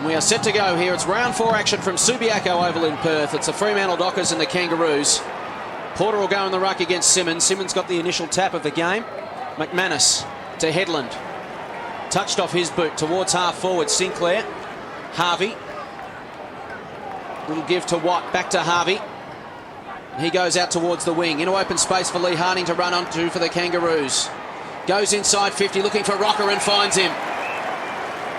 And we are set to go here. It's round 4 action from Subi Oval in Perth. It's the Fremantle Dockers and the Kangaroos. Porter will go in the ruck against Simmons. Simmons got the initial tap of the game. McManus to Headland. Touched off his boot towards half forward. Sinclair. Harvey. Little give to Watt. Back to Harvey. He goes out towards the wing. Into open space for Lee Harding to run onto for the Kangaroos. Goes inside 50 looking for Rocker and finds him.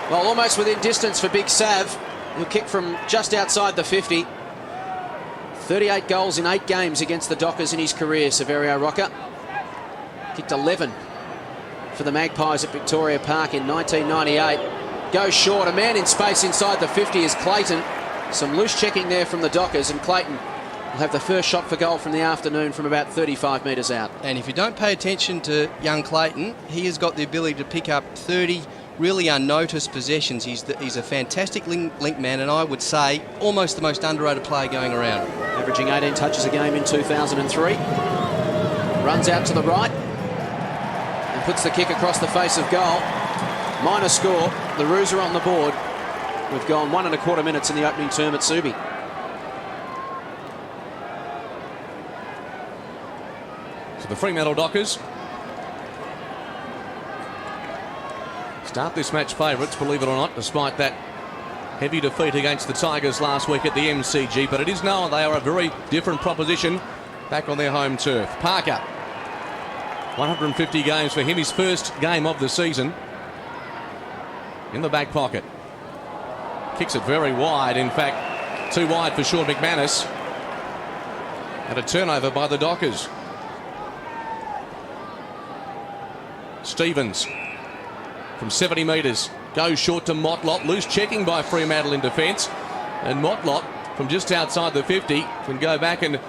Well, almost within distance for Big Sav. He'll kick from just outside the 50. 38 goals in 8 games against the Dockers in his career, Saverio Rocker. Kicked 11 for the Magpies at Victoria Park in 1998. Goes short. A man in space inside the 50 is Clayton. Some loose checking there from the Dockers, and Clayton will have the first shot for goal from the afternoon from about 35 metres out. And if you don't pay attention to young Clayton, he has got the ability to pick up 30 really unnoticed possessions. He's a fantastic link man, and I would say almost the most underrated player going around. Averaging 18 touches a game in 2003. Runs out to the right and puts the kick across the face of goal. Minor score. The Roos are on the board. We've gone 1 1/4 minutes in the opening term at Subi. So the Fremantle Dockers start this match favourites, believe it or not, despite that heavy defeat against the Tigers last week at the MCG. But it is known they are a very different proposition back on their home turf. Parker, 150 games for him, his first game of the season. In the back pocket. Kicks it very wide, in fact, too wide for Sean McManus. And a turnover by the Dockers. Stevens from 70 metres goes short to Motlop. Loose checking by Fremantle in defence. And Motlop from just outside the 50 can go back and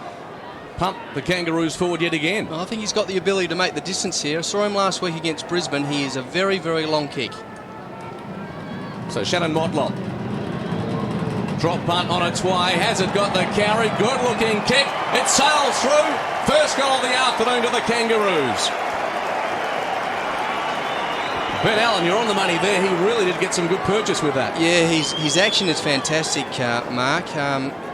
pump the Kangaroos forward yet again. I think he's got the ability to make the distance here. I saw him last week against Brisbane. He is a very, very long kick. So Shannon Motlop. Drop punt on its way. Has it got the carry? Good looking kick. It sails through. First goal of the afternoon to the Kangaroos. Ben Allen, you're on the money there. He really did get some good purchase with that. Yeah, his action is fantastic, Mark.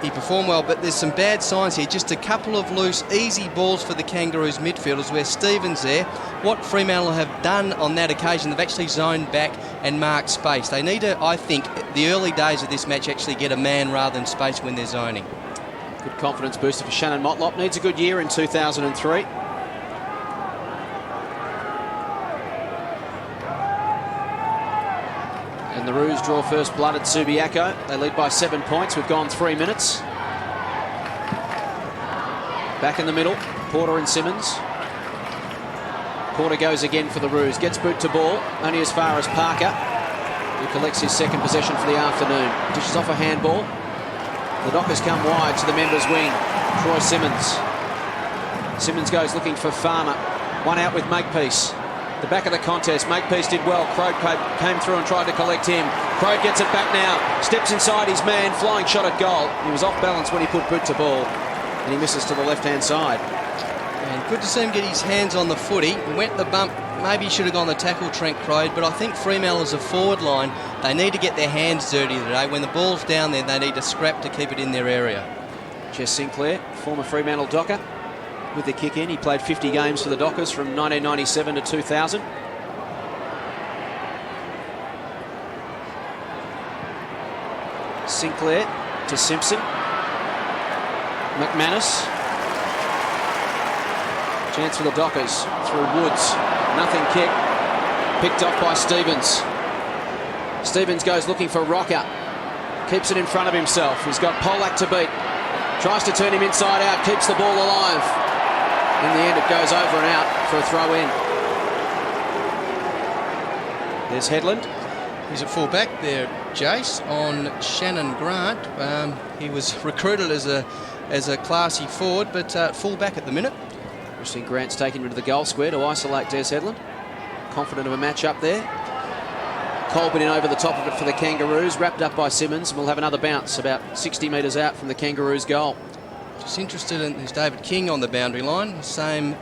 He performed well, but there's some bad signs here. Just a couple of loose, easy balls for the Kangaroos midfielders where Stevens there. What Fremantle have done on that occasion, they've actually zoned back and marked space. They need to, I think, the early days of this match actually get a man rather than space when they're zoning. Good confidence booster for Shannon Motlop. Needs a good year in 2003. And the Roos draw first blood at Subiaco. They lead by 7 points. We've gone 3 minutes. Back in the middle, Porter and Simmons. Porter goes again for the Roos. Gets boot to ball, only as far as Parker, who collects his second possession for the afternoon. Dishes off a handball. The Dockers come wide to the members' wing. Troy Simmons. Simmons goes looking for Farmer. One out with Makepeace. The back of the contest, Makepeace did well. Crode came through and tried to collect him. Crode gets it back now. Steps inside his man. Flying shot at goal. He was off balance when he put boot to ball. And he misses to the left-hand side. And good to see him get his hands on the footy. He went the bump. Maybe he should have gone the tackle, Trent Crode. But I think Fremantle as a forward line, they need to get their hands dirty today. When the ball's down there, they need to scrap to keep it in their area. Jess Sinclair, former Fremantle Docker, with the kick in. He played 50 games for the Dockers from 1997 to 2000. Sinclair to Simpson. McManus. Chance for the Dockers through Woods. Nothing kick. Picked off by Stevens. Stevens goes looking for Rocker. Keeps it in front of himself. He's got Polak to beat. Tries to turn him inside out. Keeps the ball alive. In the end, it goes over and out for a throw in. There's Headland. He's at full back there, Jace, on Shannon Grant. He was recruited as a classy forward, but full back at the minute. We've seen Grant's taken into the goal square to isolate Des Headland. Confident of a match up there. Colbert in over the top of it for the Kangaroos, wrapped up by Simmons, and we'll have another bounce about 60 metres out from the Kangaroos' goal. Just interested in is David King on the boundary line, same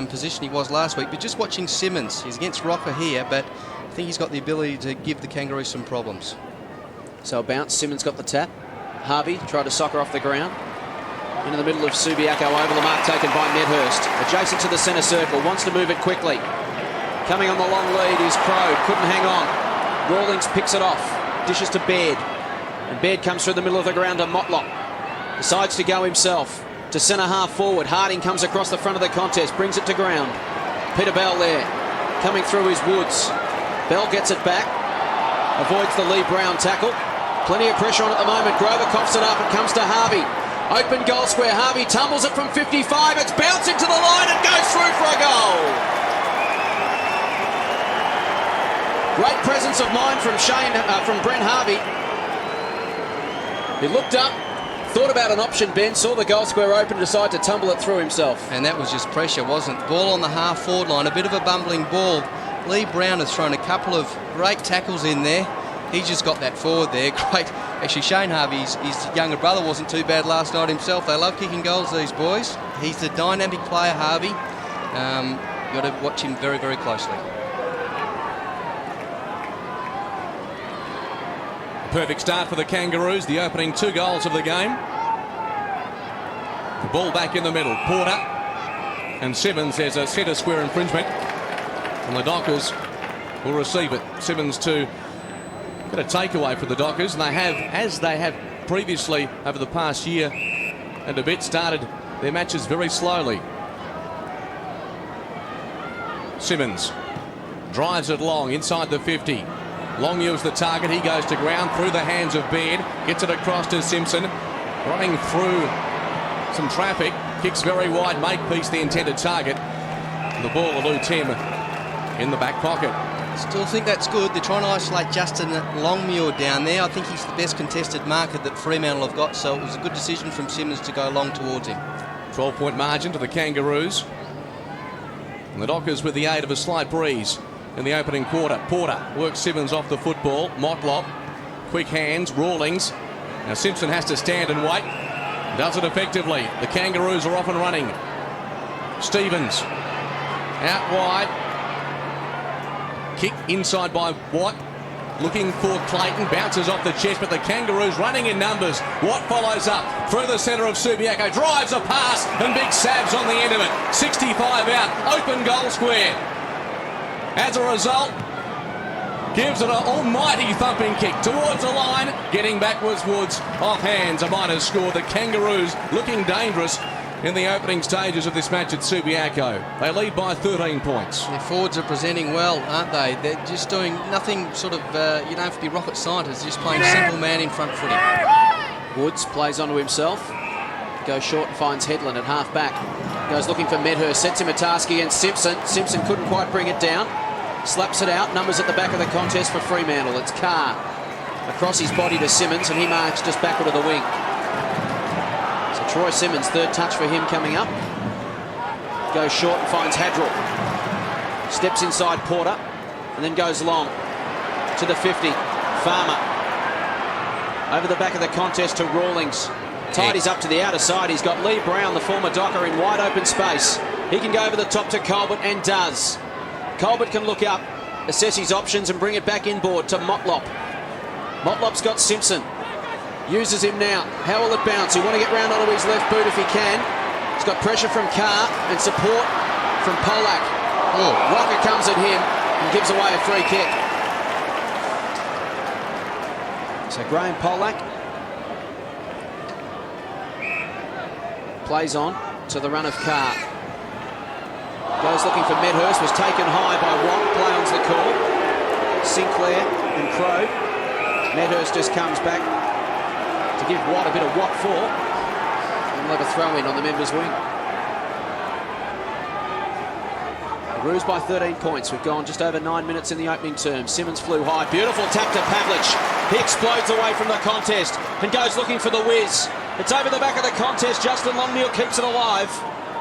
position he was last week, but just watching Simmons. He's against Rocker here, but I think he's got the ability to give the Kangaroos some problems. So a bounce. Simmons got the tap. Harvey tried to sock her off the ground. Into the middle of Subiaco Oval. The mark taken by Medhurst. Adjacent to the centre circle. Wants to move it quickly. Coming on the long lead is Crow. Couldn't hang on. Rawlings picks it off. Dishes to Baird. And Baird comes through the middle of the ground to Motlop. Decides to go himself. To centre half forward. Harding comes across the front of the contest. Brings it to ground. Peter Bell there. Coming through is Woods. Bell gets it back. Avoids the Lee Brown tackle. Plenty of pressure on at the moment. Grover coughs it up. It comes to Harvey. Open goal square. Harvey tumbles it from 55. It's bouncing to the line and goes through for a goal. Great presence of mind from Brent Harvey. He looked up, thought about an option, Ben, saw the goal square open, decided to tumble it through himself. And that was just pressure, wasn't it? Ball on the half-forward line, a bit of a bumbling ball. Lee Brown has thrown a couple of great tackles in there. He's just got that forward there. Great. Actually, Shane Harvey's his younger brother wasn't too bad last night himself. They love kicking goals, these boys. He's a dynamic player, Harvey. You've got to watch him very, very closely. Perfect start for the Kangaroos, the opening 2 goals of the game. The ball back in the middle. Porter and Simmons. There's a centre square infringement. And the Dockers will receive it. Simmons to get a takeaway for the Dockers. And they have, as they have previously over the past year and a bit, started their matches very slowly. Simmons drives it long inside the 50. Longmuir is the target. He goes to ground through the hands of Baird. Gets it across to Simpson. Running through some traffic. Kicks very wide. Makepeace the intended target. The ball eludes him in the back pocket. Still think that's good. They're trying to isolate Justin Longmuir down there. I think he's the best contested marker that Fremantle have got, so it was a good decision from Simmons to go long towards him. 12-point margin to the Kangaroos. And the Dockers with the aid of a slight breeze in the opening quarter. Porter works Simmons off the football. Motlop, quick hands, Rawlings. Now Simpson has to stand and wait. Does it effectively. The Kangaroos are off and running. Stevens out wide. Kick inside by Watt. Looking for Clayton. Bounces off the chest, but the Kangaroos running in numbers. Watt follows up through the centre of Subiaco. Drives a pass and big Sabs on the end of it. 65 out. Open goal square. As a result, gives it an almighty thumping kick towards the line. Getting back was Woods. Off hands, a minus score. The Kangaroos looking dangerous in the opening stages of this match at Subiaco. They lead by 13 points. Their forwards are presenting well, aren't they? They're just doing nothing sort of, you don't have to be rocket scientists, just playing simple man in front footy. Woods plays onto himself. Goes short and finds Headland at half back. Goes looking for Medhurst. Sets him a task against Simpson. Simpson couldn't quite bring it down. Slaps it out. Numbers at the back of the contest for Fremantle. It's Carr across his body to Simmons, and he marks just backward of the wing. So Troy Simmons, third touch for him coming up. Goes short and finds Hadrell. Steps inside Porter and then goes long to the 50. Farmer over the back of the contest to Rawlings. Tidies up to the outer side. He's got Lee Brown, the former Docker, in wide open space. He can go over the top to Colbert and does. Colbert can look up, assess his options and bring it back inboard to Motlop. Motlop's got Simpson. Uses him now. How will it bounce? He want to get round onto his left boot if he can. He's got pressure from Carr and support from Polak. Oh, Rocker comes at him and gives away a free kick. So Graham Polak plays on to the run of Carr. Goes looking for Medhurst, was taken high by Watt. Play on's the call. Sinclair and Crow. Medhurst just comes back to give Watt a bit of Watt for. And we'll have a throw in on the members' wing. The Roos by 13 points. We've gone just over 9 minutes in the opening term. Simmons flew high. Beautiful tap to Pavlich. He explodes away from the contest and goes looking for the whiz. It's over the back of the contest. Justin Longmuir keeps it alive.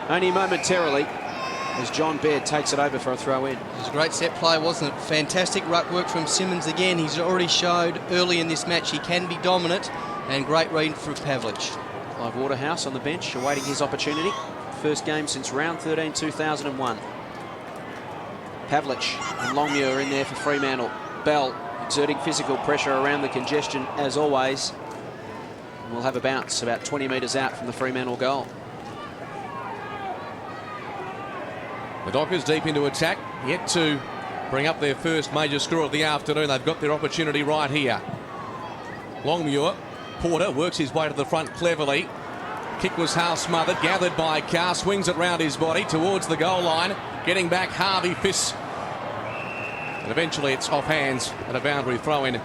Only momentarily as John Baird takes it over for a throw in. It was a great set play, wasn't it? Fantastic ruck work from Simmons again. He's already showed early in this match he can be dominant, and great read for Pavlich. Clive Waterhouse on the bench awaiting his opportunity. First game since round 13, 2001. Pavlich and Longmuir in there for Fremantle. Bell exerting physical pressure around the congestion as always. And we'll have a bounce about 20 metres out from the Fremantle goal. The Dockers deep into attack, yet to bring up their first major score of the afternoon. They've got their opportunity right here. Longmuir, Porter works his way to the front cleverly. Kick was half smothered, gathered by Carr, swings it round his body towards the goal line. Getting back, Harvey fists. And eventually it's off hands and a boundary throw in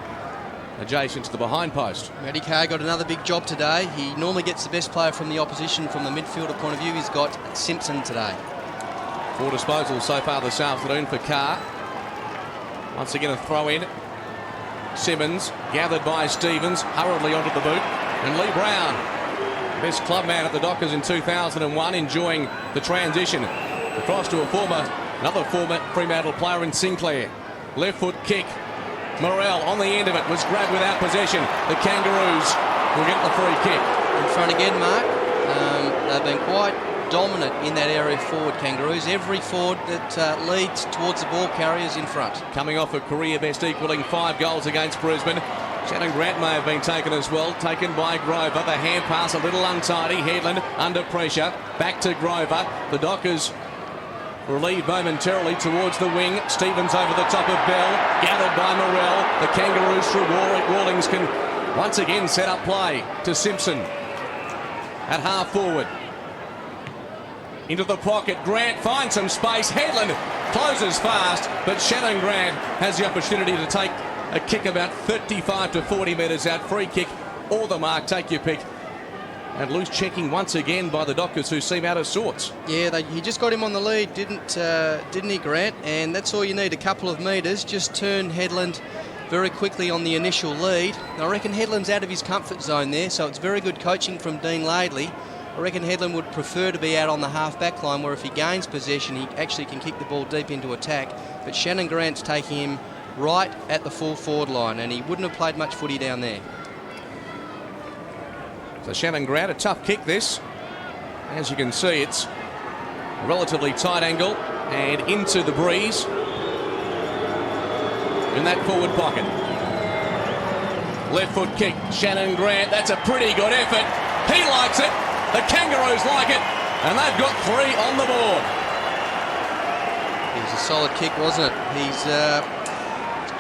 adjacent to the behind post. Matty Carr got another big job today. He normally gets the best player from the opposition from the midfielder point of view. He's got Simpson today. 4 disposals so far this afternoon for Carr. Once again a throw in. Simmons gathered by Stevens, hurriedly onto the boot. And Lee Brown, best club man at the Dockers in 2001, enjoying the transition across to another former Fremantle player in Sinclair. Left foot kick. Morrell on the end of it was grabbed without possession. The Kangaroos will get the free kick. In front again, Mark. They've been quite dominant in that area forward, Kangaroos. Every forward that leads towards the ball carrier is in front. Coming off a career best equalling 5 goals against Brisbane. Shannon Grant may have been taken as well. Taken by Grover. The hand pass a little untidy. Headland under pressure. Back to Grover. The Dockers relieved momentarily towards the wing. Stevens over the top of Bell. Gathered by Morrell. The Kangaroos through Warwick. Rawlings can once again set up play to Simpson. At half forward. Into the pocket. Grant finds some space. Headland closes fast. But Shannon Grant has the opportunity to take a kick about 35 to 40 metres out. Free kick or the mark. Take your pick. And loose checking once again by the Dockers, who seem out of sorts. Yeah, he just got him on the lead, didn't he, Grant? And that's all you need, a couple of metres. Just turn Headland very quickly on the initial lead. I reckon Headland's out of his comfort zone there, so it's very good coaching from Dean Laidley. I reckon Headland would prefer to be out on the half-back line, where if he gains possession, he actually can kick the ball deep into attack. But Shannon Grant's taking him right at the full forward line, and he wouldn't have played much footy down there. So Shannon Grant, a tough kick this. As you can see, it's a relatively tight angle and into the breeze in that forward pocket. Left foot kick, Shannon Grant, that's a pretty good effort. He likes it, the Kangaroos like it, and they've got 3 on the board. It was a solid kick, wasn't it? He's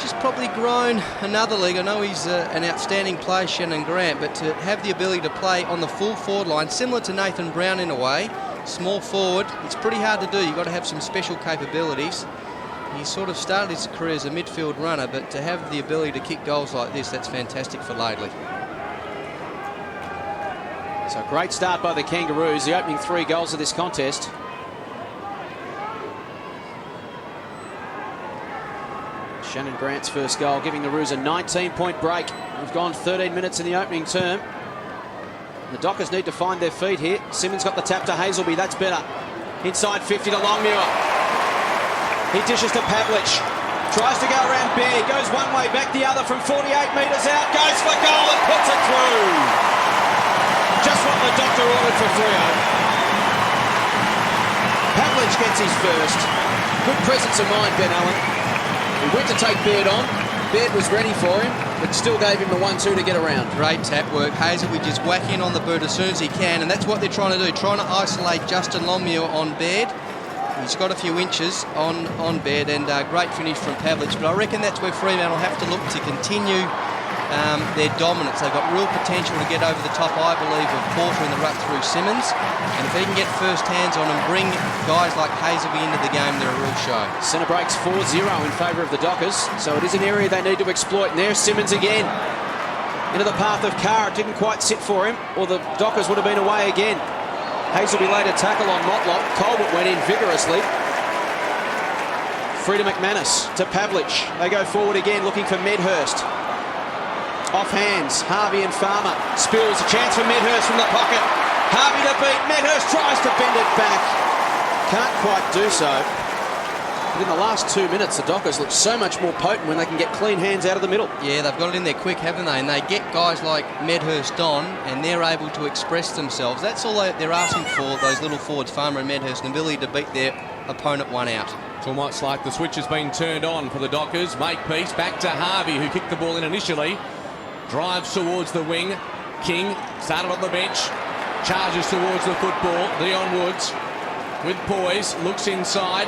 just probably grown another league. I know he's an outstanding player, Shannon Grant, but to have the ability to play on the full forward line, similar to Nathan Brown in a way, small forward, it's pretty hard to do. You've got to have some special capabilities. He sort of started his career as a midfield runner, but to have the ability to kick goals like this, that's fantastic for Laidley. So a great start by the Kangaroos, the opening 3 goals of this contest. Shannon Grant's first goal, giving the Roos a 19-point break. We've gone 13 minutes in the opening term. The Dockers need to find their feet here. Simmons got the tap to Hazelby, that's better. Inside 50 to Longmuir. He dishes to Pavlich. Tries to go around Baird, goes one way, back the other from 48 metres out, goes for goal and puts it through. Just what the Doctor ordered for Freo. Pavlich gets his first. Good presence of mind, Ben Allen. He went to take Baird on. Baird was ready for him, but still gave him the 1-2 to get around. Great tap work. Hazelby just whack in on the boot as soon as he can, and that's what they're trying to do, trying to isolate Justin Longmuir on Baird. He's got a few inches on Baird, and great finish from Pavlich. But I reckon that's where Fremantle have to look to continue their dominance. They've got real potential to get over the top, I believe, of Porter in the ruck through Simmons. And if they can get first hands on and bring guys like Hazelby into the game, they're a real show. Centre breaks 4-0 in favour of the Dockers, so it is an area they need to exploit. And there's Simmons again. Into the path of Carr. It didn't quite sit for him, or the Dockers would have been away again. Hazelby laid a tackle on Motlop. Colbert went in vigorously. Free to McManus, to Pavlich. They go forward again, looking for Medhurst. Off hands, Harvey and Farmer. Spills, a chance for Medhurst from the pocket. Harvey to beat, Medhurst tries to bend it back. Can't quite do so. But in the last 2 minutes, the Dockers look so much more potent when they can get clean hands out of the middle. Yeah, they've got it in there quick, haven't they? And they get guys like Medhurst on, and they're able to express themselves. That's all they're asking for, those little forwards, Farmer and Medhurst, an ability to beat their opponent one out. It's almost like the switch has been turned on for the Dockers. Makepeace back to Harvey, who kicked the ball in initially. Drives towards the wing. King started on the bench. Charges towards the football. Dion Woods with poise. Looks inside.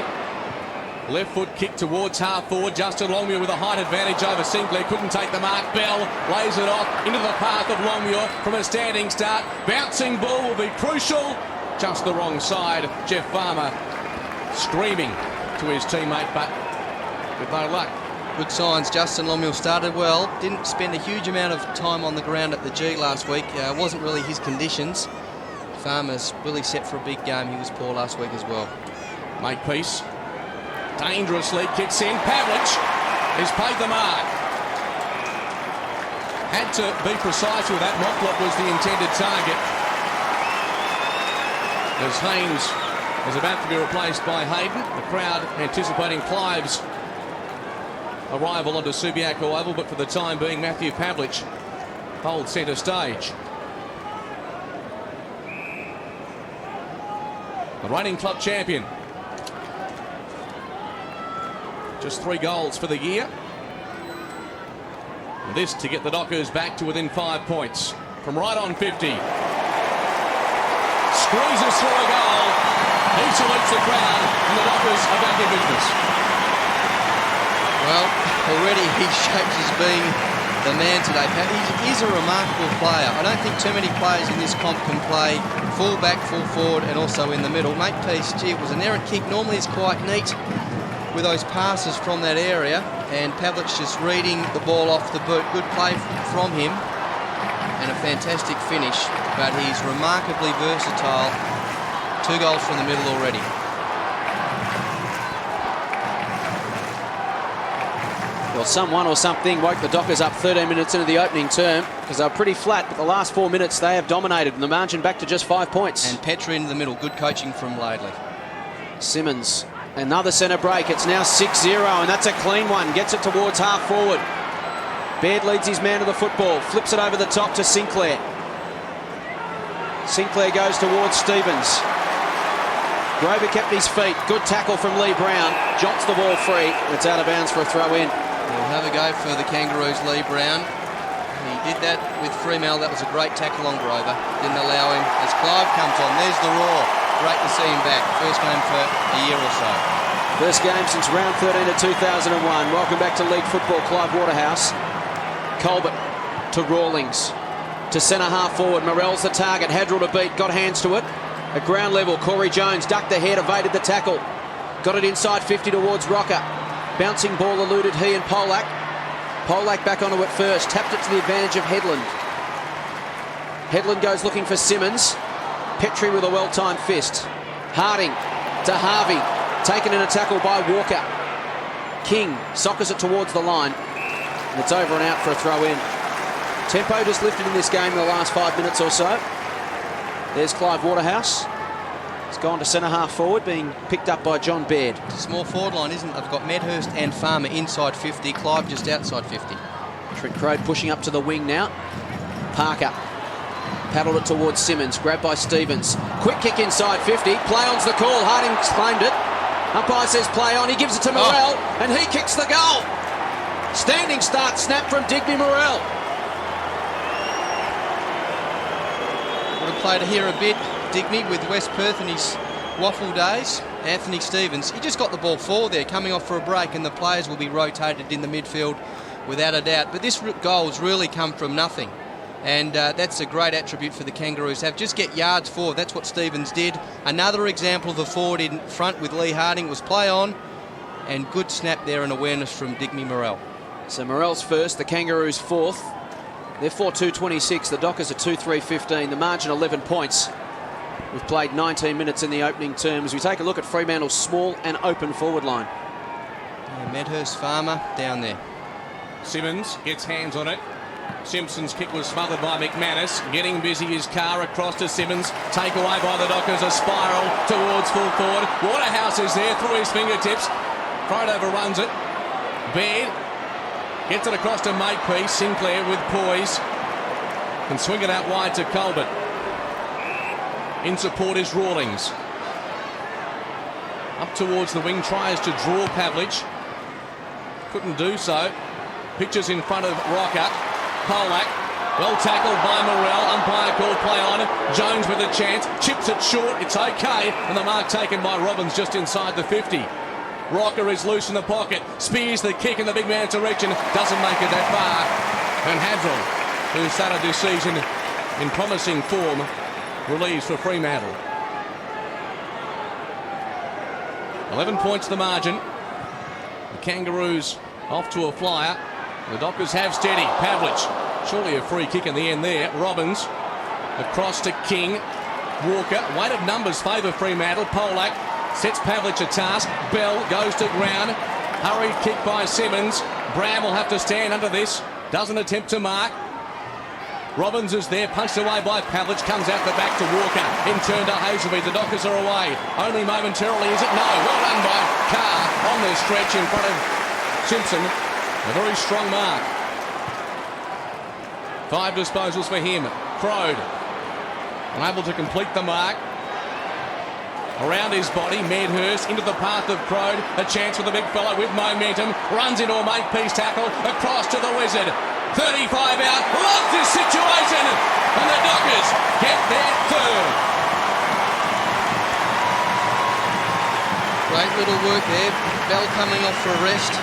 Left foot kick towards half forward. Justin Longmuir with a height advantage over Sinclair. Couldn't take the mark. Bell lays it off into the path of Longmuir from a standing start. Bouncing ball will be crucial. Just the wrong side. Jeff Farmer screaming to his teammate, but with no luck. Good signs. Justin Longmuir started well. Didn't spend a huge amount of time on the ground at the G last week. Wasn't really his conditions. Farmer's really set for a big game. He was poor last week as well. Makepeace dangerously kicks in. Pavlich has paid the mark. Had to be precise with that. Motlop was the intended target. As Haynes is about to be replaced by Hayden, the crowd anticipating Clive's arrival onto Subiaco Oval, but for the time being, Matthew Pavlich holds centre stage. The reigning club champion. Just 3 goals for the year. And this to get the Dockers back to within 5 points. From right on 50. Squeezes through a goal. He salutes the crowd, and the Dockers are back in business. Well, already he shapes as being the man today. He's a remarkable player. I don't think too many players in this comp can play full back, full forward, and also in the middle. Makepeace, gee, it was an errant kick. Normally it's quite neat with those passes from that area, and Pavlich just reading the ball off the boot. Good play from him, and a fantastic finish, but he's remarkably versatile. 2 goals from the middle already. Well, someone or something woke the Dockers up 13 minutes into the opening term, because they were pretty flat, but the last 4 minutes they have dominated, and the margin back to just 5 points. And Petrie into the middle. Good coaching from Laidley. Simmons, another centre break. It's now 6-0, and that's a clean one. Gets it towards half forward. Baird leads his man to the football. Flips it over the top to Sinclair. Sinclair goes towards Stevens. Grover kept his feet. Good tackle from Lee Brown. Jots the ball free. It's out of bounds for a throw in. We'll have a go for the Kangaroos, Lee Brown. He did that with Fremantle. That was a great tackle on Grover. Didn't allow him. As Clive comes on, there's the roar. Great to see him back. First game for a year or so. First game since round 13 of 2001. Welcome back to League Football. Clive Waterhouse. Colbert to Rawlings. To centre half forward. Morell's the target. Hadrill to beat. Got hands to it. At ground level, Corey Jones ducked the head, evaded the tackle. Got it inside 50 towards Rocker. Bouncing ball eluded he and Polak. Polak back onto it first. Tapped it to the advantage of Headland. Headland goes looking for Simmons. Petrie with a well-timed fist. Harding to Harvey. Taken in a tackle by Walker. King soccers it towards the line. And it's over and out for a throw-in. Tempo just lifted in this game in the last 5 minutes or so. There's Clive Waterhouse. He's gone to centre half forward, being picked up by John Baird. It's a small forward line, isn't it? They've got Medhurst and Farmer inside 50. Clive just outside 50. Trent Crode pushing up to the wing now. Parker paddled it towards Simmons. Grabbed by Stevens. Quick kick inside 50. Play on's the call. Harding's claimed it. Umpire says play on. He gives it to Morell, and he kicks the goal. Standing start snap from Digby Morell. Would have played here a bit, Digby, with West Perth in his waffle days. Anthony Stevens, he just got the ball forward there, coming off for a break, and the players will be rotated in the midfield without a doubt. But this goal's really come from nothing, and that's a great attribute for the Kangaroos to have. Just get yards forward. That's what Stevens did. Another example of the forward in front with Lee Harding was play on, and good snap there and awareness from Digby Morell. So Morell's first, the Kangaroos fourth. They're 4-2-26. The Dockers are 2-3-15. The margin 11 points. We've played 19 minutes in the opening term as we take a look at Fremantle's small and open forward line. Yeah, Medhurst, Farmer down there. Simmons gets hands on it. Simpson's kick was smothered by McManus. Getting busy is Carr across to Simmons. Take away by the Dockers. A spiral towards full forward. Waterhouse is there through his fingertips. Crowd overruns it. Baird gets it across to Makepeace. Sinclair with poise. And swing it out wide to Colbert. In support is Rawlings. Up towards the wing, tries to draw Pavlich. Couldn't do so. Pitches in front of Rocker. Polak. Well tackled by Morrell. Umpire called play on. Jones with a chance. Chips it short. It's okay. And the mark taken by Robbins just inside the 50. Rocker is loose in the pocket. Spears the kick in the big man's direction. Doesn't make it that far. And Haverhill, who started this season in promising form, relieves for Fremantle. 11 points the margin. The Kangaroos off to a flyer. The Dockers have steady. Pavlich. Surely a free kick in the end there. Robbins across to King. Walker. Weight of numbers favour Fremantle. Polak sets Pavlich a task. Bell goes to ground. Hurried kick by Simmons. Brown will have to stand under this. Doesn't attempt to mark. Robbins is there, punched away by Pavlich, comes out the back to Walker, in turn to Hazelby. The Dockers are away, only momentarily, is it? No, well done by Carr on the stretch in front of Simpson. A very strong mark. 5 disposals for him. Crode, unable to complete the mark. Around his body, Medhurst into the path of Crode. A chance for the big fella with momentum. Runs into a make-piece tackle. Across to the Wizard. 35 out. Loves this situation. And the Dockers get their third. Great little work there. Bell coming off for a rest.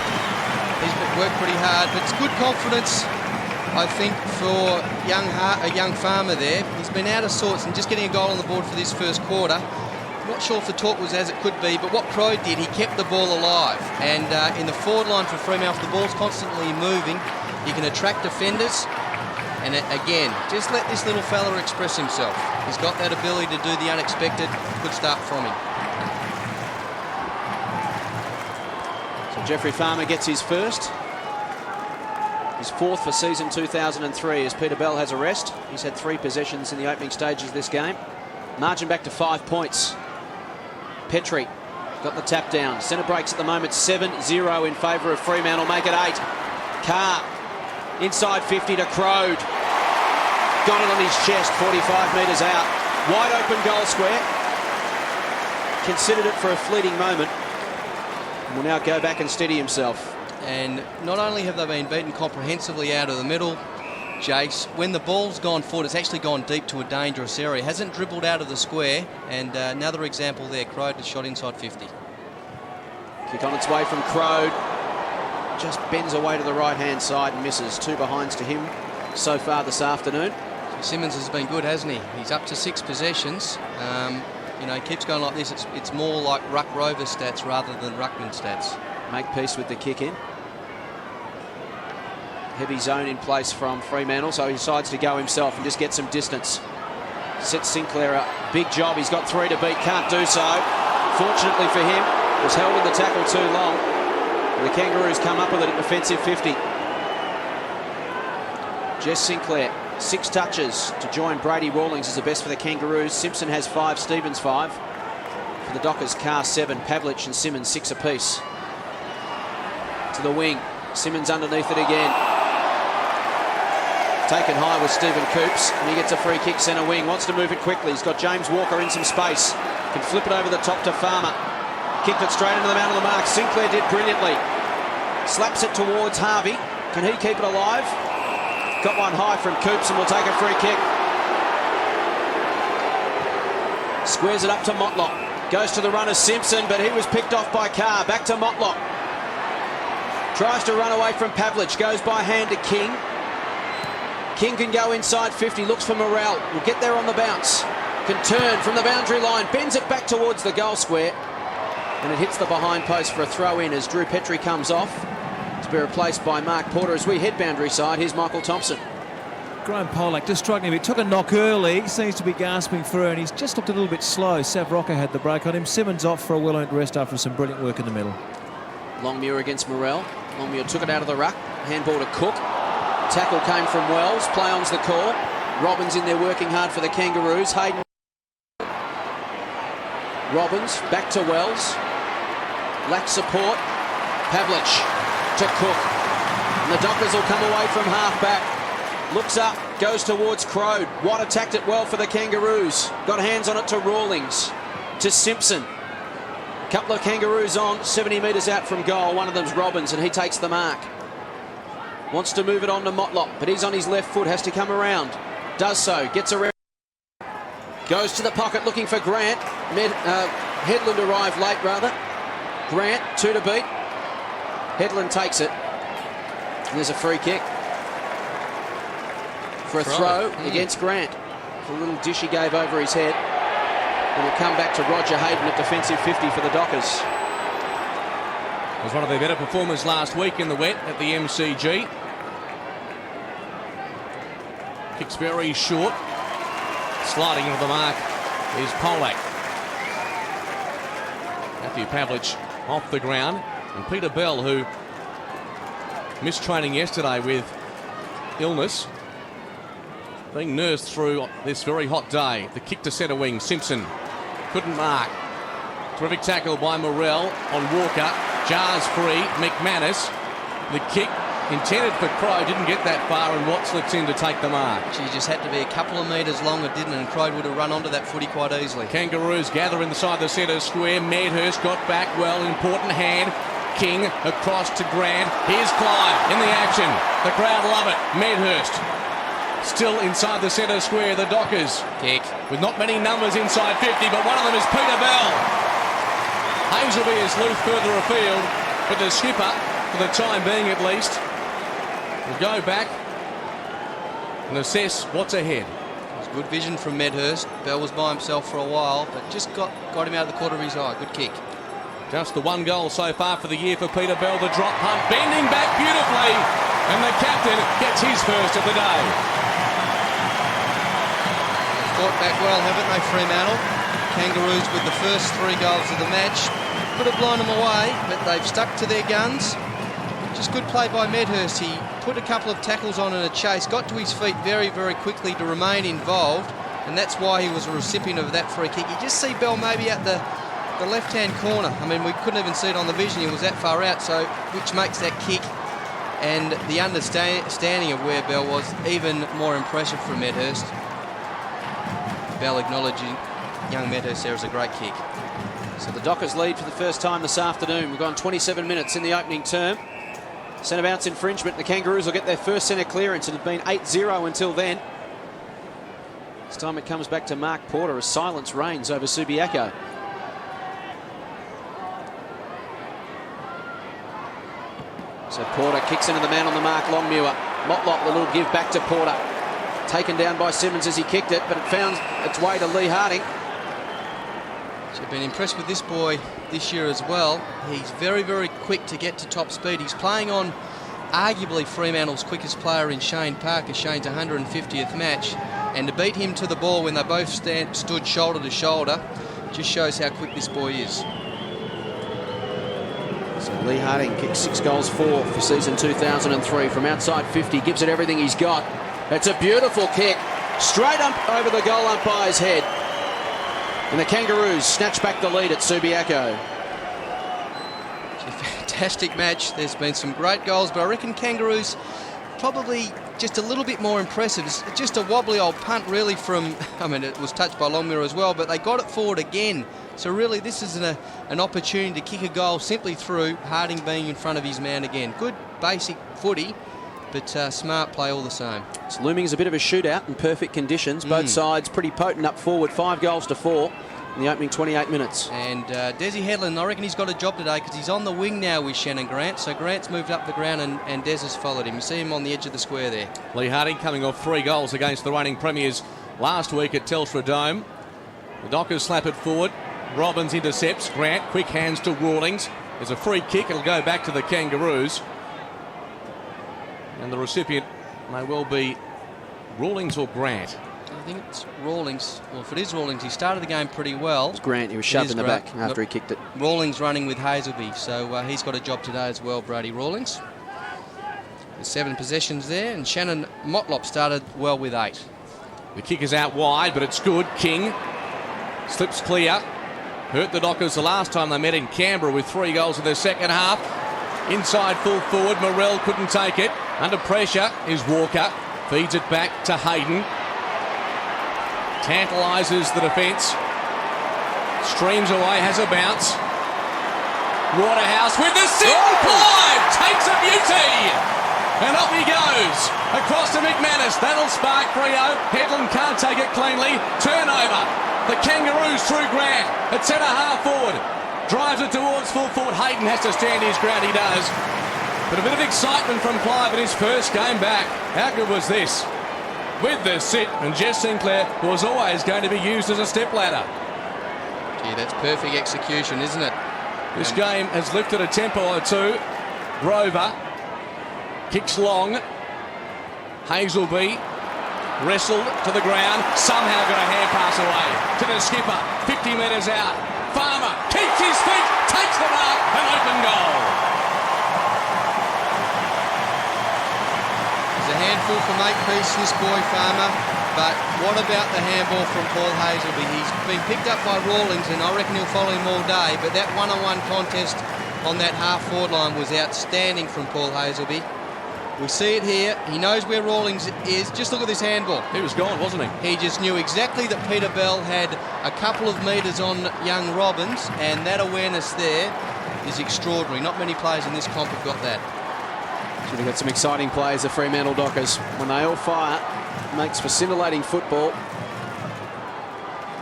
He's worked pretty hard, but it's good confidence, I think, for a young farmer there. He's been out of sorts and just getting a goal on the board for this first quarter. Not sure if the talk was as it could be, but what Crode did, he kept the ball alive. And in the forward line for Fremantle, the ball's constantly moving. You can attract defenders. And again, just let this little fella express himself. He's got that ability to do the unexpected. Good start from him. So Jeffrey Farmer gets his first. His fourth for season 2003 as Peter Bell has a rest. He's had 3 possessions in the opening stages of this game. Margin back to 5 points. Petrie got the tap down. Centre breaks at the moment 7-0 in favour of Fremantle. Make it 8. Carr inside 50 to Crode. Got it on his chest, 45 metres out. Wide open goal square. Considered it for a fleeting moment. Will now go back and steady himself. And not only have they been beaten comprehensively out of the middle, Jace, when the ball's gone forward, it's actually gone deep to a dangerous area. Hasn't dribbled out of the square. And another example there, Crode has shot inside 50. Kick on its way from Crode. Just bends away to the right-hand side and misses. 2 behinds to him so far this afternoon. Simmons has been good, hasn't he? He's up to 6 possessions. You know, he keeps going like this. It's more like Ruck Rover stats rather than Ruckman stats. Make peace with the kick in. Heavy zone in place from Fremantle, so he decides to go himself and just get some distance. Sets Sinclair up. Big job. He's got 3 to beat. Can't do so. Fortunately for him, was held in the tackle too long. And the Kangaroos come up with it at defensive 50. Jess Sinclair, 6 touches to join Brady Rawlings as the best for the Kangaroos. Simpson has 5, Stevens 5. For the Dockers, Carr 7, Pavlich and Simmons 6 apiece. To the wing. Simmons underneath it again. Taken high with Stephen Coops, and he gets a free kick centre wing. Wants to move it quickly. He's got James Walker in some space. Can flip it over the top to Farmer. Kicked it straight into the man of the mark. Sinclair did brilliantly. Slaps it towards Harvey. Can he keep it alive? Got one high from Coops and will take a free kick. Squares it up to Motlock. Goes to the runner Simpson, but he was picked off by Carr. Back to Motlock. Tries to run away from Pavlich. Goes by hand to King. King can go inside 50, looks for Morrell, will get there on the bounce, can turn from the boundary line, bends it back towards the goal square, and it hits the behind post for a throw in as Drew Petrie comes off to be replaced by Mark Porter. As we head boundary side, here's Michael Thompson. Graham Polak just struggling a bit, took a knock early, he seems to be gasping through, and he's just looked a little bit slow. Sav Rocker had the break on him. Simmons off for a well-earned rest after some brilliant work in the middle. Longmuir against Morrell. Longmuir took it out of the ruck, handball to Cook. Tackle came from Wells. Play on's the call. Robbins in there working hard for the Kangaroos. Hayden. Robbins back to Wells. Lacks support. Pavlich to Cook. And the Dockers will come away from half back. Looks up, goes towards Crode. Watt attacked it well for the Kangaroos. Got hands on it to Rawlings. To Simpson. Couple of Kangaroos on, 70 metres out from goal. One of them's Robbins, and he takes the mark. Wants to move it on to Motlop, but he's on his left foot, has to come around. Does so, gets around. Goes to the pocket looking for Grant. Headland arrived late, rather. Grant, 2 to beat. Headland takes it. And there's a free kick for a throw against Grant. A little dish he gave over his head. And it'll come back to Roger Hayden at defensive 50 for the Dockers. It was one of their better performers last week in the wet at the MCG. Kicks very short. Sliding into the mark is Polak. Matthew Pavlich off the ground. And Peter Bell, who missed training yesterday with illness, being nursed through this very hot day. The kick to centre wing, Simpson couldn't mark. Terrific tackle by Morrell on Walker. Jars free, McManus. The kick intended for Crow, didn't get that far, and Watt slips in to take the mark. She just had to be a couple of metres long, it didn't, and Crow would have run onto that footy quite easily. Kangaroos gather inside the centre square. Medhurst got back well, important hand. King across to Grant. Here's Clive in the action. The crowd love it. Medhurst still inside the centre square. The Dockers Kick. with not many numbers inside 50, but one of them is Peter Bell. Hazelby is loose further afield, but the skipper, for the time being at least, will go back and assess what's ahead. It was good vision from Medhurst. Bell was by himself for a while, but just got him out of the corner of his eye. Good kick. Just the one goal so far for the year for Peter Bell. The drop punt, bending back beautifully, and the captain gets his first of the day. They've fought back well, haven't they, Fremantle? Kangaroos with the first 3 goals of the match. Could have blown them away, but they've stuck to their guns. Just good play by Medhurst. He put a couple of tackles on in a chase, got to his feet very, very quickly to remain involved, and that's why he was a recipient of that free kick. You just see Bell maybe at the left-hand corner. I mean, we couldn't even see it on the vision. He was that far out, so which makes that kick and the understanding of where Bell was even more impressive from Medhurst. Bell acknowledging young Medhurst there as a great kick. So the Dockers lead for the first time this afternoon. We've gone 27 minutes in the opening term. Centre bounce infringement. The Kangaroos will get their first centre clearance. It had been 8-0 until then. This time it comes back to Mark Porter as silence reigns over Subiaco. So Porter kicks into the man on the mark, Longmuir. Motlop, the little give back to Porter. Taken down by Simmons as he kicked it, but it found its way to Lee Harding. I've been impressed with this boy this year as well. He's very, very quick to get to top speed. He's playing on arguably Fremantle's quickest player in Shane Parker, Shane's 150th match. And to beat him to the ball when they both stood shoulder to shoulder just shows how quick this boy is. So Lee Harding kicks 6 goals for season 2003 from outside 50. Gives it everything he's got. It's a beautiful kick. Straight up over the goal umpire's head. And the Kangaroos snatch back the lead at Subiaco. It's a fantastic match. There's been some great goals, but I reckon Kangaroos probably just a little bit more impressive. It's just a wobbly old punt really from, I mean, it was touched by Longmuir as well, but they got it forward again. So really this is an opportunity to kick a goal simply through Harding being in front of his man again. Good basic footy, but smart play all the same. It's looming as a bit of a shootout in perfect conditions. Both sides pretty potent up forward. 5 goals to 4 in the opening 28 minutes. And Desi Headland, I reckon he's got a job today because he's on the wing now with Shannon Grant. So Grant's moved up the ground and Des has followed him. You see him on the edge of the square there. Lee Harding coming off 3 goals against the reigning premiers last week at Telstra Dome. The Dockers slap it forward. Robbins intercepts. Grant, quick hands to Rawlings. There's a free kick. It'll go back to the Kangaroos. And the recipient may well be Rawlings or Grant. I think it's Rawlings. Well, if it is Rawlings, he started the game pretty well. It's Grant. He was shoved in the back after he kicked it. Rawlings running with Hazelby, so he's got a job today as well, Brady Rawlings. There's 7 possessions there, and Shannon Motlop started well with 8. The kick is out wide, but it's good. King slips clear. Hurt the Dockers the last time they met in Canberra with 3 goals in the second half. Inside full forward, Morrell couldn't take it. Under pressure is Walker. Feeds it back to Hayden. Tantalises the defence. Streams away, has a bounce. Waterhouse with the sit. Clive takes a beauty. And up he goes. Across to McManus. That'll spark Freo. Headland can't take it cleanly. Turnover. The Kangaroos through Grant. At centre half forward. Drives it towards full forward. Hayden has to stand his ground. He does. But a bit of excitement from Clive in his first game back. How good was this? With the sit. And Jess Sinclair was always going to be used as a stepladder. Gee, that's perfect execution, isn't it? This game has lifted a tempo or two. Grover kicks long. Hazelby wrestled to the ground. Somehow got a hand pass away to the skipper. 50 metres out. Farmer keeps his feet, takes the mark, an open goal. He's a handful for Makepeace, this boy Farmer. But what about the handball from Paul Hazelby? He's been picked up by Rawlings, and I reckon he'll follow him all day. But that one-on-one contest on that half-forward line was outstanding from Paul Hazelby. We see it here. He knows where Rawlings is. Just look at this handball. He was gone, wasn't he? He just knew exactly that Peter Bell had a couple of metres on young Robbins, and that awareness there is extraordinary. Not many players in this comp have got that. Should have got some exciting players, the Fremantle Dockers. When they all fire, it makes for scintillating football.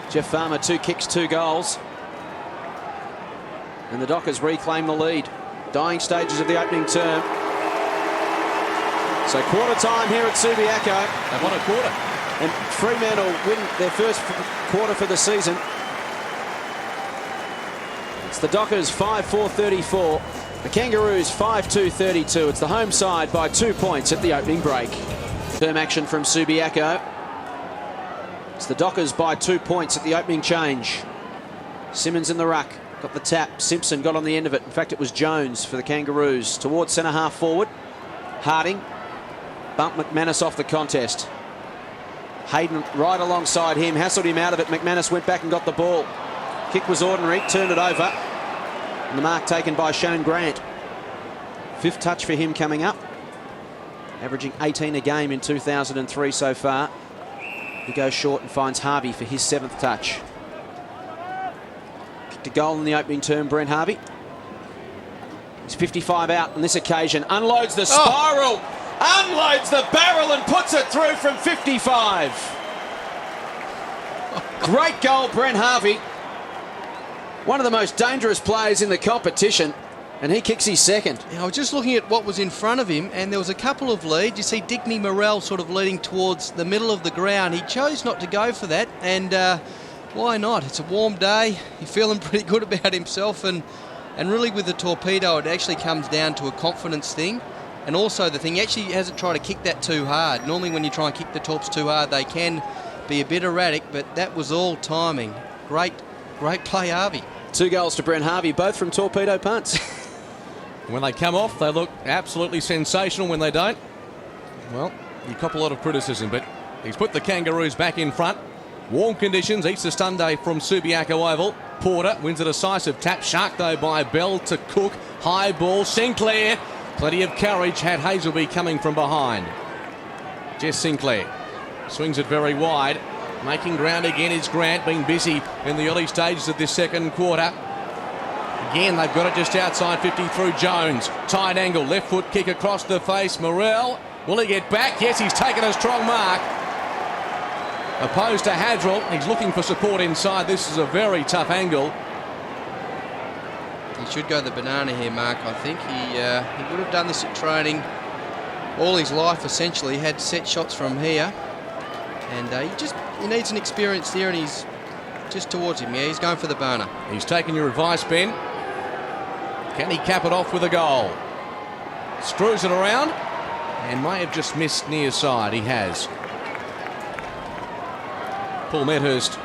Jeff Farmer, 2 kicks, 2 goals. And the Dockers reclaim the lead. Dying stages of the opening term. So quarter time here at Subi Echo. They won a quarter. And Fremantle win their first quarter for the season. It's the Dockers 5-4-34. The Kangaroos 5-2-32. It's the home side by 2 points at the opening break. Term action from Subi Echo. It's the Dockers by 2 points at the opening change. Simmons in the ruck. Got the tap. Simpson got on the end of it. In fact, it was Jones for the Kangaroos. Towards centre half forward. Harding. Bumped McManus off the contest. Hayden right alongside him. Hassled him out of it. McManus went back and got the ball. Kick was ordinary. Turned it over. And the mark taken by Shannon Grant. 5th touch for him coming up. Averaging 18 a game in 2003 so far. He goes short and finds Harvey for his 7th touch. Kicked a goal in the opening term, Brent Harvey. He's 55 out on this occasion. Unloads the spiral. Unloads the barrel and puts it through from 55. Great goal, Brent Harvey. One of the most dangerous players in the competition. And he kicks his 2nd. Yeah, I was just looking at what was in front of him, and there was a couple of leads. You see Dickney Morrell sort of leading towards the middle of the ground. He chose not to go for that, and why not? It's a warm day. He's feeling pretty good about himself, and really with the torpedo, it actually comes down to a confidence thing. And also the thing, he actually hasn't tried to kick that too hard. Normally when you try and kick the torps too hard, they can be a bit erratic, but that was all timing. Great play, Harvey. 2 goals to Brent Harvey, both from torpedo punts. When they come off, they look absolutely sensational. When they don't, well, you cop a lot of criticism, but he's put the Kangaroos back in front. Warm conditions, Easter Sunday from Subiaco Oval. Porter wins a decisive tap. Shark, though, by Bell to Cook. High ball, Sinclair. Plenty of courage had Hazelby coming from behind. Jess Sinclair swings it very wide. Making ground again is Grant, being busy in the early stages of this second quarter. Again, they've got it just outside 50 through Jones. Tight angle, left foot kick across the face. Morrell, will he get back? Yes, he's taken a strong mark. Opposed to Hadrell, he's looking for support inside. This is a very tough angle. He should go the banana here, Mark. I think he would have done this at training all his life, essentially. He had set shots from here. And he needs an experience there, and he's just towards him. Yeah, he's going for the burner. He's taken your advice, Ben. Can he cap it off with a goal? Screws it around and may have just missed near side. He has. Paul Medhurst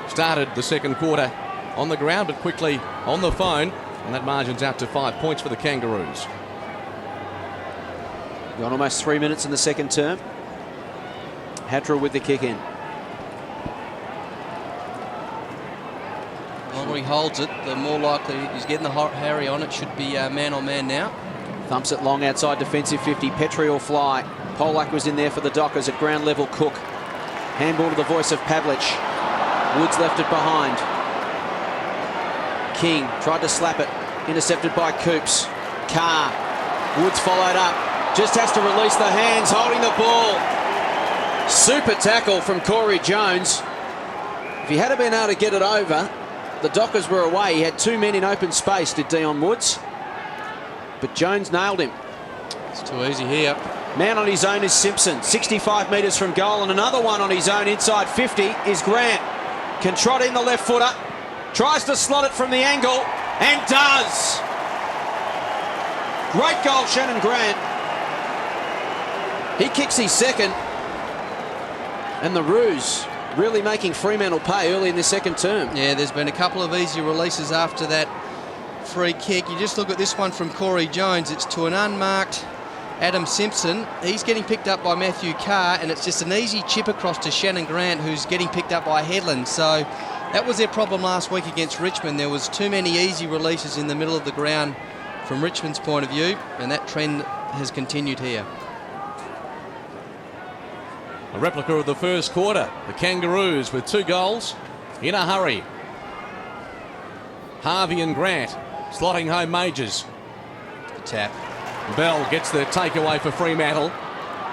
started the second quarter on the ground, but quickly on the phone, and that margin's out to 5 points for the Kangaroos. Gone almost 3 minutes in the second term. Hadrell with the kick in. The longer he holds it, the more likely he's getting the Harry on it. Should be man on man now. Thumps it long outside defensive 50. Petrie will fly. Polak was in there for the Dockers at ground level. Cook. Handball to the voice of Pavlich. Woods left it behind. King tried to slap it. Intercepted by Coops. Carr. Woods followed up. Just has to release the hands, holding the ball. Super tackle from Corey Jones. If he had been able to get it over, the Dockers were away. He had 2 men in open space, did Dion Woods. But Jones nailed him. It's too easy here. Man on his own is Simpson. 65 metres from goal, and another one on his own inside 50 is Grant. Can trot in the left footer. Tries to slot it from the angle, and does. Great goal, Shannon Grant. He kicks his second. And the Roos really making Fremantle pay early in the second term. Yeah, there's been a couple of easy releases after that free kick. You just look at this one from Corey Jones. It's to an unmarked Adam Simpson. He's getting picked up by Matthew Carr, and it's just an easy chip across to Shannon Grant, who's getting picked up by Headland. So that was their problem last week against Richmond. There was too many easy releases in the middle of the ground from Richmond's point of view, and that trend has continued here. A replica of the first quarter. The Kangaroos with 2 goals in a hurry. Harvey and Grant slotting home Majors. The tap. Bell gets the takeaway for Fremantle.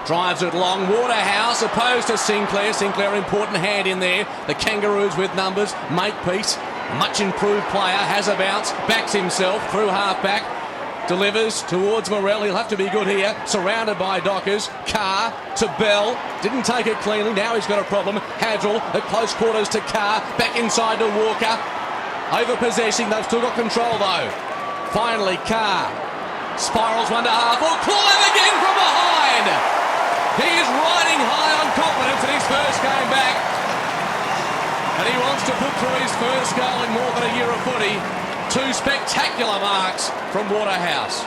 Drives it long. Waterhouse opposed to Sinclair. Sinclair, important hand in there. The Kangaroos with numbers. Makepeace, much improved player, has a bounce. Backs himself through half-back. Delivers towards Morrell. He'll have to be good here. Surrounded by Dockers. Carr to Bell. Didn't take it cleanly. Now he's got a problem. Hadrill at close quarters to Carr. Back inside to Walker. Over possessing. They've still got control though. Finally Carr. Spirals one to half. Oh, Clive again from behind. He is riding high on confidence in his first game back. And he wants to put through his first goal in more than a year of footy. 2 spectacular marks from Waterhouse.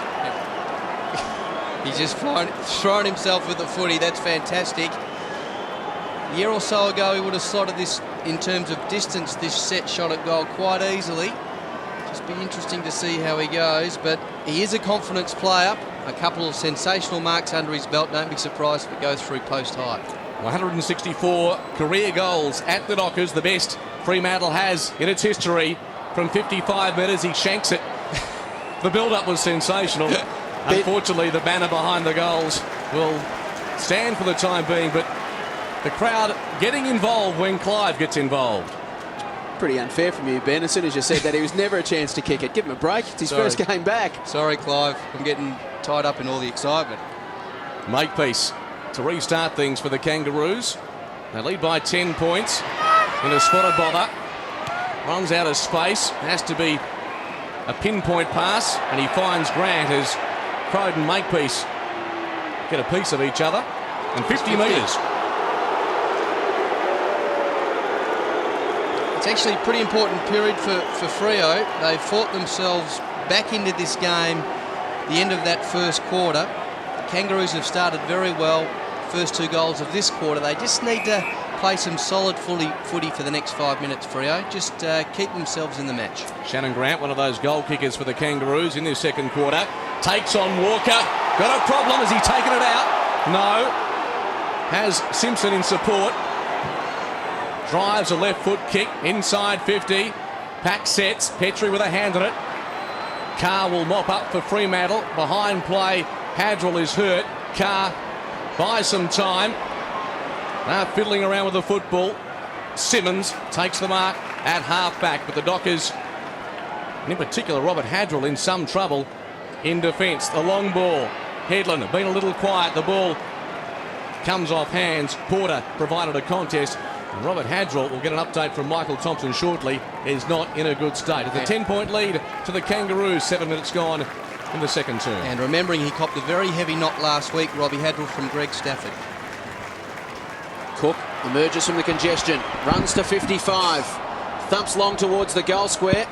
He's just thrown himself with the footy. That's fantastic. A year or so ago, he would have slotted this in terms of distance, this set shot at goal quite easily. Just be interesting to see how he goes, but he is a confidence player. A couple of sensational marks under his belt. Don't be surprised if it goes through post height. 164 career goals at the Dockers, the best Fremantle has in its history. From 55 metres, he shanks it. The build-up was sensational. Unfortunately, the banner behind the goals will stand for the time being, but the crowd getting involved when Clive gets involved. Pretty unfair from you, Ben. As soon as you said that, he was never a chance to kick it. Give him a break. It's his first game back. Sorry, Clive. I'm getting tied up in all the excitement. Makepeace to restart things for the Kangaroos. They lead by 10 points in a spotted bother. Runs out of space. Has to be a pinpoint pass, and he finds Grant as Crode and Makepeace get a piece of each other. And 50 metres. It's actually a pretty important period for Freo. They've fought themselves back into this game the end of that first quarter. The Kangaroos have started very well. First 2 goals of this quarter. They just need to play some solid footy for the next 5 minutes, Freo. Just keep themselves in the match. Shannon Grant, one of those goal kickers for the Kangaroos in this second quarter. Takes on Walker. Got a problem. Has he taken it out? No. Has Simpson in support. Drives a left foot kick inside 50. Pack sets. Petrie with a hand on it. Carr will mop up for Fremantle. Behind play. Hadrill is hurt. Carr buys some time. Now fiddling around with the football. Simmons takes the mark at half-back, but the Dockers, and in particular Robert Hadrill, in some trouble in defence. The long ball. Headland been a little quiet. The ball comes off hands. Porter provided a contest. And Robert Hadrill, will get an update from Michael Thompson shortly, is not in a good state. It's a 10-point lead to the Kangaroos. 7 minutes gone in the second term. And remembering he copped a very heavy knock last week, Robbie Hadrill, from Greg Stafford. Cook emerges from the congestion, runs to 55, thumps long towards the goal square.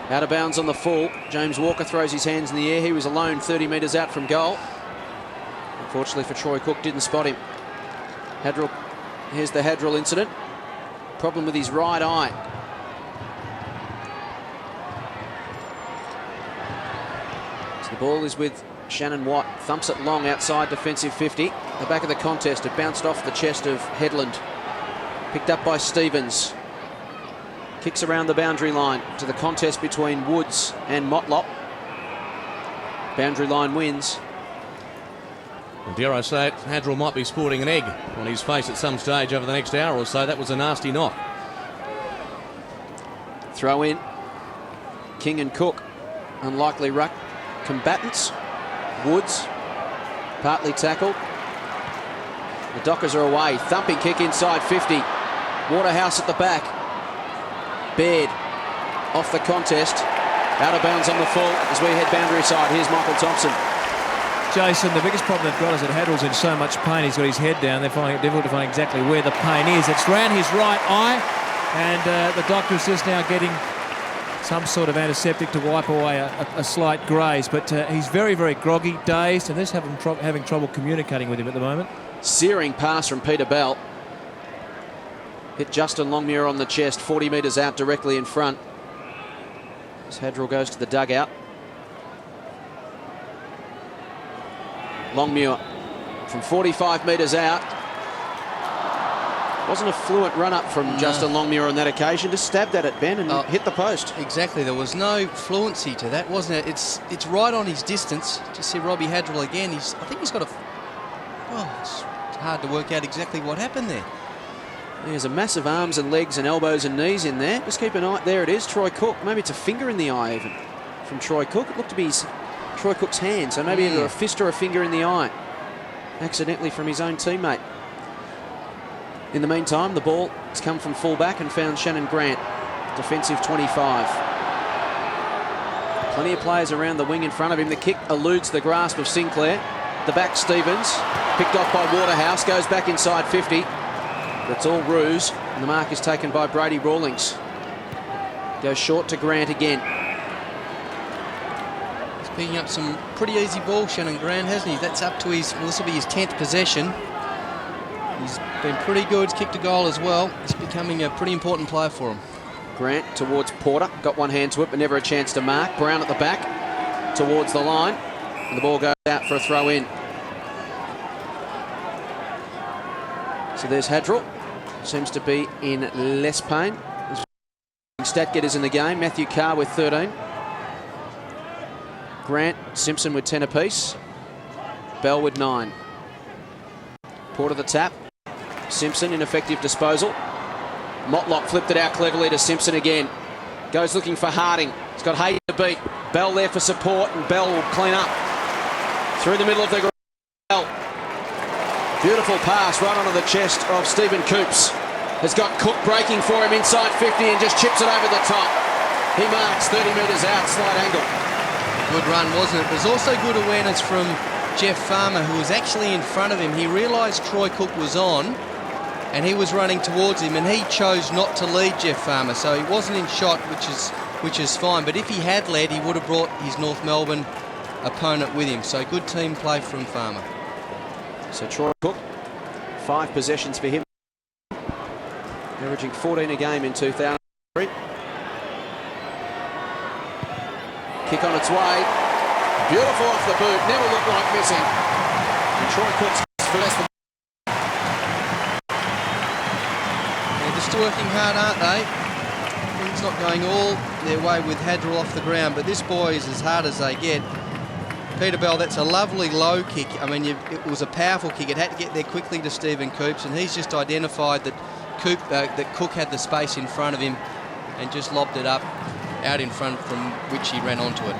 Out of bounds on the full. James Walker throws his hands in the air. He was alone 30 metres out from goal. Unfortunately for Troy Cook, didn't spot him. Hadrill, here's the Hadrill incident. Problem with his right eye. So the ball is with Shannon Watt. Thumps it long outside defensive 50. The back of the contest, it bounced off the chest of Headland. Picked up by Stevens. Kicks around the boundary line to the contest between Woods and Motlop. Boundary line wins. And dare I say it, Hadrell might be sporting an egg on his face at some stage over the next hour or so. That was a nasty knock. Throw in. King and Cook, unlikely ruck combatants. Woods, partly tackled. The Dockers are away. Thumping kick inside 50. Waterhouse at the back. Baird off the contest. Out of bounds on the full as we head boundary side. Here's Michael Thompson. Jason, the biggest problem they've got is that Hadrell's in so much pain. He's got his head down. They're finding it difficult to find exactly where the pain is. It's round his right eye, and the doctor's just now getting some sort of antiseptic to wipe away a slight graze. But he's very, very groggy, dazed, and they're just having trouble communicating with him at the moment. Searing pass from Peter Bell. Hit Justin Longmuir on the chest, 40 metres out directly in front. As Hadrell goes to the dugout. Longmuir from 45 metres out. Wasn't a fluent run-up from Justin Longmuir on that occasion. Just stabbed at it, Ben, and hit the post. Exactly. There was no fluency to that, wasn't it? It's right on his distance. To see Robbie Hadrell again, I think he's got it's hard to work out exactly what happened there. There's a massive arms and legs and elbows and knees in there. Just keep an eye. There it is, Troy Cook. Maybe it's a finger in the eye even from Troy Cook. It looked to be Troy Cook's hand, so maybe either a fist or a finger in the eye. Accidentally from his own teammate. In the meantime, the ball has come from full-back and found Shannon Grant, defensive 25. Plenty of players around the wing in front of him. The kick eludes the grasp of Sinclair. The back, Stevens, picked off by Waterhouse, goes back inside 50. That's all ruse, and the mark is taken by Brady Rawlings. Goes short to Grant again. He's picking up some pretty easy ball, Shannon Grant, hasn't he? That's up to his, well, this will be his 10th possession. He's been pretty good, he's kicked a goal as well. He's becoming a pretty important player for him. Grant towards Porter, got one hand to it, but never a chance to mark. Brown at the back, towards the line, and the ball goes out for a throw in. So there's Hadrell, seems to be in less pain. Stat getters in the game, Matthew Carr with 13. Grant, Simpson with 10 apiece. Bell with 9. Porter the tap. Simpson, ineffective disposal. Motlop flipped it out cleverly to Simpson again. Goes looking for Harding. He's got Hayden to beat. Bell there for support, and Bell will clean up. Through the middle of the ground. Bell. Beautiful pass right onto the chest of Stephen Coops. Has got Cook breaking for him inside 50 and just chips it over the top. He marks 30 metres out, slight angle. Good run, wasn't it? There's also good awareness from Jeff Farmer, who was actually in front of him. He realised Troy Cook was on, and he was running towards him, and he chose not to lead Jeff Farmer, so he wasn't in shot, which is fine. But if he had led, he would have brought his North Melbourne opponent with him. So good team play from Farmer. So Troy Cook, 5 possessions for him, averaging 14 a game in 2003. Kick on its way. Beautiful off the boot. Never looked like missing. And Troy Cook's first. They're just working hard, aren't they? Things not going all their way with Hadrell off the ground, but this boy is as hard as they get. Peter Bell, that's a lovely low kick. I mean, it was a powerful kick. It had to get there quickly to Stephen Coops, and he's just identified that Cook had the space in front of him and just lobbed it up out in front from which he ran onto it.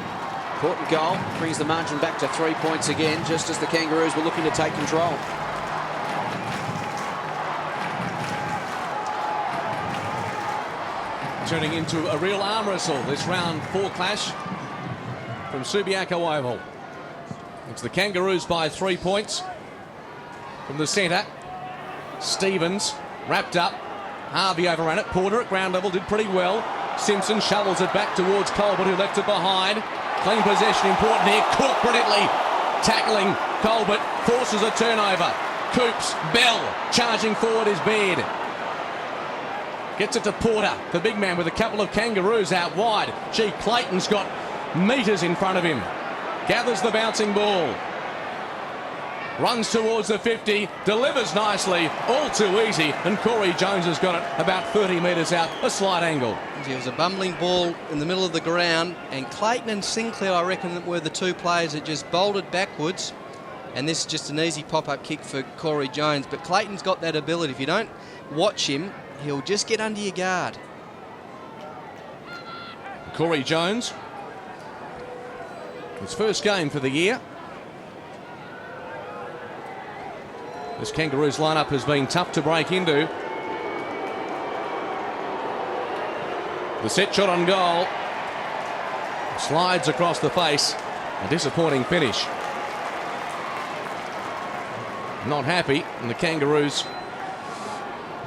Important goal, brings the margin back to 3 points again, just as the Kangaroos were looking to take control. Turning into a real arm wrestle, this round 4 clash from Subiaco Oval. It's the Kangaroos by 3 points. From the centre, Stevens wrapped up. Harvey overran it. Porter at ground level did pretty well. Simpson shovels it back towards Colbert, who left it behind. Clean possession, important here. Cook brilliantly tackling Colbert, forces a turnover. Coops, Bell charging forward is Baird. Gets it to Porter, the big man with a couple of Kangaroos out wide. Gee, Clayton's got metres in front of him. Gathers the bouncing ball. runs towards the 50, delivers nicely, all too easy, and Corey Jones has got it about 30 metres out, a slight angle. It was a bumbling ball in the middle of the ground, and Clayton and Sinclair, I reckon, were the two players that just bolted backwards, and this is just an easy pop-up kick for Corey Jones, but Clayton's got that ability. If you don't watch him, he'll just get under your guard. Corey Jones, his first game for the year. This Kangaroos lineup has been tough to break into. The set shot on goal slides across the face. A disappointing finish. Not happy, and the Kangaroos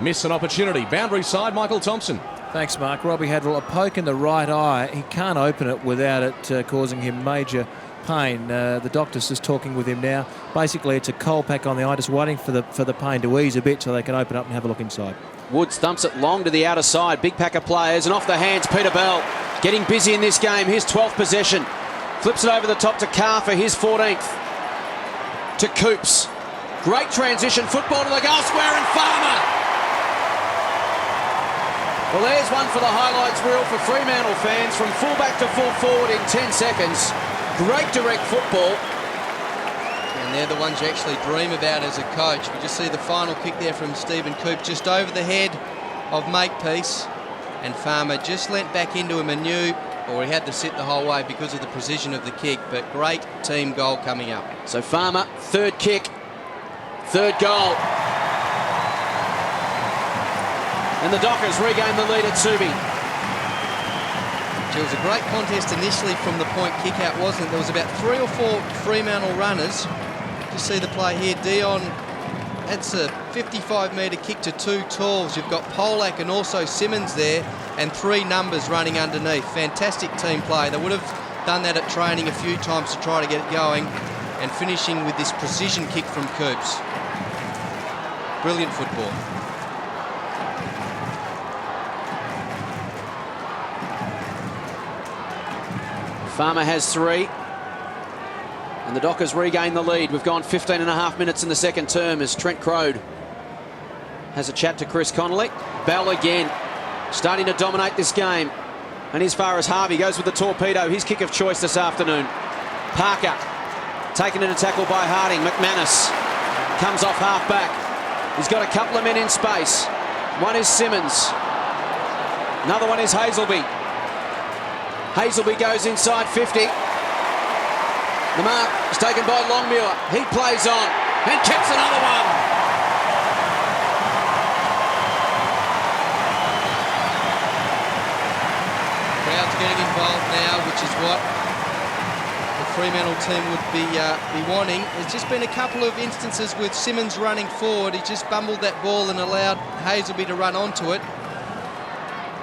miss an opportunity. Boundary side, Michael Thompson. Thanks, Mark. Robbie Hadrell, a poke in the right eye. He can't open it without it causing him major pain. The doctor's just talking with him now. Basically, it's a cold pack on the eye, just waiting for the pain to ease a bit so they can open up and have a look inside. Woods thumps it long to the outer side. Big pack of players, and off the hands, Peter Bell. Getting busy in this game. His 12th possession. Flips it over the top to Carr for his 14th. To Coops. Great transition. Football to the goal square, and Farmer. Well, there's one for the highlights reel for Fremantle fans. From fullback to full forward in 10 seconds. Great direct football. And they're the ones you actually dream about as a coach. We just see the final kick there from Stephen Coop, just over the head of Makepeace. And Farmer just leant back into him and knew, or he had to sit the whole way because of the precision of the kick. But great team goal coming up. So Farmer, third kick, third goal. And the Dockers regain the lead at Subi. It was a great contest initially from the point kick out, wasn't it? There was about 3 or 4 Fremantle runners. Just see the play here. Dion, that's a 55-metre kick to 2 talls. You've got Polak and also Simmons there, and 3 numbers running underneath. Fantastic team play. They would have done that at training a few times to try to get it going, and finishing with this precision kick from Coops. Brilliant football. Farmer has 3. And the Dockers regain the lead. We've gone 15 and a half minutes in the second term as Trent Crode has a chat to Chris Connolly. Bell again, starting to dominate this game. And as far as Harvey goes with the torpedo, his kick of choice this afternoon. Parker taken in a tackle by Harding. McManus comes off half back. He's got a couple of men in space. One is Simmons. Another one is Hazelby. Hazelby goes inside 50. The mark is taken by Longmuir. He plays on and kicks another one. Crowd's getting involved now, which is what the Fremantle team would be wanting. There's just been a couple of instances with Simmons running forward. He just bumbled that ball and allowed Hazelby to run onto it.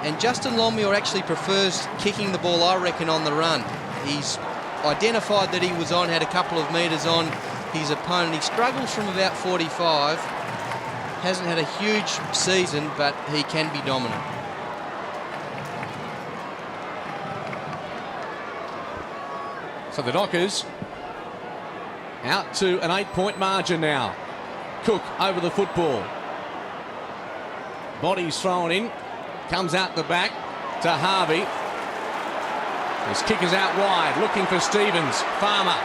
And Justin Longmuir actually prefers kicking the ball, I reckon, on the run. He's identified that he was on, had a couple of metres on his opponent. He struggles from about 45. Hasn't had a huge season, but he can be dominant. So the Dockers out to an 8-point margin now. Cook over the football. Body's thrown in. Comes out the back to Harvey. His kick is out wide, looking for Stevens. Farmer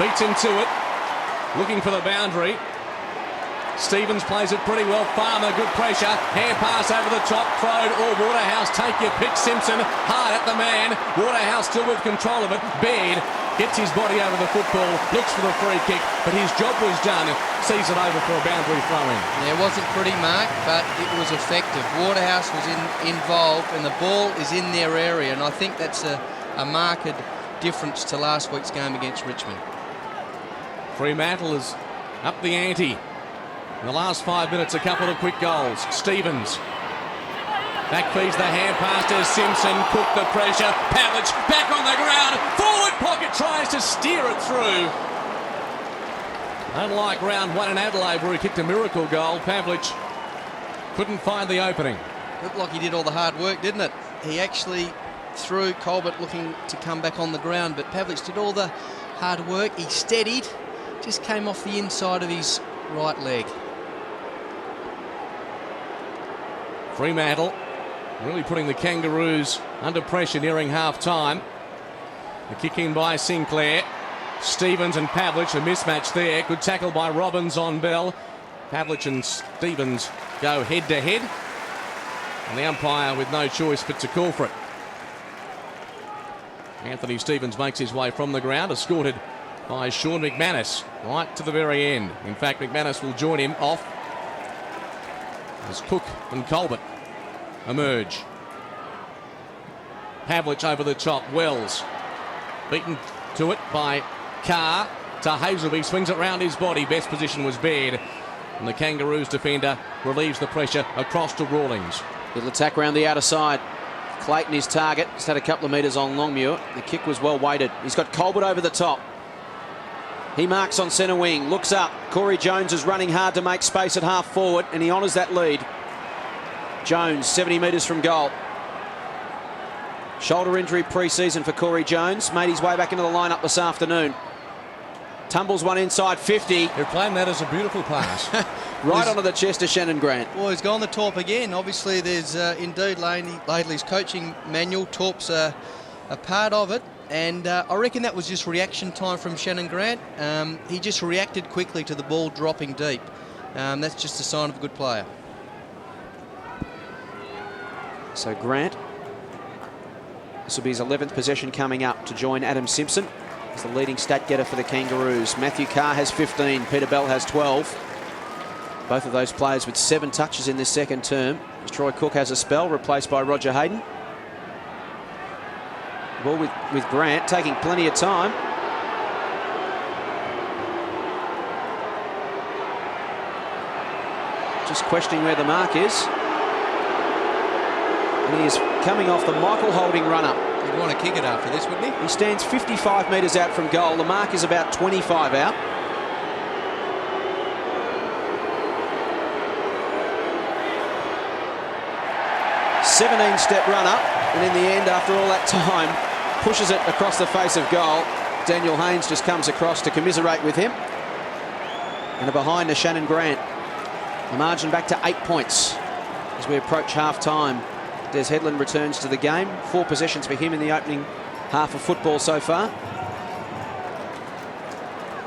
beats him to it, looking for the boundary. Stevens plays it pretty well. Farmer, good pressure. Hand pass over the top. Crode or Waterhouse, take your pick. Simpson hard at the man. Waterhouse still with control of it. Baird gets his body over the football, looks for the free kick, but his job was done. Sees it over for a boundary throw-in. Yeah, it wasn't pretty, Mark, but it was effective. Waterhouse was involved, and the ball is in their area, and I think that's a marked difference to last week's game against Richmond. Fremantle is up the ante. In the last 5 minutes, a couple of quick goals. Stevens back feeds the hand pass to Simpson. Cook the pressure. Pavlich back on the ground. Forward pocket tries to steer it through. Unlike round 1 in Adelaide where he kicked a miracle goal, Pavlich couldn't find the opening. Looked like he did all the hard work, didn't it? He actually threw Colbert looking to come back on the ground, but Pavlich did all the hard work. He steadied, just came off the inside of his right leg. Fremantle really putting the Kangaroos under pressure nearing half-time. The kick in by Sinclair. Stevens and Pavlich, a mismatch there. Good tackle by Robbins on Bell. Pavlich and Stevens go head-to-head. And the umpire with no choice but to call for it. Anthony Stevens makes his way from the ground, escorted by Sean McManus right to the very end. In fact, McManus will join him off as Cook and Colbert emerge. Pavlich over the top. Wells beaten to it by Carr to Hazelby. Swings it round his body. Best position was Baird. And the Kangaroos defender relieves the pressure across to Rawlings. Little attack round the outer side. Clayton, his target, just had a couple of metres on Longmuir. The kick was well weighted. He's got Colbert over the top. He marks on centre wing, looks up. Corey Jones is running hard to make space at half forward, and he honours that lead. Jones, 70 metres from goal. Shoulder injury pre-season for Corey Jones. Made his way back into the lineup this afternoon. Tumbles one inside 50. They're playing that as a beautiful pass. Right onto the chest of Shannon Grant. Well, he's gone the top again. Obviously, there's indeed Laidley's coaching manual. Torp's a part of it. And I reckon that was just reaction time from Shannon Grant. He just reacted quickly to the ball dropping deep. That's just a sign of a good player. So Grant, this will be his 11th possession coming up to join Adam Simpson. He's the leading stat getter for the Kangaroos. Matthew Carr has 15, Peter Bell has 12. Both of those players with 7 touches in this second term. As Troy Cook has a spell, replaced by Roger Hayden. Ball with Grant, taking plenty of time. Just questioning where the mark is. And he is coming off the Michael Holding run-up. He'd want to kick it after this, wouldn't he? He stands 55 metres out from goal. The mark is about 25 out. Step run up, and in the end, after all that time, pushes it across the face of goal. Daniel Haynes just comes across to commiserate with him. And a behind to Shannon Grant. The margin back to 8 points as we approach half-time. Des Headland returns to the game. 4 possessions for him in the opening half of football so far.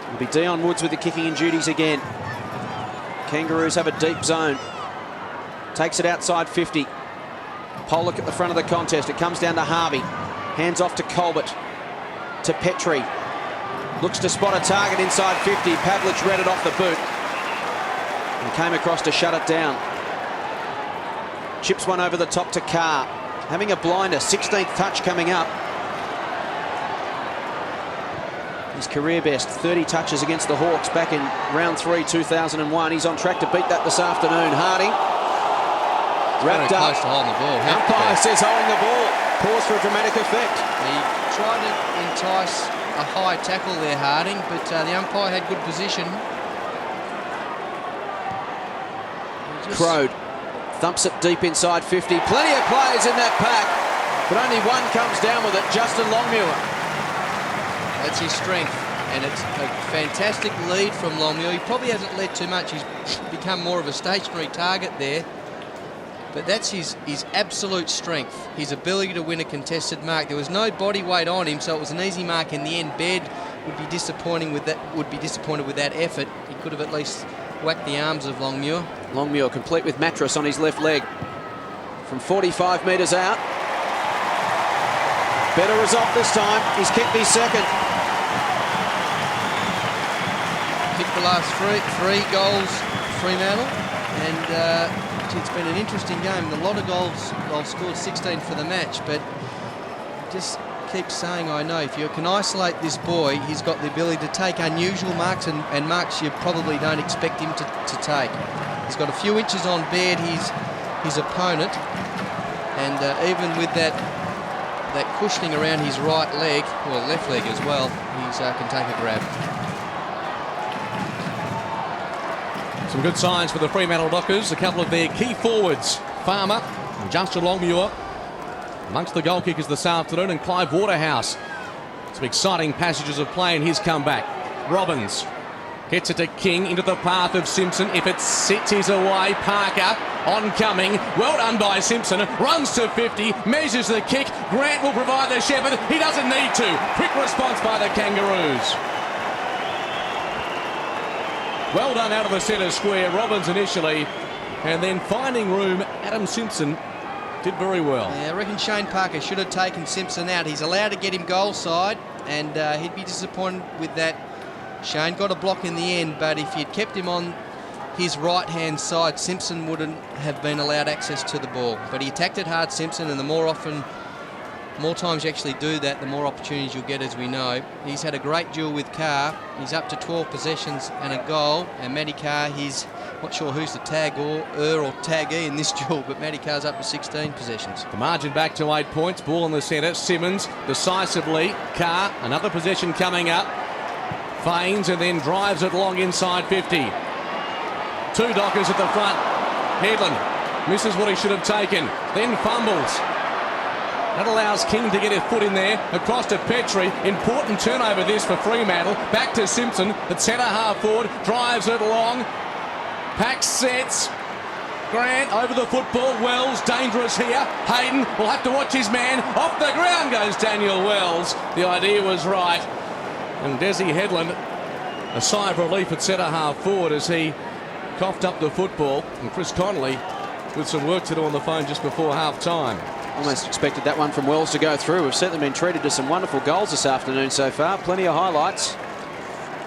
It'll be Dion Woods with the kicking in duties again. Kangaroos have a deep zone. Takes it outside 50. Pollock at the front of the contest. It comes down to Harvey. Hands off to Colbert. To Petrie. Looks to spot a target inside 50. Pavlich read it off the boot. And came across to shut it down. Chips one over the top to Carr. Having a blinder. 16th touch coming up. His career best. 30 touches against the Hawks back in round 3, 2001. He's on track to beat that this afternoon. Harding. Wrapped up. Close to holding the ball. Umpire says holding the ball. Pause for a dramatic effect. He tried to entice a high tackle there, Harding, but the umpire had good position. Crowd thumps it deep inside 50. Plenty of players in that pack, but only one comes down with it, Justin Longmuir. That's his strength, and it's a fantastic lead from Longmuir. He probably hasn't led too much. He's become more of a stationary target there. But that's his absolute strength, his ability to win a contested mark. There was no body weight on him, so it was an easy mark in the end. Baird would be disappointed with that effort. He could have at least whacked the arms of Longmuir. Longmuir complete with mattress on his left leg. From 45 metres out. Better result this time. He's kicked his second. Kicked the last three goals, Fremantle, and it's been an interesting game. A lot of goals scored, 16 for the match, but just keep saying, I know, if you can isolate this boy, he's got the ability to take unusual marks and marks you probably don't expect him to take. He's got a few inches on Baird, his opponent, and even with that cushioning around his right leg, or left leg as well, he can take a grab. Some good signs for the Fremantle Dockers. A couple of their key forwards, Farmer and Justin Longmuir, amongst the goal kickers this afternoon, and Clive Waterhouse. Some exciting passages of play in his comeback. Robbins Hits it to King into the path of Simpson. If it sits his away, Parker oncoming. Well done by Simpson. Runs to 50, measures the kick. Grant will provide the shepherd. He doesn't need to. Quick response by the Kangaroos. Well done out of the centre square. Robbins initially, and then finding room. Adam Simpson did very well. Yeah, I reckon Shane Parker should have taken Simpson out. He's allowed to get him goal side, and he'd be disappointed with that. Shane got a block in the end, but if you'd kept him on his right-hand side, Simpson wouldn't have been allowed access to the ball. But he attacked it hard, Simpson, and the more times you actually do that, the more opportunities you'll get, as we know. He's had a great duel with Carr. He's up to 12 possessions and a goal. And Matty Carr, he's not sure who's the tag or taggee in this duel, but Matty Carr's up to 16 possessions. The margin back to 8 points. Ball in the centre. Simmons decisively. Carr, another possession coming up. Feigns and then drives it long inside 50. 2 Dockers at the front. Headland misses what he should have taken. Then fumbles. That allows King to get his foot in there. Across to Petrie. Important turnover this for Fremantle. Back to Simpson. The centre half forward. Drives it long. Pack sets. Grant over the football. Wells dangerous here. Hayden will have to watch his man. Off the ground goes Daniel Wells. The idea was right. And Desi Headland, a sigh of relief at centre half forward as he coughed up the football. And Chris Connolly with some work to do on the phone just before half time. Almost expected that one from Wells to go through. We've certainly been treated to some wonderful goals this afternoon so far. Plenty of highlights.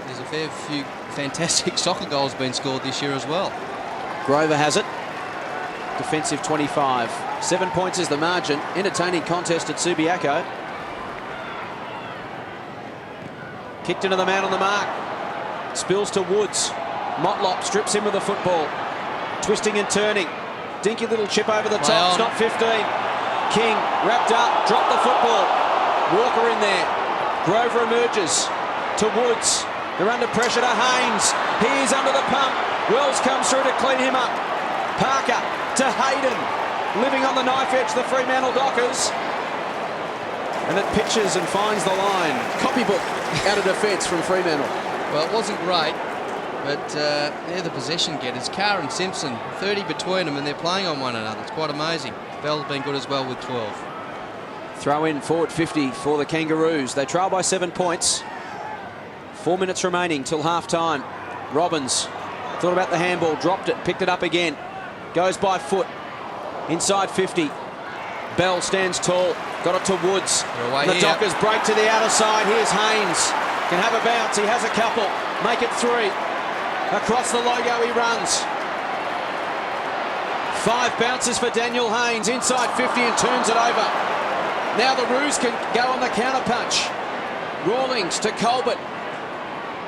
There's a fair few fantastic soccer goals being scored this year as well. Grover has it. Defensive 25. 7 points is the margin. Entertaining contest at Subiaco. Kicked into the man on the mark. Spills to Woods. Motlop strips him with the football. Twisting and turning. Dinky little chip over the top. It's not 15. King wrapped up, dropped the football. Walker in there. Grover emerges to Woods. They're under pressure to Haynes. He's under the pump. Wells comes through to clean him up. Parker to Hayden. Living on the knife edge, the Fremantle Dockers. And it pitches and finds the line. Copybook out of defence from Fremantle. Well, it wasn't great, but they're the possession getters. Carr and Simpson, 30 between them, and they're playing on one another. It's quite amazing. Bell's been good as well with 12. Throw in forward 50 for the Kangaroos. They trail by 7 points. 4 minutes remaining till half time. Robbins thought about the handball, dropped it, picked it up again. Goes by foot. Inside 50. Bell stands tall. Got it to Woods. The Dockers break to the outer side. Here's Haynes. Can have a bounce. He has a couple. Make it 3. Across the logo he runs. 5 bounces for Daniel Haynes. Inside 50 and turns it over. Now the Roos can go on the counter punch. Rawlings to Colbert.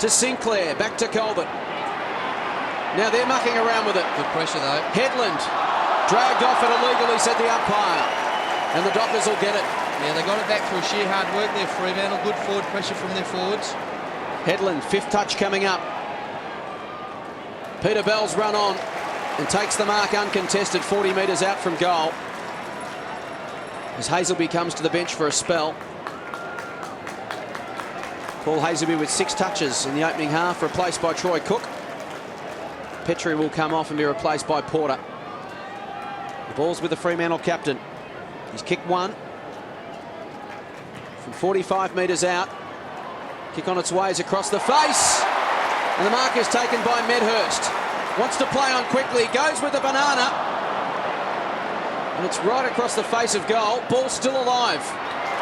To Sinclair. Back to Colbert. Now they're mucking around with it. Good pressure though. Headland dragged off it illegally, said the umpire. And the Dockers will get it. Yeah, they got it back through sheer hard work there, Fremantle. Good forward pressure from their forwards. Headland, 5th touch coming up. Peter Bell's run on and takes the mark uncontested, 40 metres out from goal. As Hazelby comes to the bench for a spell. Paul Hazelby with 6 touches in the opening half, replaced by Troy Cook. Petrie will come off and be replaced by Porter. The ball's with the Fremantle captain. He's kicked one from 45 metres out. Kick on its ways across the face. And the mark is taken by Medhurst. Wants to play on quickly. Goes with the banana. And it's right across the face of goal. Ball still alive.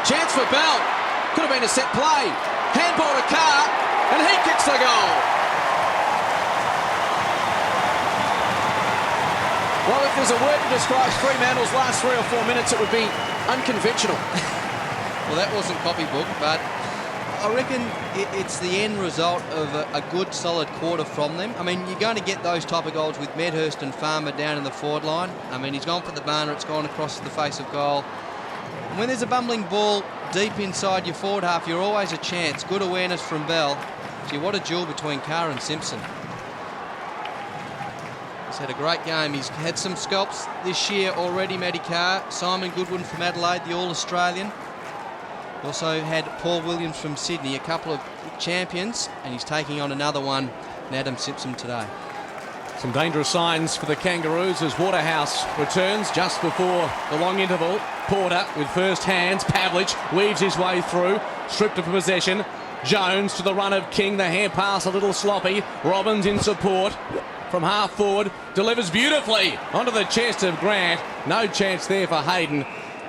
Chance for Bell. Could have been a set play. Handball to Carr. And he kicks the goal. Well, if there's a word to describe Fremantle's last 3 or 4 minutes, it would be unconventional. Well, that wasn't copybook, but I reckon it's the end result of a good, solid quarter from them. I mean, you're going to get those type of goals with Medhurst and Farmer down in the forward line. I mean, he's gone for the banner, it's gone across the face of goal. And when there's a bumbling ball deep inside your forward half, you're always a chance. Good awareness from Bell. Gee, what a duel between Carr and Simpson. He's had a great game. He's had some scalps this year already, Matty Carr. Simon Goodwin from Adelaide, the All-Australian. Also had Paul Williams from Sydney, a couple of champions, and he's taking on another one and Adam Simpson today. Some dangerous signs for the Kangaroos as Waterhouse returns just before the long interval. Porter with first hands. Pavlich weaves his way through. Stripped of possession. Jones to the run of King. The hand pass a little sloppy. Robbins in support from half forward. Delivers beautifully onto the chest of Grant. No chance there for Hayden.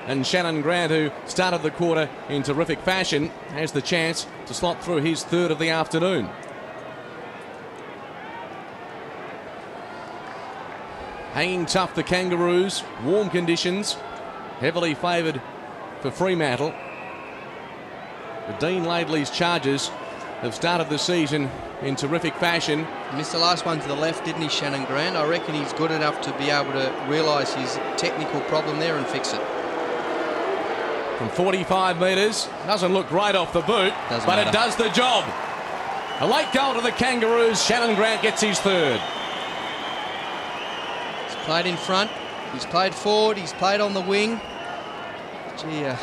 And Shannon Grant, who started the quarter in terrific fashion, has the chance to slot through his third of the afternoon. Hanging tough, the Kangaroos. Warm conditions. Heavily favoured for Fremantle. The Dean Laidley's Chargers have started the season in terrific fashion. Missed the last one to the left, didn't he, Shannon Grant? I reckon he's good enough to be able to realise his technical problem there and fix it. From 45 metres. Doesn't look great off the boot, but it does the job. A late goal to the Kangaroos. Shannon Grant gets his third. He's played in front, he's played forward, he's played on the wing. Gee, a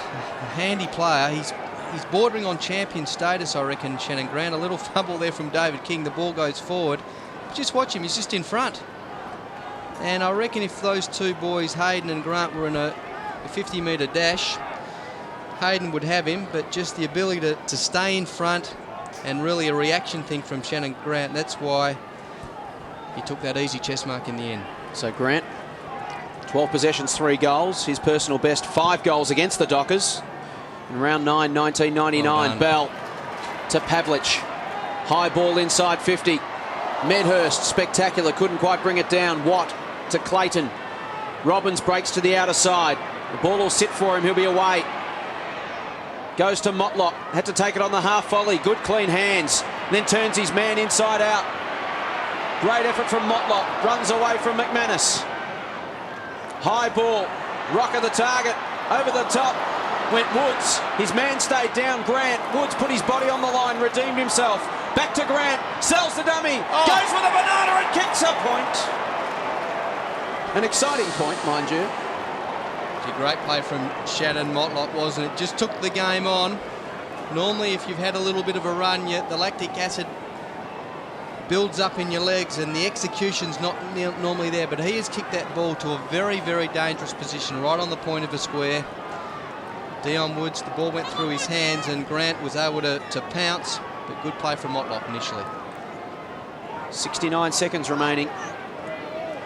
handy player. He's bordering on champion status, I reckon, Shannon Grant. A little fumble there from David King. The ball goes forward. But just watch him. He's just in front. And I reckon if those two boys, Hayden and Grant, were in a 50-metre dash, Hayden would have him. But just the ability to stay in front and really a reaction thing from Shannon Grant. That's why he took that easy chest mark in the end. So Grant, 12 possessions, 3 goals. His personal best, 5 goals against the Dockers. In round 9, 1999, Bell to Pavlich. High ball inside 50. Medhurst, spectacular, couldn't quite bring it down. Watt to Clayton. Robbins breaks to the outer side. The ball will sit for him, he'll be away. Goes to Motlock, had to take it on the half volley. Good clean hands, then turns his man inside out. Great effort from Motlock, runs away from McManus. High ball, rock of the target, over the top. Went Woods, his man stayed down. Grant, Woods put his body on the line, redeemed himself. Back to Grant, sells the dummy, goes for the banana and kicks a point. An exciting point, mind you. It's a great play from Shannon Motlock, wasn't it? Just took the game on. Normally, if you've had a little bit of a run, the lactic acid builds up in your legs and the execution's not normally there, but he has kicked that ball to a very, very dangerous position, right on the point of a square. Dion Woods, the ball went through his hands and Grant was able to pounce, but good play from Motlock initially. 69 seconds remaining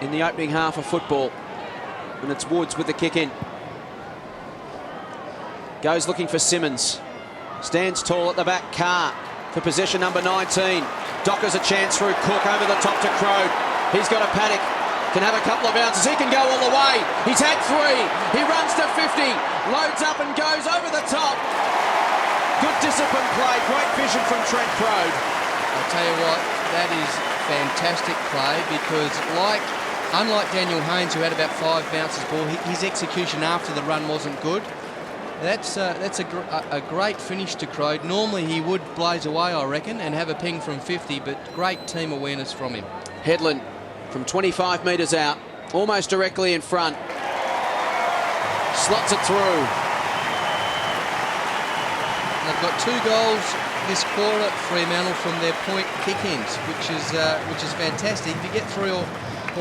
in the opening half of football. And it's Woods with the kick in. Goes looking for Simmons. Stands tall at the back, Carr for possession number 19. Dockers a chance through Cook over the top to Crode. He's got a paddock. Can have a couple of bounces. He can go all the way. He's had 3. He runs to 50. Loads up and goes over the top. Good disciplined play. Great vision from Trent Crode. I'll tell you what, that is fantastic play because unlike Daniel Haynes, who had about 5 bounces ball, his execution after the run wasn't good. That's a great finish to Crode. Normally he would blaze away, I reckon, and have a ping from 50, but great team awareness from him. Headland from 25 metres out, almost directly in front. Slots it through. They've got 2 goals this quarter, Fremantle, from their point kick-ins, which is fantastic. If you get 3 or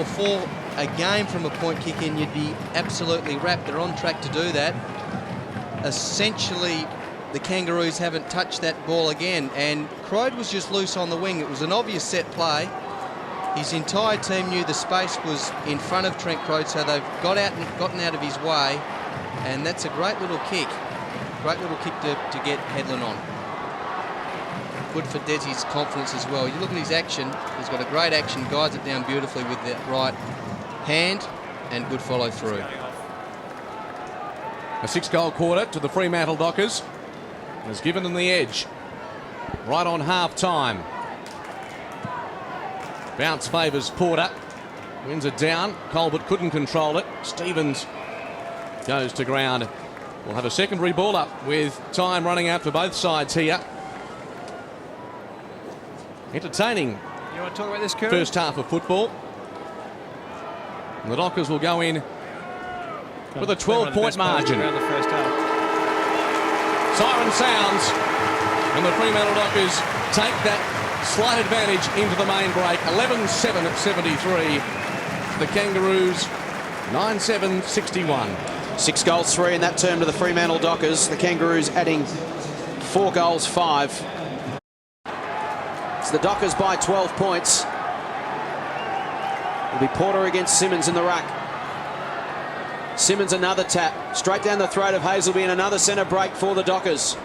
4 a game from a point kick-in, you'd be absolutely wrapped. They're on track to do that. Essentially, the Kangaroos haven't touched that ball again, and Crode was just loose on the wing. It was an obvious set play. His entire team knew the space was in front of Trent Crode, so they've gotten out of his way, and that's a great little kick. Great little kick to get Headland on. Good for Desi's confidence as well. You look at his action, he's got a great action, guides it down beautifully with that right hand, and good follow through. A 6-goal quarter to the Fremantle Dockers has given them the edge right on half time. Bounce favours Porter, wins it down. Colbert couldn't control it. Stevens goes to ground. We'll have a secondary ball up with time running out for both sides here. Entertaining. You want to talk about this, Kieran? First half of football. And the Dockers will go in with a 12-point margin. Around the first half. Siren sounds, and the Fremantle Dockers take that slight advantage into the main break. 11-7 at 73. The Kangaroos 9-7, 61. 6 goals, 3 in that term to the Fremantle Dockers. The Kangaroos adding 4 goals, 5. So the Dockers by 12 points. It'll be Porter against Simmons in the ruck. Simmons another tap, straight down the throat of Hazelby, and another centre break for the Dockers.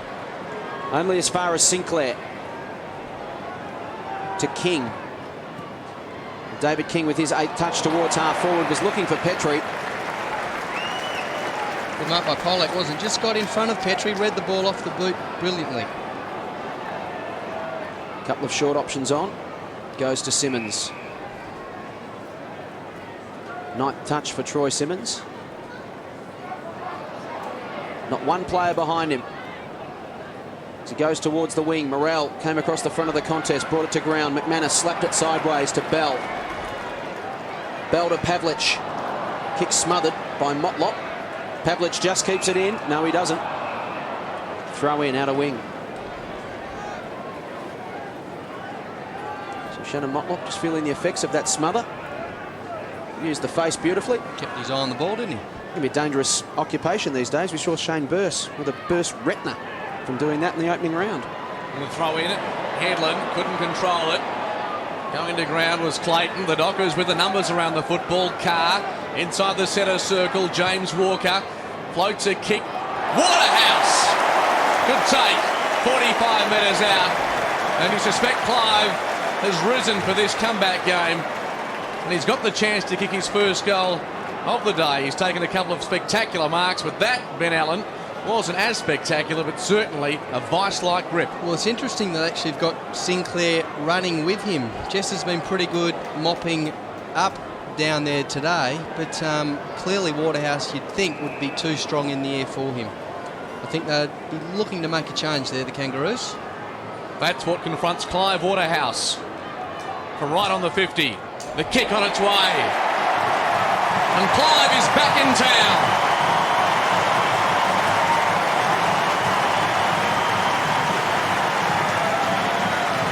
Only as far as Sinclair. To King. David King with his 8th touch towards half forward was looking for Petrie. Good mark by Pollack, wasn't just got in front of Petrie, read the ball off the boot brilliantly. Couple of short options on. Goes to Simmons. 9th touch for Troy Simmons. Not one player behind him. As he goes towards the wing, Morrell came across the front of the contest, brought it to ground. McManus slapped it sideways to Bell. Bell to Pavlich. Kick smothered by Motlop. Pavlich just keeps it in. No, he doesn't. Throw in, out of wing. So Shannon Motlop just feeling the effects of that smother. Used the face beautifully. Kept his eye on the ball, didn't he? It can be a dangerous occupation these days. We saw Shane Burse with a burst retina from doing that in the opening round. And the throw in it. Headland couldn't control it. Going to ground was Clayton. The Dockers with the numbers around the football. Carr inside the centre circle. James Walker floats a kick. Waterhouse! Good take. 45 metres out. And you suspect Clive has risen for this comeback game. And he's got the chance to kick his first goal of the day. He's taken a couple of spectacular marks, but that, Ben Allen, wasn't as spectacular, but certainly a vice-like grip. Well, it's interesting that actually you've got Sinclair running with him. Jess has been pretty good mopping up down there today, but clearly Waterhouse, you'd think, would be too strong in the air for him. I think they'd be looking to make a change there, the Kangaroos. That's what confronts Clive Waterhouse from right on the 50. The kick on its way. And Clive is back in town.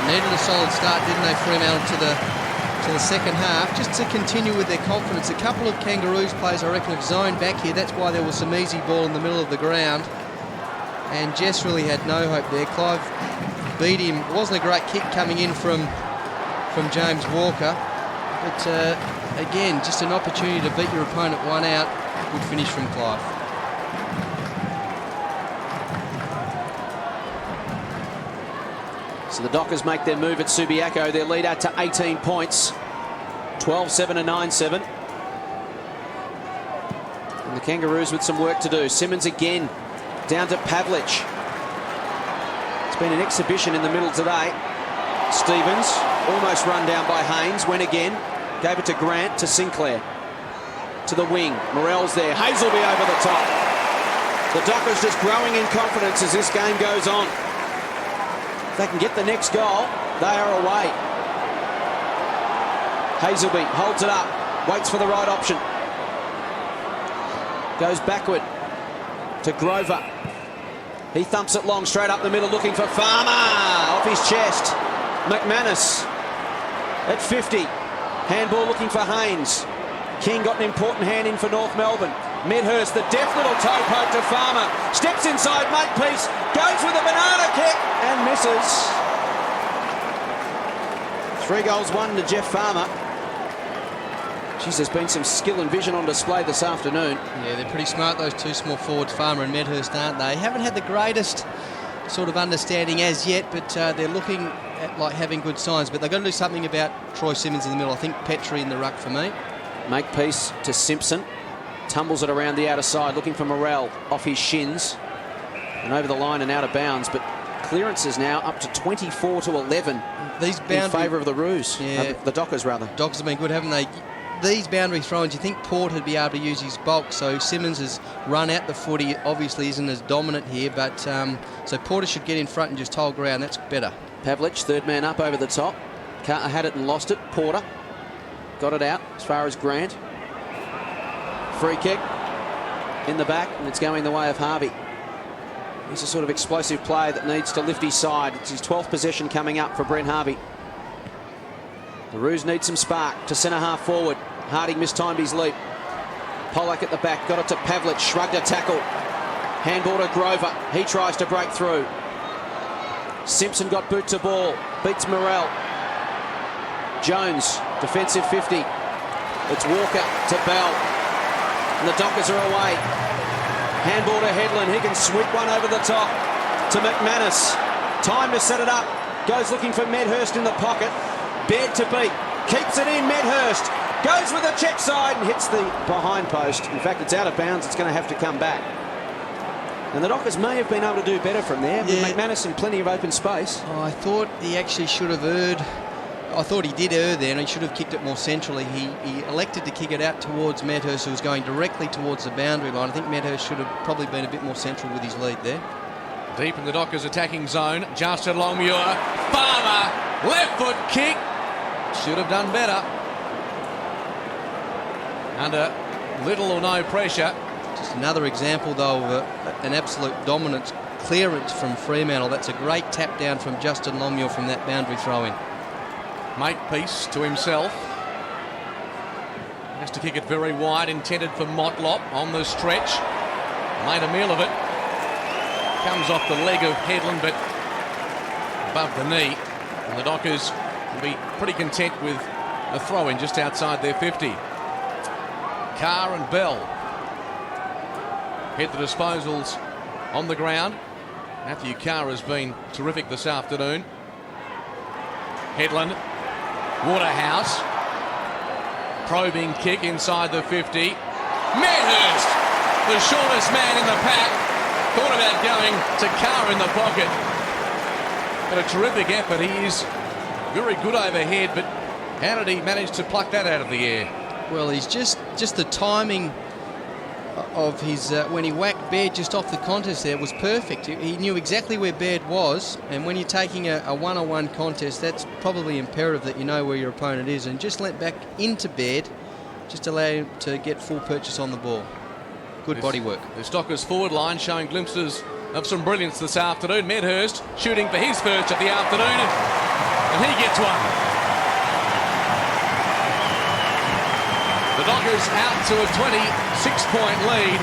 Needed a solid start, didn't they, Fremantle, to the second half, just to continue with their confidence. A couple of Kangaroos players, I reckon, have zoned back here. That's why there was some easy ball in the middle of the ground. And Jess really had no hope there. Clive beat him. It wasn't a great kick coming in from James Walker. But again, just an opportunity to beat your opponent one out. Good finish from Clive. So the Dockers make their move at Subiaco. Their lead out to 18 points. 12-7 and 9-7. And the Kangaroos with some work to do. Simmons again down to Pavlich. It's been an exhibition in the middle today. Stevens almost run down by Haynes. Went again. Gave it to Grant, to Sinclair. To the wing. Morrell's there. Hazelby over the top. The Dockers just growing in confidence as this game goes on. If they can get the next goal, they are away. Hazelby holds it up. Waits for the right option. Goes backward to Grover. He thumps it long, straight up the middle, looking for Farmer. Off his chest. McManus at 50. Handball looking for Haynes. King got an important hand in for North Melbourne. Medhurst, the deft little toe poke to Farmer. Steps inside, Makepeace. Goes with a banana kick and misses. 3 goals, 1 to Jeff Farmer. Geez, there's been some skill and vision on display this afternoon. Yeah, they're pretty smart, those two small forwards, Farmer and Medhurst, aren't they? Haven't had the greatest sort of understanding as yet, but they're looking at like having good signs. But they've got to do something about Troy Simmons in the middle. I think Petrie in the ruck for me. Makepeace to Simpson. Tumbles it around the outer side, looking for Morrell off his shins. And over the line and out of bounds. But clearances now up to 24-11 These in favour of the Roos. Yeah. The Dockers, rather. Dockers have been good, haven't they? These boundary throw-ins, you think Port would be able to use his bulk, so Simmons has run out the footy, obviously isn't as dominant here, but so Porter should get in front and just hold ground. That's better. Pavlich, third man up over the top. Carter had it and lost it. Porter got it out as far as Grant. Free kick in the back, and it's going the way of Harvey. He's a sort of explosive player that needs to lift his side. It's his 12th possession coming up for Brent Harvey. The Roos need some spark to centre half forward. Harding mistimed his leap. Pollack at the back, got it to Pavlich, shrugged a tackle. Handball to Grover, he tries to break through. Simpson got boot to ball, beats Morrell. Jones, defensive 50. It's Walker to Bell. And the Dockers are away. Handball to Headland, he can sweep one over the top to McManus. Time to set it up. Goes looking for Medhurst in the pocket. Baird to beat. Keeps it in, Medhurst. Goes with a check side and hits the behind post. In fact, it's out of bounds. It's going to have to come back. And the Dockers may have been able to do better from there. Yeah. With McManus in plenty of open space. Oh, I thought he actually should have erred. I thought he did err there, and he should have kicked it more centrally. He elected to kick it out towards Medhurst, who was going directly towards the boundary line. I think Medhurst should have probably been a bit more central with his lead there. Deep in the Dockers' attacking zone, Justin Longmuir. Farmer, left foot kick. Should have done better. Under little or no pressure. Just another example, though, of an absolute dominance clearance from Fremantle. That's a great tap down from Justin Longmuir from that boundary throw-in. Makepeace to himself. Has to kick it very wide, intended for Motlop on the stretch. Made a meal of it. Comes off the leg of Headland, but above the knee. And the Dockers will be pretty content with a throw-in just outside their 50. Carr and Bell hit the disposals on the ground. Matthew Carr has been terrific this afternoon. Headland, Waterhouse, probing kick inside the 50. Medhurst, the shortest man in the pack, thought about going to Carr in the pocket. But a terrific effort. He is very good overhead, but how did he manage to pluck that out of the air? Well, he's just the timing of his when he whacked Baird just off the contest there was perfect. He knew exactly where Baird was, and when you're taking a one-on-one contest, that's probably imperative that you know where your opponent is, and just leant back into Baird, just allow him to get full purchase on the ball. Good body work. The Dockers forward line showing glimpses of some brilliance this afternoon. Medhurst shooting for his first of the afternoon, and he gets one. The Dockers out to a 26-point lead,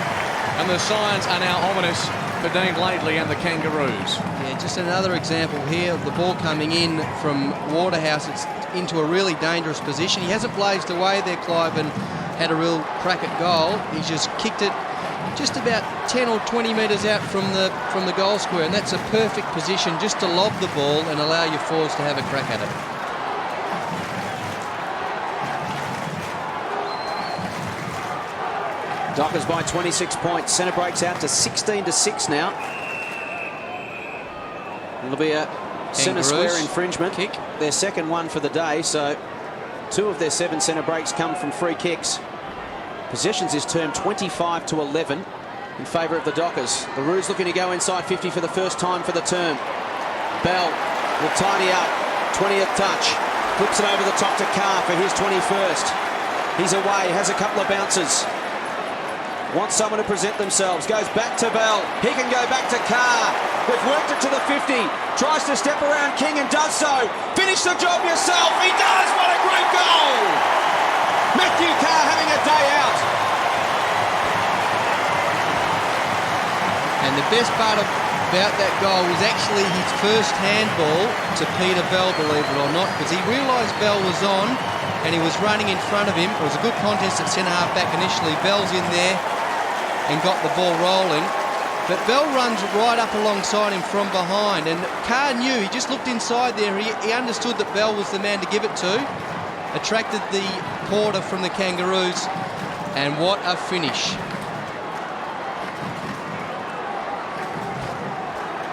and the signs are now ominous for Dean Laidley and the Kangaroos. Yeah, just another example here of the ball coming in from Waterhouse. It's into a really dangerous position. He hasn't blazed away there, Clive, and had a real crack at goal. He's just kicked it just about 10 or 20 metres out from the goal square, and that's a perfect position just to lob the ball and allow your forwards to have a crack at it. Dockers by 26 points. Centre breaks out to 16-6 now. It'll be a centre square infringement. Kick. Their second one for the day, so 2 of their 7 centre breaks come from free kicks. Possessions is termed 25-11 in favour of the Dockers. The Roos looking to go inside 50 for the first time for the term. Bell will tidy up. 20th touch. Flips it over the top to Carr for his 21st. He's away, has a couple of bounces. Wants someone to present themselves. Goes back to Bell. He can go back to Carr. We've worked it to the 50. Tries to step around King and does so. Finish the job yourself. He does. What a great goal. Matthew Carr having a day out. And the best part about that goal was actually his first handball to Peter Bell, believe it or not, because he realised Bell was on and he was running in front of him. It was a good contest at centre half back initially. Bell's in there and got the ball rolling, but Bell runs right up alongside him from behind, and Carr knew. He just looked inside there. He understood that Bell was the man to give it to. Attracted the porter from the Kangaroos, and what a finish.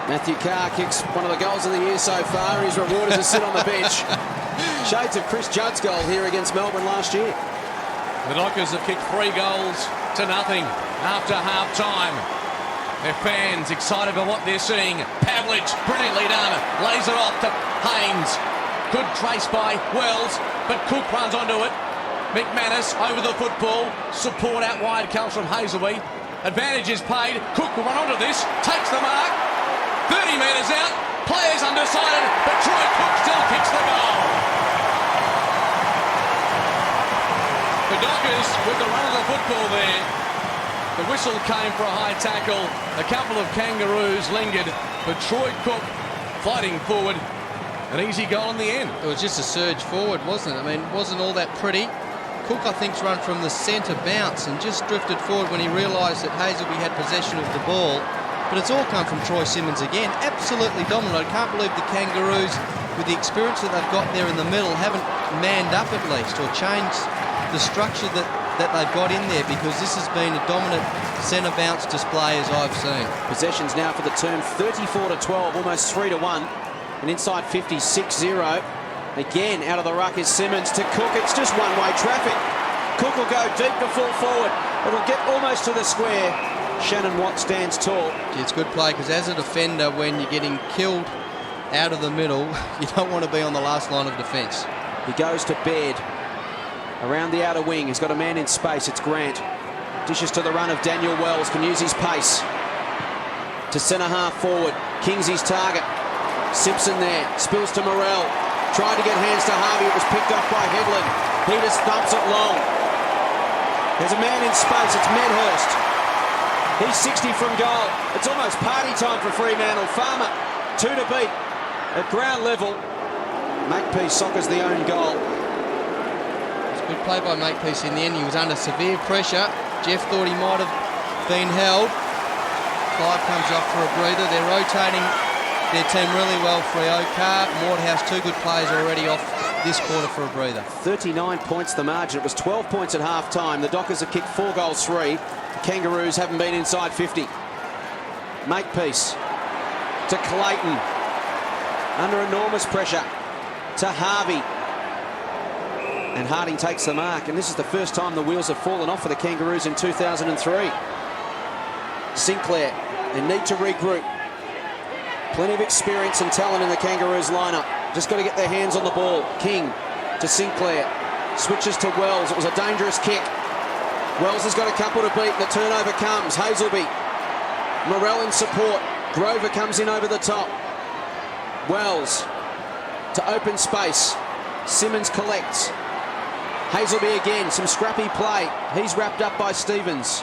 Matthew Carr kicks one of the goals of the year so far. His reward is to sit on the bench. Shades of Chris Judd's goal here against Melbourne last year. The Dockers have kicked 3 goals to nothing after half-time. Their fans excited by what they're seeing. Pavlich, brilliantly done, lays it off to Haynes. Good trace by Wells, but Cook runs onto it. McManus over the football. Support out wide comes from Hazelby. Advantage is paid. Cook will run onto this, takes the mark. 30 metres out, players undecided, but Troy Cook still kicks the goal. The Dockers with the run of the football there. The whistle came for a high tackle. A couple of Kangaroos lingered, but Troy Cook fighting forward. An easy goal in the end. It was just a surge forward, wasn't it? I mean, it wasn't all that pretty. Cook, I think, run from the centre bounce and just drifted forward when he realised that Hazelby had possession of the ball. But it's all come from Troy Simmons again. Absolutely dominant. I can't believe the Kangaroos, with the experience that they've got there in the middle, haven't manned up at least or changed the structure that they've got in there, because this has been a dominant centre bounce display as I've seen. Possessions now for the term 34-12, almost 3-1. And inside 50, 6-0. Again, out of the ruck is Simmons to Cook. It's just one-way traffic. Cook will go deep to full forward. It'll get almost to the square. Shannon Watt stands tall. It's good play, because as a defender, when you're getting killed out of the middle, you don't want to be on the last line of defence. He goes to bed. Around the outer wing, he's got a man in space. It's Grant. Dishes to the run of Daniel Wells. Can use his pace. To centre half forward. King's his target. Simpson there. Spills to Morrell. Tried to get hands to Harvey. It was picked off by Headland. He just thumps it long. There's a man in space. It's Medhurst. He's 60 from goal. It's almost party time for Fremantle. Farmer, 2 to beat. At ground level, Makepeace soccers the own goal. Good play by Makepeace in the end. He was under severe pressure. Jeff thought he might have been held. Clive comes up for a breather. They're rotating their team really well. Freo, Carr, Morehouse, 2 good players already off this quarter for a breather. 39 points the margin. It was 12 points at half-time. The Dockers have kicked 4 goals, 3. The Kangaroos haven't been inside 50. Makepeace to Clayton. Under enormous pressure to Harvey. And Harding takes the mark, and this is the first time the wheels have fallen off for the Kangaroos in 2003. Sinclair, they need to regroup. Plenty of experience and talent in the Kangaroos lineup. Just got to get their hands on the ball. King to Sinclair. Switches to Wells. It was a dangerous kick. Wells has got a couple to beat, and the turnover comes. Hazelby. Morrell in support. Grover comes in over the top. Wells to open space. Simmons collects. Hazelby again, some scrappy play. He's wrapped up by Stevens.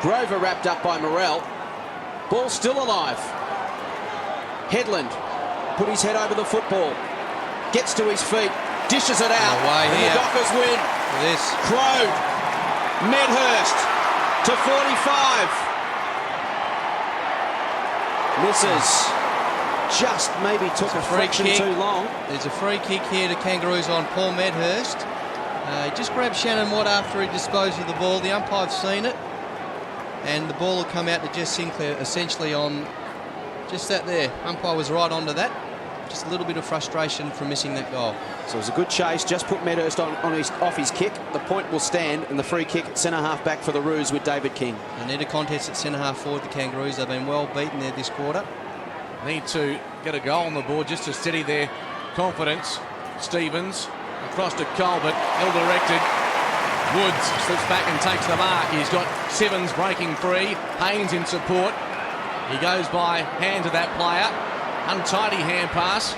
Grover wrapped up by Morrell. Ball still alive. Headland put his head over the football. Gets to his feet. Dishes it out. And the Dockers win. This. Crow. Medhurst to 45. Misses. Just maybe took a fraction too long. There's a free kick here to Kangaroos on Paul Medhurst. He just grabbed Shannon Watt after he disposed of the ball. The umpire's seen it. And the ball will come out to Jess Sinclair essentially on just that there. Umpire was right onto that. Just a little bit of frustration from missing that goal. So it was a good chase. Just put Medhurst off his kick. The point will stand, and the free kick at centre half back for the Roos with David King. They need a contest at centre half forward, the Kangaroos. They've been well beaten there this quarter. Need to get a goal on the board just to steady their confidence. Stevens across to Colbert, ill-directed. Woods slips back and takes the mark. He's got Sevens breaking free. Haynes in support. He goes by hand to that player. Untidy hand pass,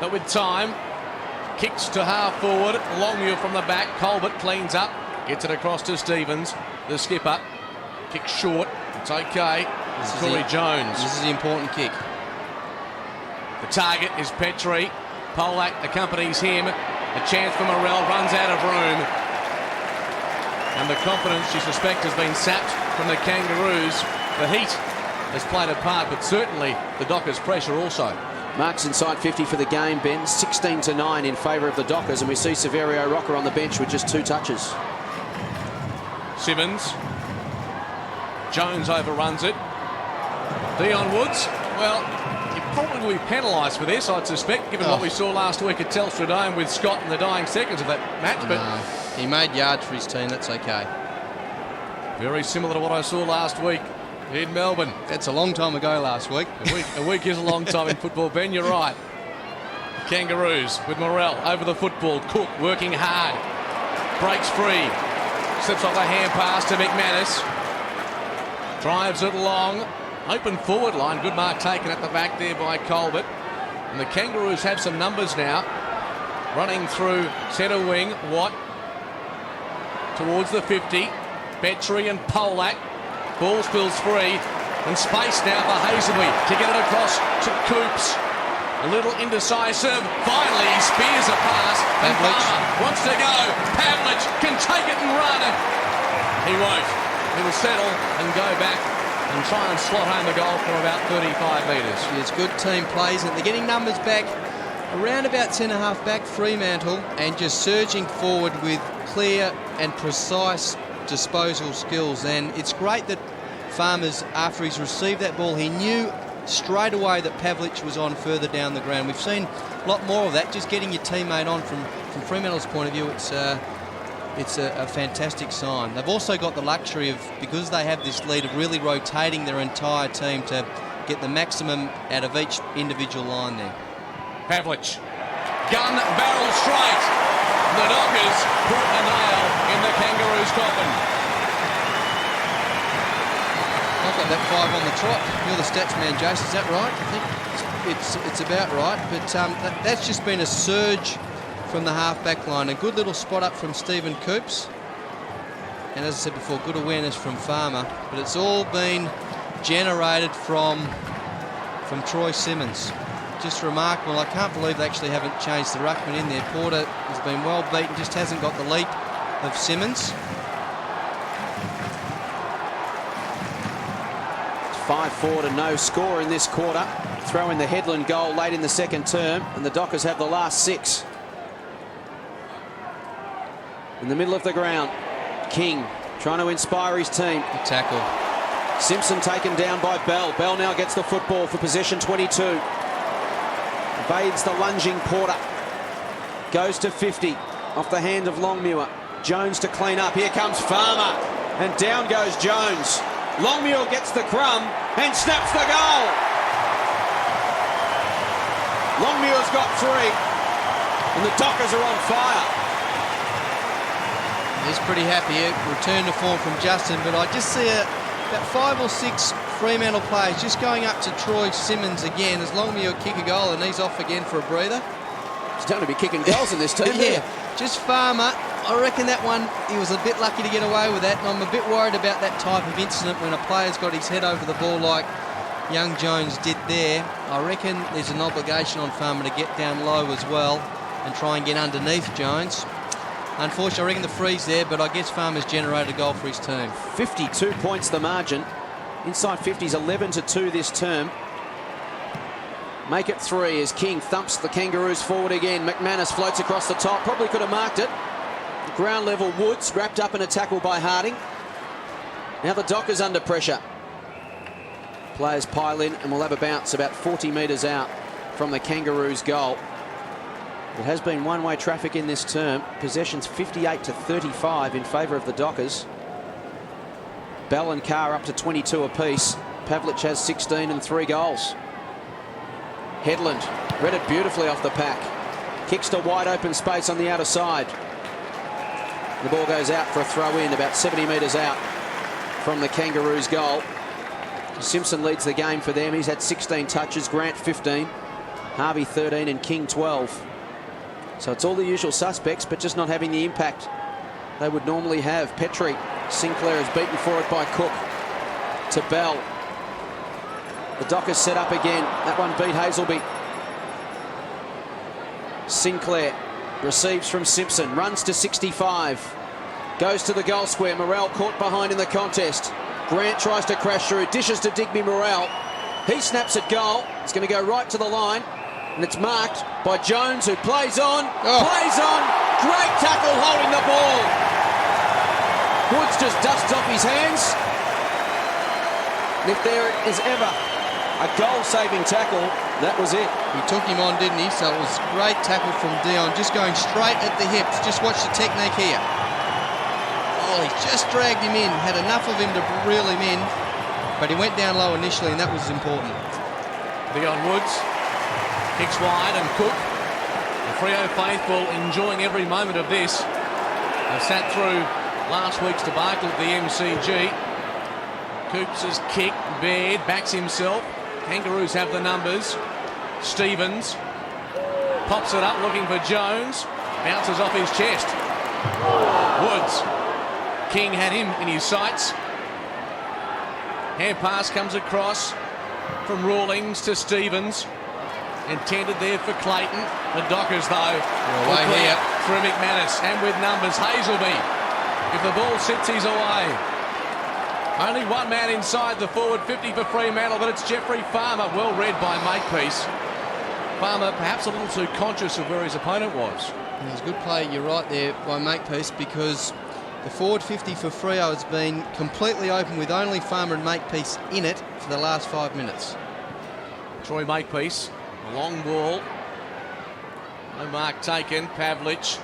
but with time. Kicks to half forward. Longmuir from the back. Colbert cleans up. Gets it across to Stevens. The skipper. Kicks short. It's okay. Corey Jones. This is the important kick. The target is Petrie. Polak accompanies him. A chance for Morrell. Runs out of room. And the confidence, you suspect, has been sapped from the Kangaroos. The heat has played a part, but certainly the Dockers' pressure also. Marks inside 50 for the game, Ben. 16-9 in favour of the Dockers, and we see Severio Rocker on the bench with just 2 touches. Simmons. Jones overruns it. Dion Woods, well, he probably will be penalised for this, I'd suspect, given what we saw last week at Telstra Dome with Scott in the dying seconds of that match. But he made yards for his team, that's okay. Very similar to what I saw last week in Melbourne. That's a long time ago last week. A week is a long time in football, Ben, you're right. Kangaroos with Morrell over the football. Cook working hard. Breaks free. Slips off a hand pass to McManus. Drives it long. Open forward line. Good mark taken at the back there by Colbert. And the Kangaroos have some numbers now. Running through centre wing. Watt. towards the 50. Petrie and Polak. Ball spills free. And space now for Hazelby to get it across to Coops. A little indecisive. Finally, he spears a pass. And Farmer wants to go. Pavlich can take it and run. He won't. He'll settle and go back and try and slot home the goal from about 35 metres. It's good team plays, and they're getting numbers back around about centre-half back Fremantle, and just surging forward with clear and precise disposal skills. And it's great that Farmers, after he's received that ball, he knew straight away that Pavlich was on further down the ground. We've seen a lot more of that, just getting your teammate on from Fremantle's point of view. It's a fantastic sign. They've also got the luxury of, because they have this lead, of really rotating their entire team to get the maximum out of each individual line there. Pavlich, gun barrel straight. The Dockers put a nail in the Kangaroos' coffin. I've got that 5 on the trot. You're the stats man, Jason. Is that right? I think it's about right. But that's just been a surge from the half-back line. A good little spot up from Stephen Coops. And as I said before, good awareness from Farmer. But it's all been generated from Troy Simmons. Just remarkable. I can't believe they actually haven't changed the ruckman in there. Porter has been well beaten, just hasn't got the leap of Simmons. 5-4 to no score in this quarter. Throw in the Headland goal late in the second term, and the Dockers have the last 6. In the middle of the ground, King trying to inspire his team. The tackle. Simpson taken down by Bell. Bell now gets the football for possession 22. Evades the lunging Porter. Goes to 50 off the hand of Longmuir. Jones to clean up. Here comes Farmer, and down goes Jones. Longmuir gets the crumb and snaps the goal. Longmuir's got 3, and the Dockers are on fire. He's pretty happy. Return to form from Justin, but I just see about 5 or 6 Fremantle players just going up to Troy Simmons again as Longmuir kick a goal, and he's off again for a breather. He's going to be kicking goals in this team. Yeah, just Farmer. I reckon that one, he was a bit lucky to get away with that, and I'm a bit worried about that type of incident when a player's got his head over the ball like young Jones did there. I reckon there's an obligation on Farmer to get down low as well and try and get underneath Jones. Unfortunately, I reckon the free's there, but I guess Farmer's generated a goal for his team. 52 points the margin. Inside 50's 11-2 this term. Make it 3 as King thumps the Kangaroos forward again. McManus floats across the top. Probably could have marked it. Ground level Woods wrapped up in a tackle by Harding. Now the Dockers under pressure. Players pile in and will have a bounce about 40 metres out from the Kangaroos' goal. It has been one-way traffic in this term. Possessions 58-35 in favour of the Dockers. Bell and Carr up to 22 apiece. Pavlich has 16 and 3 goals. Headland read it beautifully off the pack. Kicks to wide open space on the outer side. The ball goes out for a throw in about 70 metres out from the Kangaroos' goal. Simpson leads the game for them. He's had 16 touches, Grant 15, Harvey 13 and King 12. So it's all the usual suspects, but just not having the impact they would normally have. Petrie, Sinclair is beaten for it by Cook. To Bell. The Dockers set up again. That one beat Hazelby. Sinclair receives from Simpson, runs to 65. Goes to the goal square. Morrell caught behind in the contest. Grant tries to crash through, dishes to Digby Morrell. He snaps at goal. It's going to go right to the line. And it's marked by Jones, who plays on. Plays on. Great tackle holding the ball. Woods just dusts off his hands. And if there is ever a goal-saving tackle, that was it. He took him on, didn't he? So it was a great tackle from Dion, just going straight at the hips. Just watch the technique here. Oh, he just dragged him in, had enough of him to reel him in, but he went down low initially, and that was important. Dion Woods kicks wide, and Cook, the Freo faithful, enjoying every moment of this. They've sat through last week's debacle at the MCG. Coops' kick, Baird backs himself. Kangaroos have the numbers. Stevens pops it up looking for Jones. Bounces off his chest. Woods King had him in his sights. Hand pass comes across from Rawlings to Stevens. Intended there for Clayton. The Dockers, though, away here through McManus and with numbers. Hazelby, if the ball sits, he's away. Only one man inside the forward 50 for Fremantle, but it's Jeffrey Farmer. Well read by Makepeace. Farmer perhaps a little too conscious of where his opponent was. It was a good play, you're right there, by Makepeace, because the forward 50 for Freo has been completely open with only Farmer and Makepeace in it for the last 5 minutes. Troy Makepeace, a long ball. No mark taken. Pavlich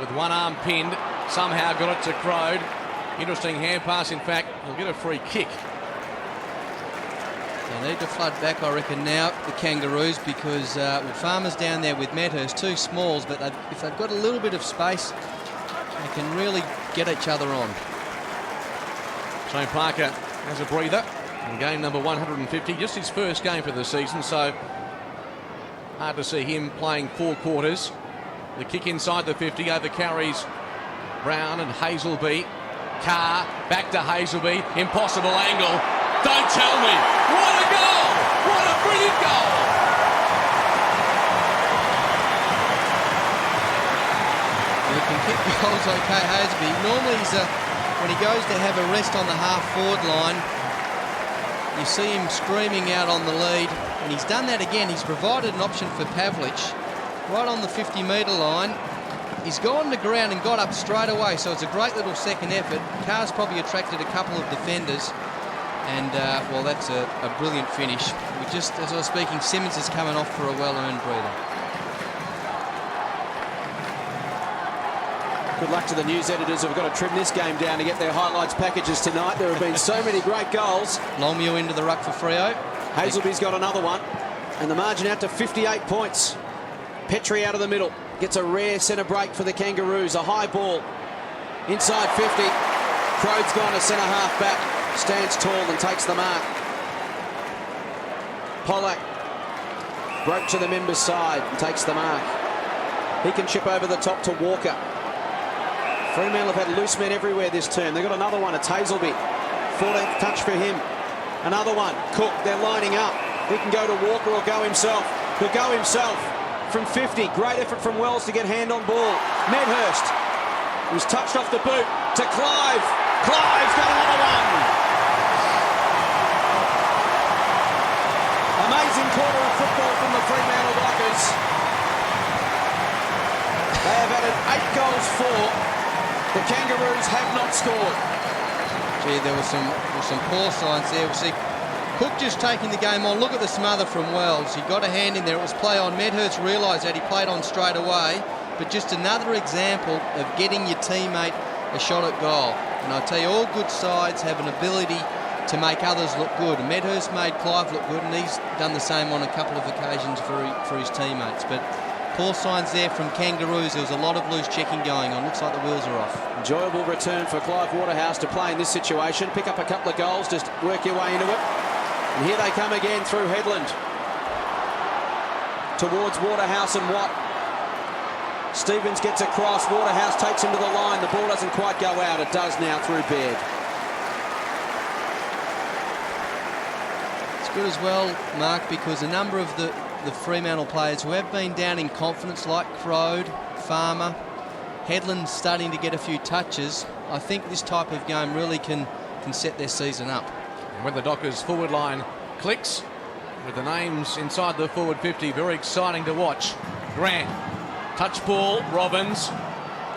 with one arm pinned. Somehow got it to Crode. Interesting hand pass, in fact. He'll get a free kick. They need to flood back, I reckon, now, the Kangaroos, because Farmer's down there with Medhurst, two smalls, but if they've got a little bit of space, they can really get each other on. Shane Parker has a breather in game number 150, just his first game for the season, so hard to see him playing 4 quarters. The kick inside the 50 over carries Brown and Hazelby. Carr back to Hazelby, impossible angle. Don't tell me. What a goal! What a brilliant goal! He can kick goals okay, Hazelby. Normally, when he goes to have a rest on the half-forward line, you see him screaming out on the lead, and he's done that again. He's provided an option for Pavlich right on the 50-metre line. He's gone to ground and got up straight away, so it's a great little second effort. Carr's probably attracted a couple of defenders, and, well, that's a brilliant finish. We just, as I was speaking, Simmons is coming off for a well-earned breather. Good luck to the news editors who've got to trim this game down to get their highlights packages tonight. There have been so many great goals. Longmuir into the ruck for Freo. Hazelby's got another one, and the margin out to 58 points. Petrie out of the middle. Gets a rare centre break for the Kangaroos. A high ball inside 50. Crode's gone to centre half back. Stands tall and takes the mark. Pollack broke to the member's side and takes the mark. He can chip over the top to Walker. Fremantle have had loose men everywhere this term. They've got another one. It's Hazelby. 14th touch for him. Another one. Cook. They're lining up. He can go to Walker or go himself. He'll go himself. From 50, great effort from Wells to get hand on ball. Medhurst was touched off the boot to Clive. Clive's got another one. Amazing quarter of football from the Fremantle Dockers. They have added 8 goals for. The Kangaroos have not scored. Gee, there was some poor signs there. We see Cook just taking the game on. Look at the smother from Wells. He got a hand in there. It was play on. Medhurst realised that he played on straight away. But just another example of getting your teammate a shot at goal. And I tell you, all good sides have an ability to make others look good. And Medhurst made Clive look good, and he's done the same on a couple of occasions for his teammates. But poor signs there from Kangaroos. There was a lot of loose checking going on. Looks like the wheels are off. Enjoyable return for Clive Waterhouse to play in this situation. Pick up a couple of goals, just work your way into it. And here they come again through Headland. Towards Waterhouse and Watt. Stevens gets across. Waterhouse takes him to the line. The ball doesn't quite go out. It does now through Baird. It's good as well, Mark, because a number of the Fremantle players who have been down in confidence, like Crode, Farmer, Headland starting to get a few touches, I think this type of game really can set their season up. When the Dockers forward line clicks, with the names inside the forward 50, very exciting to watch. Grant, touch ball, Robbins,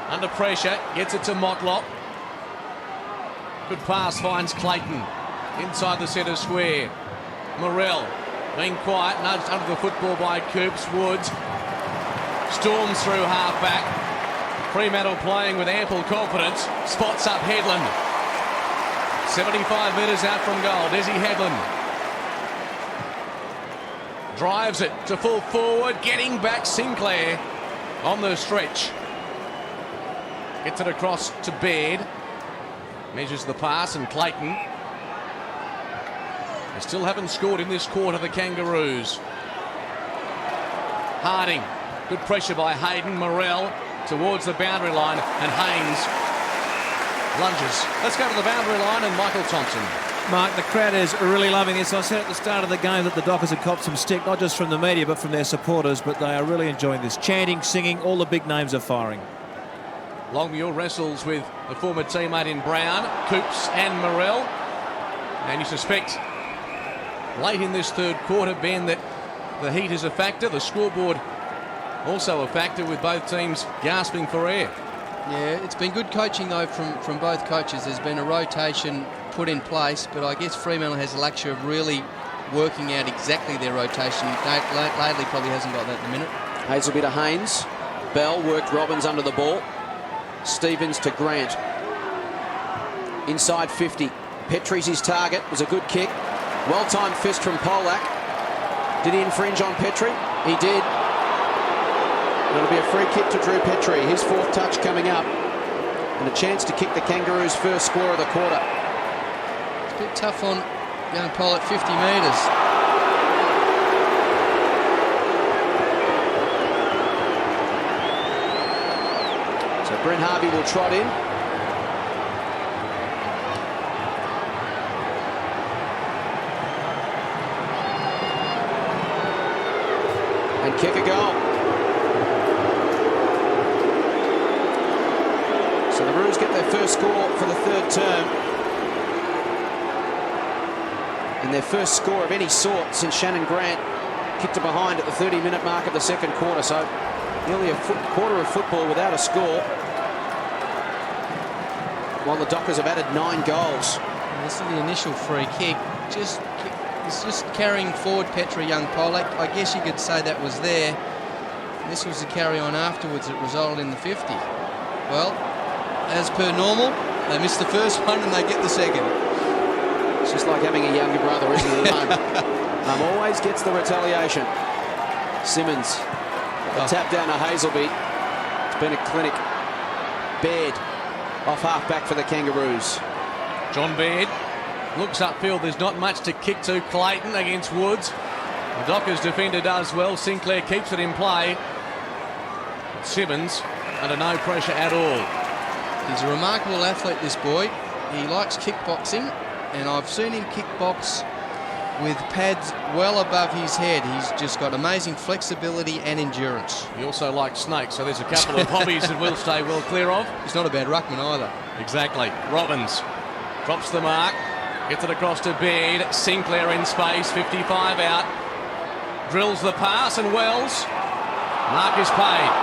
under pressure, gets it to Motlop. Good pass, finds Clayton, inside the centre square. Morrell, being quiet, nudged under the football by Coops. Woods, storms through half-back. Fremantle playing with ample confidence, spots up Headland. 75 metres out from goal, Desi Headland. Drives it to full forward, getting back Sinclair on the stretch. Gets it across to Baird. Measures the pass, and Clayton. They still haven't scored in this quarter, the Kangaroos. Harding, good pressure by Hayden. Morrell towards the boundary line, and Haynes lunges. Let's go to the boundary line and Michael Thompson. Mark, the crowd is really loving this. I said at the start of the game that the Dockers had copped some stick, not just from the media, but from their supporters, but they are really enjoying this. Chanting, singing, all the big names are firing. Longmuir wrestles with a former teammate in Brown, Coops and Morrell. And you suspect late in this third quarter, Ben, that the heat is a factor. The scoreboard also a factor, with both teams gasping for air. Yeah, it's been good coaching, though, from both coaches. There's been a rotation put in place, but I guess Fremantle has the luxury of really working out exactly their rotation. Lately probably hasn't got that in a minute. Hazelby to Haynes. Bell worked Robbins under the ball. Stevens to Grant. Inside 50. Petrie's his target. It was a good kick. Well-timed fist from Polak. Did he infringe on Petrie? He did. It'll be a free kick to Drew Petrie. His fourth touch coming up. And a chance to kick the Kangaroos' first score of the quarter. It's a bit tough on young Polak, 50 metres. So Brent Harvey will trot in. And kick a goal. So the Roos get their first score for the third term. And their first score of any sort since Shannon Grant kicked it behind at the 30-minute mark of the second quarter. So nearly a quarter of football without a score, while the Dockers have added 9 goals. And this is the initial free kick. It's just carrying forward Petrie, young Polak. I guess you could say that was there. This was the carry on afterwards that resulted in the 50. Well, as per normal, they missed the first one and they get the second. It's just like having a younger brother, isn't it? Always gets the retaliation. Simmons, a tap down to Hazelby. It's been a clinic. Baird off half back for the Kangaroos. John Baird looks upfield. There's not much to kick to. Clayton against Woods. The Dockers defender does well. Sinclair keeps it in play. Simmons under no pressure at all. He's a remarkable athlete, this boy. He likes kickboxing, and I've seen him kickbox with pads well above his head. He's just got amazing flexibility and endurance. He also likes snakes, so there's a couple of hobbies that we'll stay well clear of. He's not a bad ruckman either. Exactly. Robbins drops the mark, gets it across to Baird. Sinclair in space, 55 out. Drills the pass, and Wells. Mark is paid.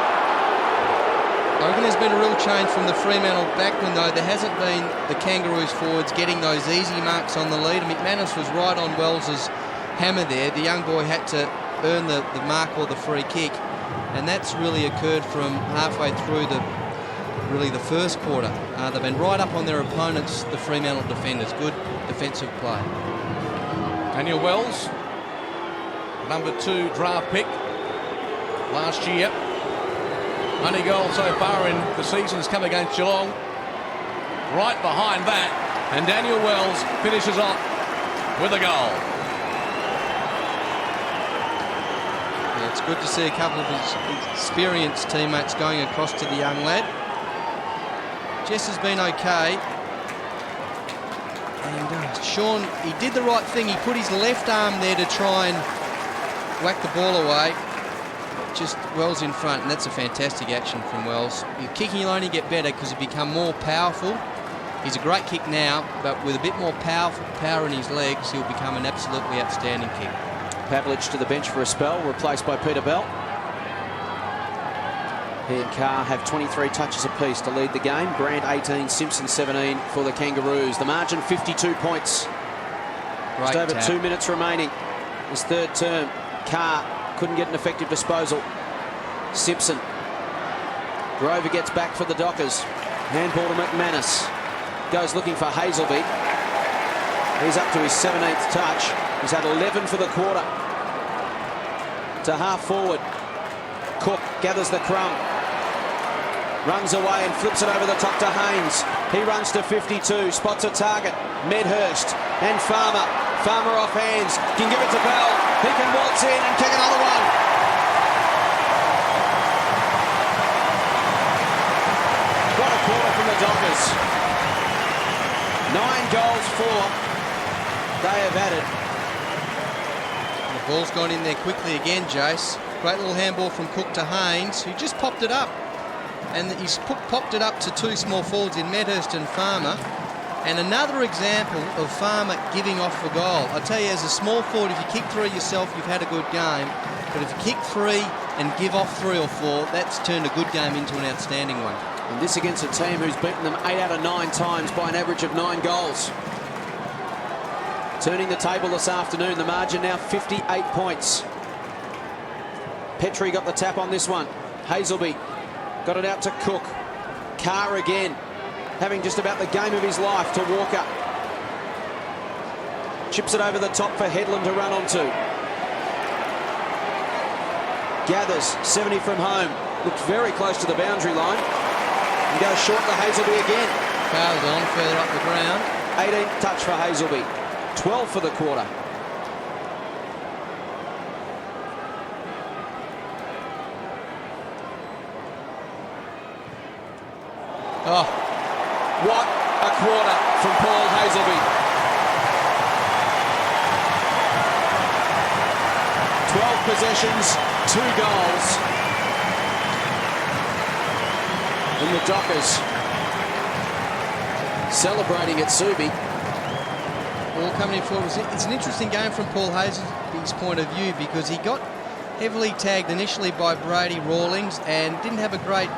I reckon there's been a real change from the Fremantle backman, though. There hasn't been the Kangaroos forwards getting those easy marks on the leader. McManus was right on Wells's hammer there. The young boy had to earn the mark or the free kick, and that's really occurred from halfway through the first quarter. They've been right up on their opponents, the Fremantle defenders. Good defensive play. Daniel Wells, number 2 draft pick last year. Only goal so far in the season has come against Geelong. Right behind that, and Daniel Wells finishes off with a goal. Yeah, it's good to see a couple of his experienced teammates going across to the young lad. Jess has been okay. And Sean, he did the right thing. He put his left arm there to try and whack the ball away. Just Wells in front, and that's a fantastic action from Wells. Your kicking will only get better because he'll become more powerful. He's a great kick now, but with a bit more power in his legs, he'll become an absolutely outstanding kick. Pavlich to the bench for a spell, replaced by Peter Bell. He and Carr have 23 touches apiece to lead the game. Grant 18, Simpson 17 for the Kangaroos. The margin 52 points. Great Just over tap. 2 minutes remaining. His third term. Carr couldn't get an effective disposal. Simpson. Grover gets back for the Dockers. Handball to McManus. Goes looking for Hazelby. He's up to his 17th touch. He's had 11 for the quarter. To half forward. Cook gathers the crumb. Runs away and flips it over the top to Haynes. He runs to 52, spots a target. Medhurst and Farmer. Farmer off hands, can give it to Bell. He can waltz in and kick another one. What a quarter from the Dockers. 9 goals for they have added. The ball's gone in there quickly again, Jace. Great little handball from Cook to Haynes, who just popped it up. And he's popped it up to 2 small forwards in Medhurst and Farmer. And another example of Farmer giving off for goal. I tell you, as a small forward, if you kick 3 yourself, you've had a good game. But if you kick 3 and give off 3 or 4, that's turned a good game into an outstanding one. And this against a team who's beaten them 8 out of 9 times by an average of 9 goals. Turning the table this afternoon, the margin now 58 points. Petrie got the tap on this one. Hazelby got it out to Cook. Carr again, having just about the game of his life to Walker. Chips it over the top for Headland to run onto. Gathers, 70 from home. Looks very close to the boundary line. And goes short to Hazelby again. Carr's on, further up the ground. 18th touch for Hazelby. 12 for the quarter. Oh, What a quarter from Paul Hazelby. 12 possessions, 2 goals. And the Dockers celebrating at Subi. all coming in forward. It's an interesting game from Paul Hazelby's point of view because he got heavily tagged initially by Brady Rawlings and didn't have a great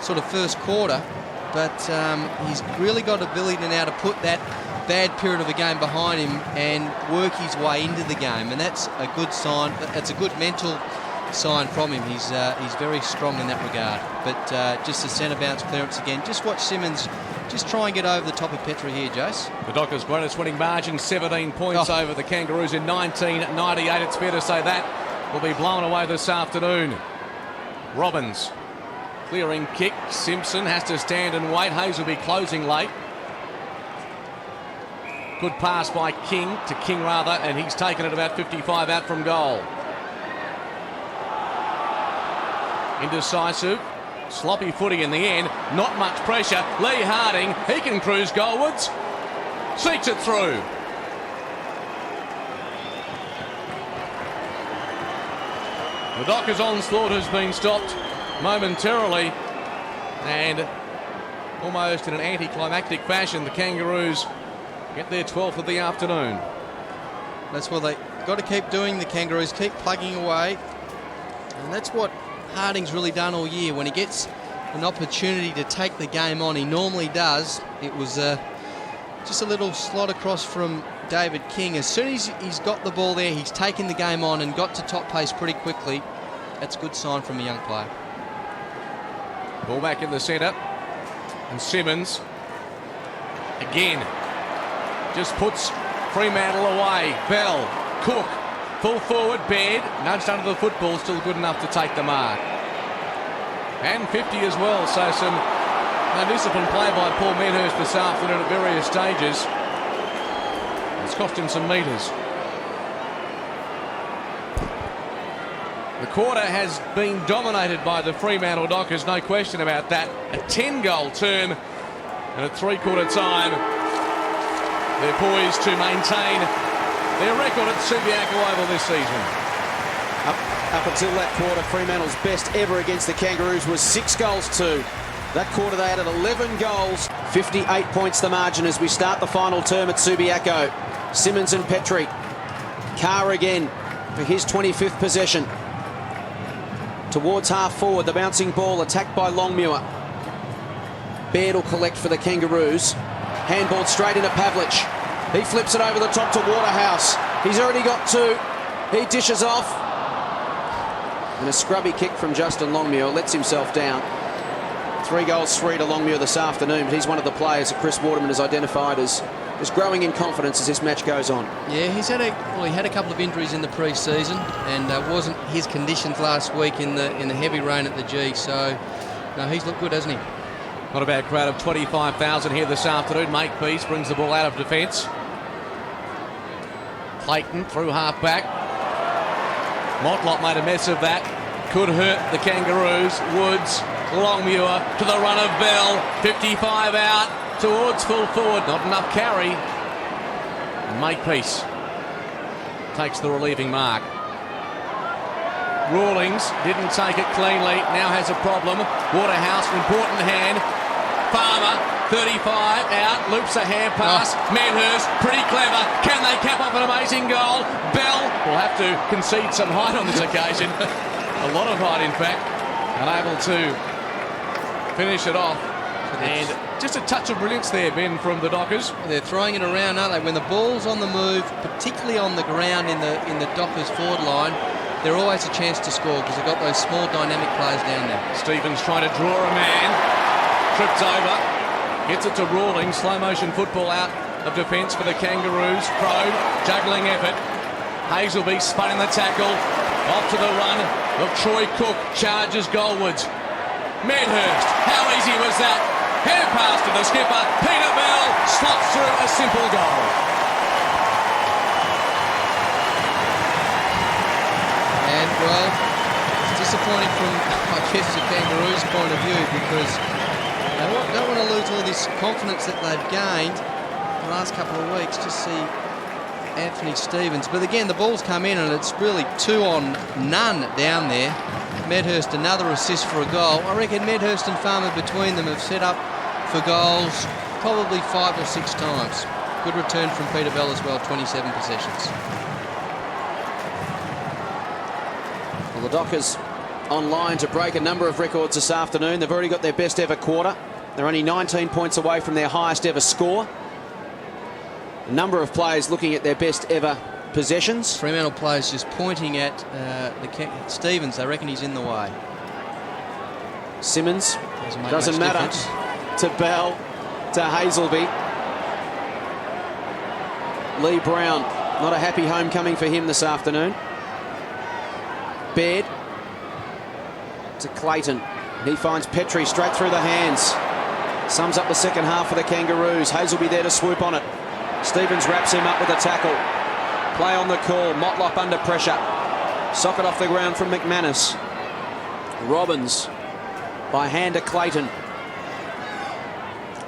sort of first quarter. But he's really got ability now to put that bad period of a game behind him and work his way into the game, and that's a good sign. That's a good mental sign from him. He's very strong in that regard. But just a centre bounce clearance again. Just watch Simmons just try and get over the top of Petrie here, Jace. The Dockers' greatest winning margin, 17 points over the Kangaroos in 1998. It's fair to say that will be blown away this afternoon. Robbins. Clearing kick. Simpson has to stand and wait. Hazelby closing late. Good pass by King, and he's taken it about 55 out from goal. Indecisive. Sloppy footy in the end. Not much pressure. Lee Harding, he can cruise goalwards. Seeks it through. The Dockers' onslaught has been stopped momentarily, and almost in an anticlimactic fashion, the Kangaroos get their 12th of the afternoon. That's what they got to keep doing. The Kangaroos keep plugging away, and that's what Harding's really done all year. When he gets an opportunity to take the game on, he normally does. It was just a little slot across from David King. As soon as he's got the ball there, he's taken the game on and got to top pace pretty quickly. That's a good sign from a young player. Ball back in the centre, and Simmons again just puts Fremantle away. Bell, Cook, full forward, Baird, nudged under the football, still good enough to take the mark. And 50 as well, so some undisciplined play by Paul Medhurst this afternoon at various stages. It's cost him some metres. The quarter has been dominated by the Fremantle Dockers, no question about that. A 10-goal term, and at three-quarter time, they're poised to maintain their record at Subi Oval this season. Up until that quarter, Fremantle's best ever against the Kangaroos was 6-2. That quarter they added 11 goals. 58 points the margin as we start the final term at Subiaco. Simmons and Petrie. Carr again for his 25th possession. Towards half forward, the bouncing ball attacked by Longmuir. Baird will collect for the Kangaroos. Handball straight into Pavlich. He flips it over the top to Waterhouse. He's already got 2. He dishes off. And a scrubby kick from Justin Longmuir lets himself down. 3 goals, 3 to Longmuir this afternoon, but he's one of the players that Chris Waterman has identified as growing in confidence as this match goes on. Yeah, he had a couple of injuries in the pre-season, and wasn't his conditions last week in the heavy rain at the G. So, no, he's looked good, hasn't he? Not a bad crowd of 25,000 here this afternoon. Makepeace brings the ball out of defence. Clayton through half-back. Motlop made a mess of that. Could hurt the Kangaroos. Woods, Longmuir to the run of Bell. 55 out. towards full forward. Not enough carry. And Makepeace takes the relieving mark. Rawlings didn't take it cleanly. Now has a problem. Waterhouse, an important hand. Farmer, 35, out, loops a hand pass. Medhurst, pretty clever. Can they cap off an amazing goal? Bell will have to concede some height on this occasion. A lot of height, in fact. Unable to finish it off. And just a touch of brilliance there, Ben, from the Dockers. They're throwing it around, aren't they? When the ball's on the move, particularly on the ground in the Dockers forward line, they're always a chance to score because they've got those small dynamic players down there. Stevens trying to draw a man. Tripped over. Gets it to Rawlings. Slow motion football out of defence for the Kangaroos. Crow, juggling effort. Hazelby spun in the tackle. Off to the run of Troy Cook. Charges goalwards. Medhurst, how easy was that? Hand pass to the skipper. Peter Bell slots through a simple goal. And, well, it's disappointing from, I guess, the Kangaroos' point of view because they don't want to lose all this confidence that they've gained the last couple of weeks. Just see Anthony Stevens. But again, the ball's come in and it's really 2 on none down there. Medhurst, another assist for a goal. I reckon Medhurst and Farmer between them have set up for goals probably 5 or 6 times. Good return from Peter Bell as well, 27 possessions. Well, the Dockers online to break a number of records this afternoon. They've already got their best ever quarter. They're only 19 points away from their highest ever score. A number of players looking at their best ever possessions. Fremantle players just pointing at Stevens. They reckon he's in the way. Simmons, Doesn't make doesn't much matter, difference. to Bell, to Hazelby. Lee Brown, not a happy homecoming for him this afternoon. Baird to Clayton. He finds Petrie straight through the hands. Sums up the second half for the Kangaroos. Hazelby there to swoop on it. Stevens wraps him up with a tackle. Play on the call. Motlop under pressure. Socket off the ground from McManus. Robbins by hand to Clayton.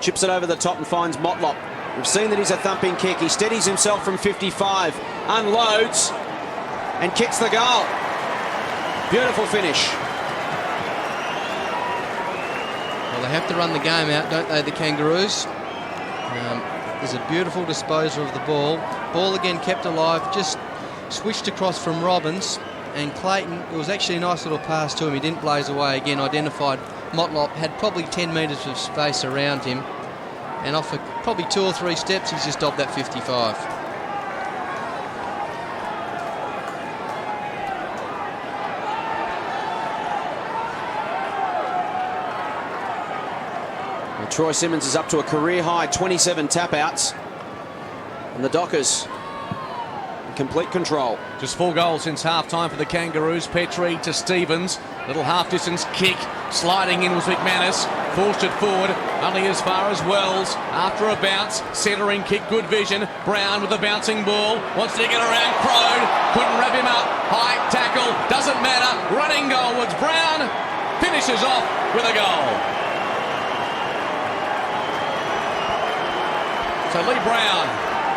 Chips it over the top and finds Motlop. We've seen that he's a thumping kick. He steadies himself from 55. Unloads and kicks the goal. Beautiful finish. Well, they have to run the game out, don't they, the Kangaroos? There's a beautiful disposal of the ball. Ball again kept alive, just switched across from Robbins. And Clayton, it was actually a nice little pass to him. He didn't blaze away. Again, identified Motlop, had probably 10 metres of space around him. And off probably 2 or 3 steps, he's just dobbed that 55. Well, Troy Simmons is up to a career-high 27 tap-outs. And the Dockers in complete control. Just 4 goals since half-time for the Kangaroos. Petrie to Stevens. Little half-distance kick. Sliding in was McManus. Forced it forward. Only as far as Wells. After a bounce. Centering kick. Good vision. Brown with a bouncing ball. Wants to get around Crode. Couldn't wrap him up. High tackle. Doesn't matter. Running goalwards. Brown finishes off with a goal. So Lee Brown,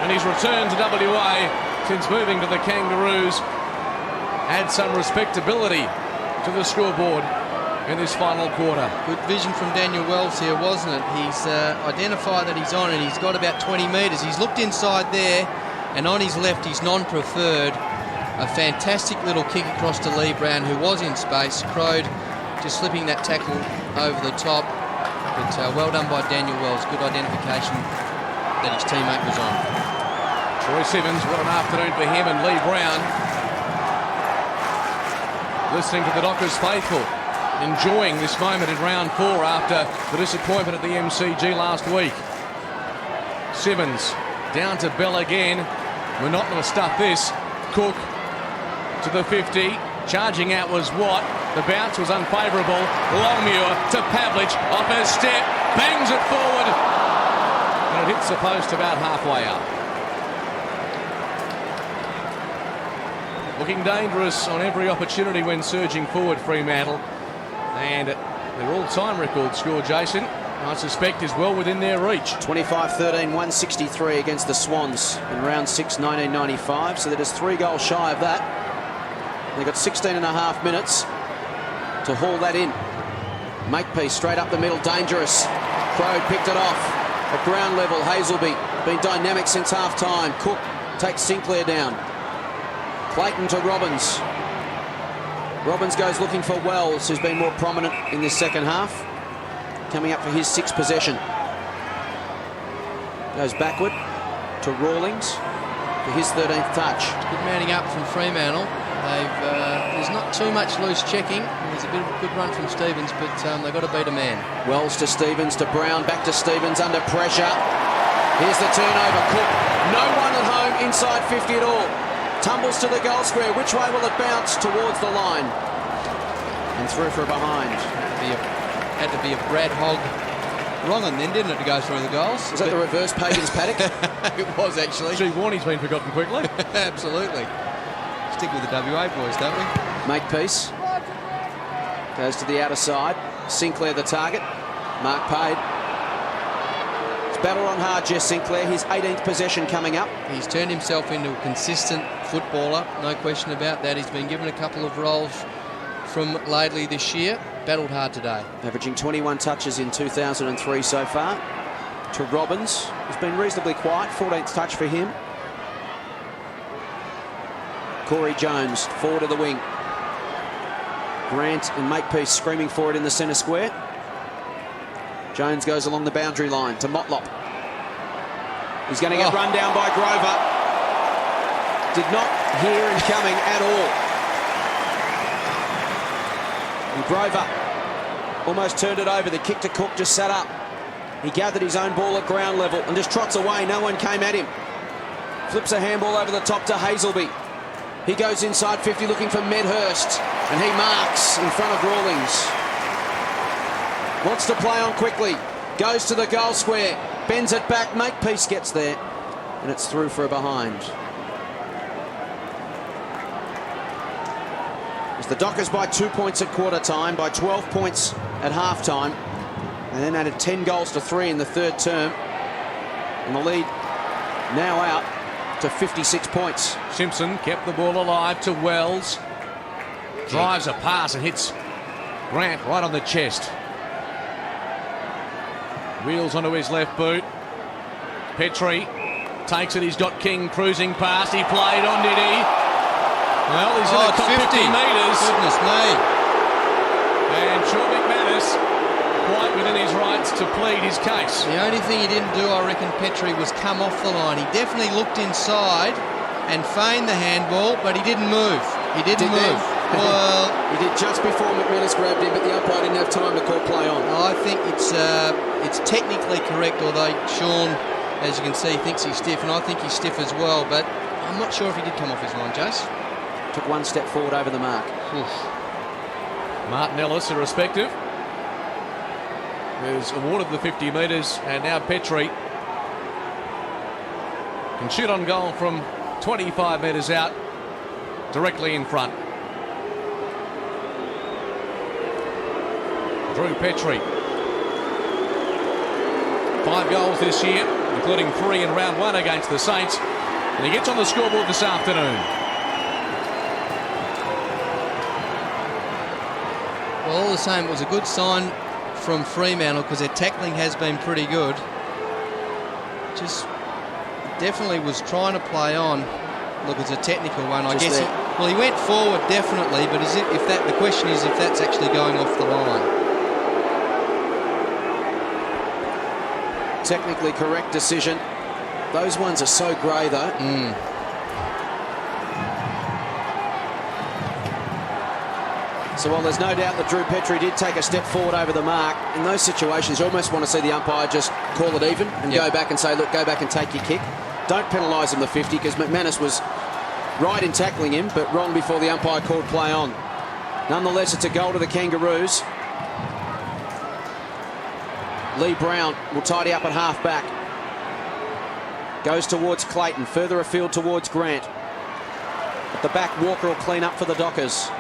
and his return to WA since moving to the Kangaroos, adds some respectability to the scoreboard in this final quarter. Good vision from Daniel Wells here, wasn't it? He's identified that he's on it. He's got about 20 metres. He's looked inside there, and on his left, he's non-preferred. A fantastic little kick across to Lee Brown, who was in space. Crode just slipping that tackle over the top. But well done by Daniel Wells. Good identification that his teammate was on. Troy Simmons, what an afternoon for him and Lee Brown. Listening to the Dockers faithful, enjoying this moment in round 4 after the disappointment at the MCG last week. Simmons down to Bell again. Monotonous stuff this. Cook to the 50. Charging out was Watt. The bounce was unfavourable. Longmuir to Pavlich. Off his step. Bangs it forward. And it hits the post about halfway up. Looking dangerous on every opportunity when surging forward, Fremantle. And their all-time record score, Jason, I suspect is well within their reach. 25-13, 163 against the Swans in round 6, 1995. So they're just 3 goals shy of that. They've got 16 and a half minutes to haul that in. Makepeace straight up the middle, dangerous. Crow picked it off at ground level. Hazelby been dynamic since half-time. Cook takes Sinclair down. Clayton to Robbins. Robbins goes looking for Wells, who's been more prominent in this second half. Coming up for his 6th possession. Goes backward to Rawlings for his 13th touch. Good manning up from Fremantle. There's not too much loose checking. There's a bit of a good run from Stevens, but they've got to beat a man. Wells to Stevens, to Brown, back to Stevens under pressure. Here's the turnover. Cook, no one at home inside 50 at all. Tumbles to the goal square. Which way will it bounce? Towards the line. And through for a behind. Had to be a Brad Hogg wrong on then, didn't it, to go through the goals? Was that the reverse Pagans paddock? It was, actually. Gee, Warney's been forgotten quickly. Absolutely. Stick with the WA boys, don't we? Makepeace goes to the outer side. Sinclair the target. Mark paid. It's battle on hard, Jess Sinclair. His 18th possession coming up. He's turned himself into a consistent footballer, no question about that. He's been given a couple of roles from Laidley this year. Battled hard today. Averaging 21 touches in 2003 so far. To Robbins, who's been reasonably quiet. 14th touch for him. Corey Jones, forward of the wing. Grant and Makepeace screaming for it in the centre square. Jones goes along the boundary line to Motlop. He's going to get run down by Grover. Did not hear him coming at all. And Grover almost turned it over. The kick to Cook just sat up. He gathered his own ball at ground level and just trots away. No one came at him. Flips a handball over the top to Hazelby. He goes inside 50 looking for Medhurst, and he marks in front of Rawlings. Wants to play on quickly. Goes to the goal square. Bends it back. Makepeace gets there, and it's through for a behind. As the Dockers by 2 points at quarter time, by 12 points at half time, and then added 10 goals to 3 in the third term. And the lead now out to 56 points. Simpson kept the ball alive to Wells. Drives a pass and hits Grant right on the chest. Wheels onto his left boot. Petrie takes it. He's got King cruising past. He played on, did he? Well, he's in the top 50 metres. Goodness me. And Sean McManus quite within his rights to plead his case. The only thing he didn't do, I reckon, Petrie, was come off the line. He definitely looked inside and feigned the handball, but he didn't move. He didn't move. Well, he did just before McManus grabbed him, but the umpire didn't have time to call play on. I think it's technically correct, although Sean, as you can see, thinks he's stiff, and I think he's stiff as well, but I'm not sure if he did come off his line, Jace. Took one step forward over the mark. Martin Ellis, irrespective, is awarded the 50 metres, and now Petrie can shoot on goal from 25 metres out, directly in front. Drew Petrie, 5 goals this year, including 3 in round 1 against the Saints, and he gets on the scoreboard this afternoon. Well, all the same, it was a good sign from Fremantle because their tackling has been pretty good. Just definitely was trying to play on. Look, it's a technical one. I guess he went forward definitely, but the question is if that's actually going off the line. Technically correct decision. Those ones are so grey though. So while there's no doubt that Drew Petrie did take a step forward over the mark, in those situations you almost want to see the umpire just call it even and go back and say, look, go back and take your kick. Don't penalise him the 50, because McManus was right in tackling him, but wrong before the umpire called play on. Nonetheless, it's a goal to the Kangaroos. Lee Brown will tidy up at half back. Goes towards Clayton, further afield towards Grant. At the back, Walker will clean up for the Dockers.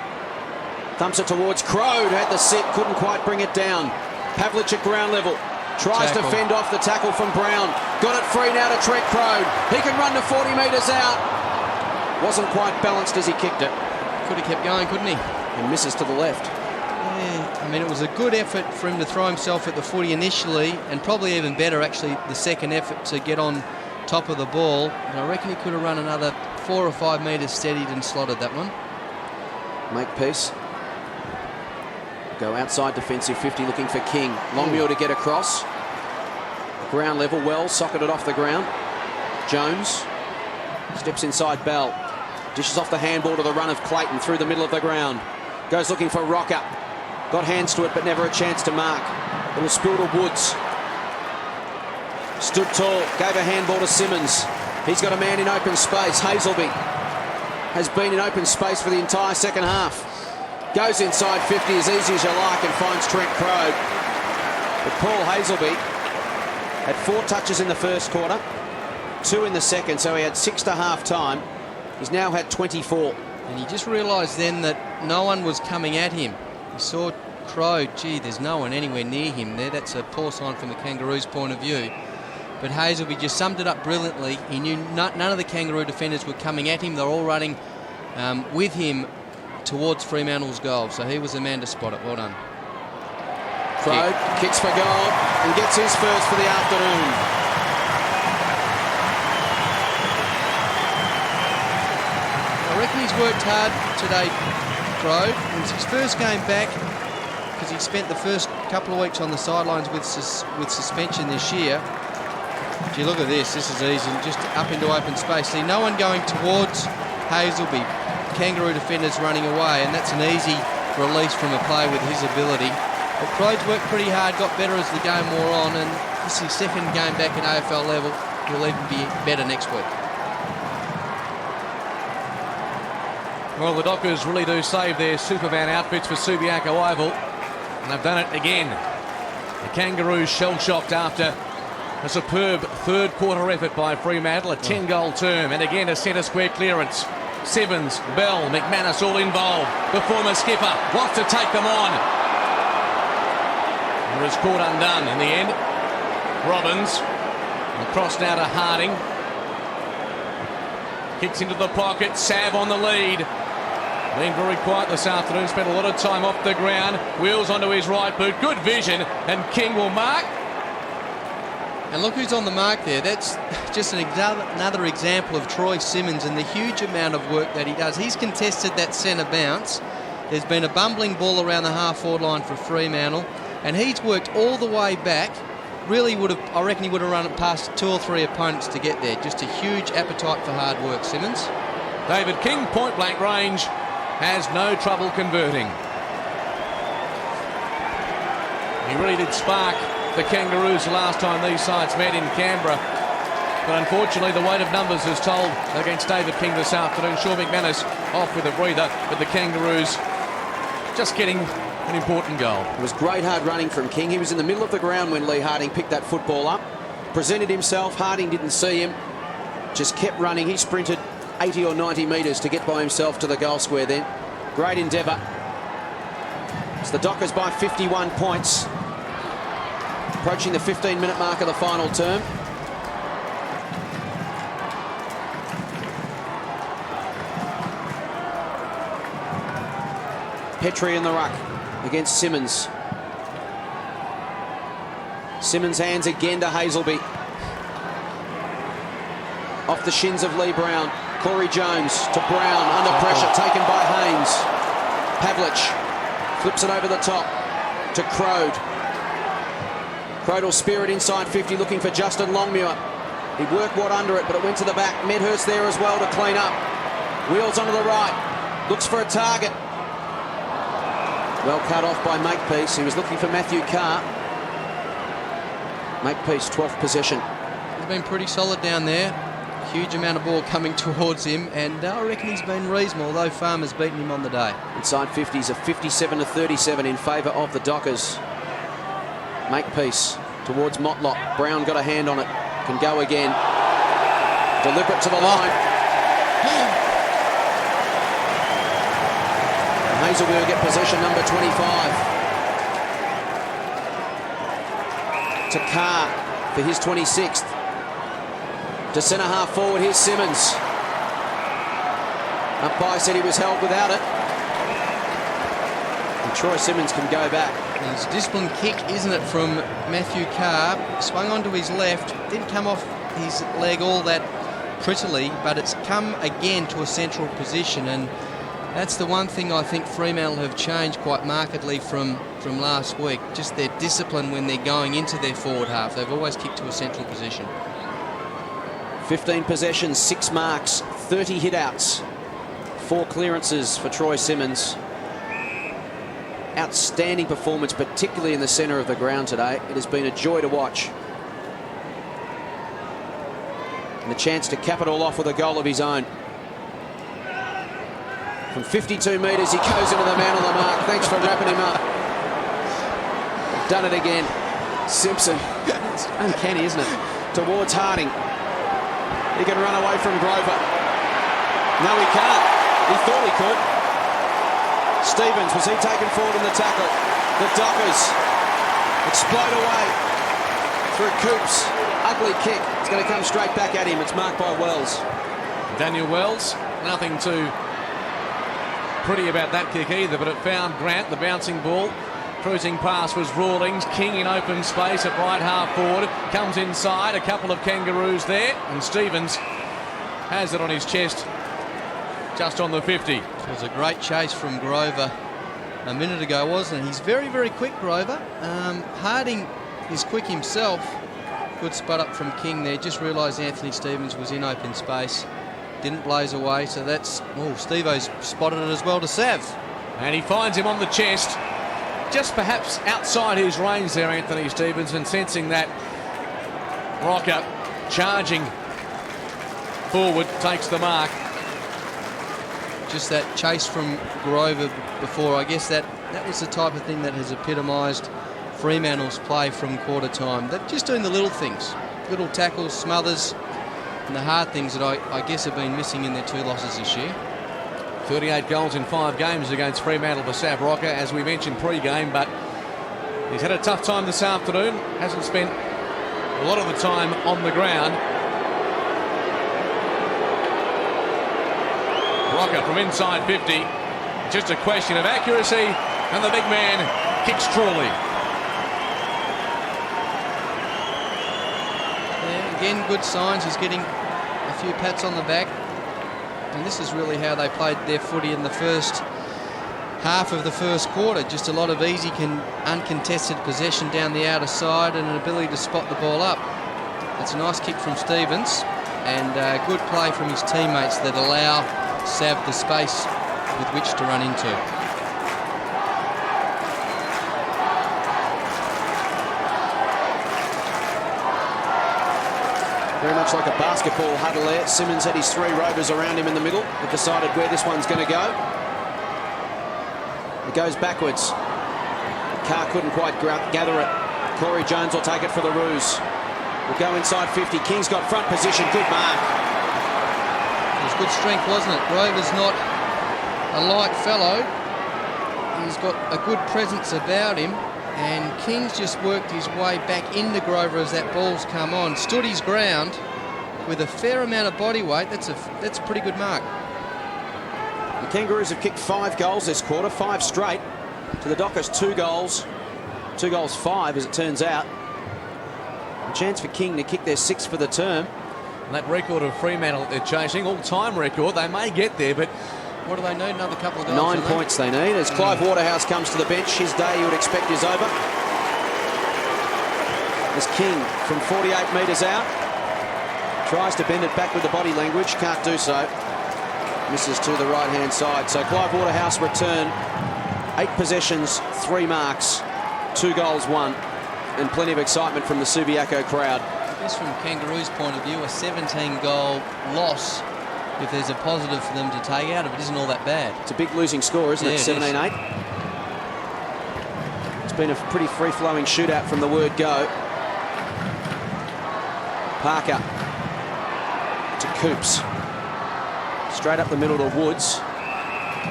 Thumps it towards Crow, who had the sit, couldn't quite bring it down. Pavlich at ground level. Tries to fend off the tackle from Brown. Got it free now to Trent Crode. He can run to 40 metres out. Wasn't quite balanced as he kicked it. Could have kept going, couldn't he? And misses to the left. Yeah, I mean, it was a good effort for him to throw himself at the footy initially, and probably even better, actually, the second effort to get on top of the ball. And I reckon he could have run another 4 or 5 metres steadied and slotted that one. Makepeace. Go outside defensive 50 looking for King. Longmuir to get across. Ground level, well socketed off the ground. Jones steps inside Bell. Dishes off the handball to the run of Clayton through the middle of the ground. Goes looking for Rocker. Got hands to it but never a chance to mark. Little spill to Woods. Stood tall, gave a handball to Simmons. He's got a man in open space. Hazelby has been in open space for the entire second half. Goes inside 50 as easy as you like and finds Trent Crode. But Paul Hazelby had 4 touches in the first quarter, 2 in the second, so he had 6 to half time. He's now had 24. And he just realised then that no one was coming at him. He saw Crode, gee, there's no one anywhere near him there. That's a poor sign from the Kangaroos' point of view. But Hazelby just summed it up brilliantly. He knew none of the Kangaroo defenders were coming at him. They're all running with him towards Fremantle's goal. So he was the man to spot it. Well done. Crode kicks for goal and gets his first for the afternoon. I reckon he's worked hard today, Crode. It was his first game back because he spent the first couple of weeks on the sidelines with suspension this year. If you look at this, this is easy, just up into open space. See, no one going towards Hazelby. Kangaroo defenders running away, and that's an easy release from a player with his ability. But Crode's worked pretty hard, got better as the game wore on, and this is his second game back at AFL level. He'll even be better next week. Well, the Dockers really do save their Superman outfits for Subiaco Oval, and they've done it again. The Kangaroos shell-shocked after a superb third quarter effort by Fremantle, a 10-goal term, and again a centre square clearance. Sevens, Bell, McManus all involved. The former skipper wants to take them on. It was caught undone in the end. Robbins across now to Harding. Kicks into the pocket. Sav on the lead. Been very quiet this afternoon. Spent a lot of time off the ground. Wheels onto his right boot. Good vision. And King will mark. And look who's on the mark there. That's just another example of Troy Simmons and the huge amount of work that he does. He's contested that centre bounce. There's been a bumbling ball around the half-forward line for Fremantle, and he's worked all the way back. Really would have, I reckon he would have run it past 2 or 3 opponents to get there. Just a huge appetite for hard work, Simmons. David King, point-blank range, has no trouble converting. He really did spark the Kangaroos the last time these sides met in Canberra. But unfortunately, the weight of numbers has told against David King this afternoon. Shaw McManus off with a breather, but the Kangaroos just getting an important goal. It was great hard running from King. He was in the middle of the ground when Lee Harding picked that football up. Presented himself. Harding didn't see him. Just kept running. He sprinted 80 or 90 metres to get by himself to the goal square then. Great endeavour. It's the Dockers by 51 points. Approaching the 15-minute mark of the final term. Petrie in the ruck against Simmons. Simmons hands again to Hazelby. Off the shins of Lee Brown. Corey Jones to Brown, under pressure, taken by Haynes. Pavlich flips it over the top to Crode. Crode will spear it inside 50, looking for Justin Longmuir. He worked Watt under it, but it went to the back. Medhurst there as well to clean up. Wheels onto the right. Looks for a target. Well cut off by Makepeace. He was looking for Matthew Carr. Makepeace, 12th possession. He's been pretty solid down there. Huge amount of ball coming towards him, and I reckon he's been reasonable, although Farmer's beaten him on the day. Inside 50s, a 57 to 37 in favour of the Dockers. Makepeace towards Motlop. Brown got a hand on it. Can go again. Deliberate to the line. Hazelby will get possession, number 25. to Carr for his 26th. To centre half forward, here's Simmons. Umpire said he was held without it. And Troy Simmons can go back. It's a disciplined kick, isn't it, from Matthew Carr. Swung onto his left, didn't come off his leg all that prettily, but it's come again to a central position, and that's the one thing I think Fremantle have changed quite markedly from last week. Just their discipline when they're going into their forward half. They've always kicked to a central position. 15 possessions, 6 marks, 30 hit-outs, 4 clearances for Troy Simmons. Outstanding performance, particularly in the centre of the ground today. It has been a joy to watch. And a chance to cap it all off with a goal of his own. From 52 metres, he goes into the man on the mark. Thanks for wrapping him up. Done it again. Simpson. It's uncanny, isn't it? Towards Harding. He can run away from Grover. No, he can't. He thought he could. Stevens, was he taken forward in the tackle? The Dockers explode away through Coops. Ugly kick. It's going to come straight back at him. It's marked by Wells. Daniel Wells, nothing too pretty about that kick either, but it found Grant, the bouncing ball. Cruising pass was Rawlings. King in open space at right half forward. Comes inside, a couple of Kangaroos there, and Stevens has it on his chest just on the 50. It was a great chase from Grover a minute ago, wasn't it? He's very, very quick, Grover. Harding is quick himself. Good spot up from King there. Just realised Anthony Stevens was in open space. Didn't blaze away, so that's... Oh, Steve-O's spotted it as well to Sav. And he finds him on the chest, just perhaps outside his range there, Anthony Stevens, and sensing that Rocker charging forward takes the mark. Just that chase from Grover before, I guess that was the type of thing that has epitomised Fremantle's play from quarter time. They're just doing the little things, little tackles, smothers, and the hard things that I guess have been missing in their 2 losses this year. 38 goals in 5 games against Fremantle for Sav Rocker, as we mentioned pre-game, but he's had a tough time this afternoon. Hasn't spent a lot of the time on the ground. Rocker from inside 50. Just a question of accuracy, and the big man kicks truly. Yeah, again, good signs. He's getting a few pats on the back. And this is really how they played their footy in the first half of the first quarter. Just a lot of easy, uncontested possession down the outer side and an ability to spot the ball up. That's a nice kick from Stevens, and good play from his teammates that allow Sav the space with which to run into. Very much like a basketball huddle there. Simmons had his 3 rovers around him in the middle. He decided where this one's going to go. It goes backwards. Carr couldn't quite gather it. Corey Jones will take it for the Roos. Will go inside 50. King's got front position. Good mark. It was good strength, wasn't it? Grover's not a light fellow. He's got a good presence about him. And King's just worked his way back into Grover as that ball's come on. Stood his ground with a fair amount of body weight. That's a pretty good mark. The Kangaroos have kicked 5 goals this quarter, 5 straight. To the Dockers, 2 goals. 2 goals, 5 as it turns out. A chance for King to kick their 6th for the term. And that record of Fremantle that they're chasing, all-time record, they may get there, but what do they need? Another couple of goals? 9 points they need. As Clive Waterhouse comes to the bench, his day you would expect is over. As King from 48 metres out tries to bend it back with the body language, can't do so. Misses to the right-hand side. So Clive Waterhouse return, 8 possessions, 3 marks, 2 goals, 1, and plenty of excitement from the Subiaco crowd. I guess from Kangaroos' point of view, a 17-goal loss, if there's a positive for them to take out of it, isn't all that bad. It's a big losing score, isn't it? 17-8. It's been a pretty free-flowing shootout from the word go. Parker to Coops. Straight up the middle to Woods.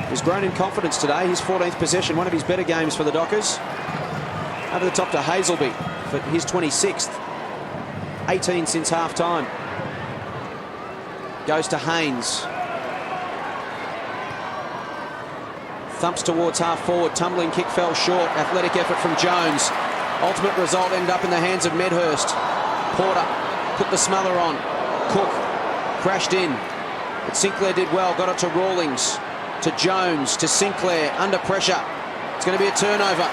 He's grown in confidence today. His 14th possession, one of his better games for the Dockers. Over the top to Hazelby. for his 26th. 18 since half-time. Goes to Haynes. Thumps towards half-forward. Tumbling kick fell short. Athletic effort from Jones. Ultimate result ended up in the hands of Medhurst. Porter put the smother on. Cook crashed in. But Sinclair did well. Got it to Rawlings. To Jones. To Sinclair. Under pressure. It's going to be a turnover.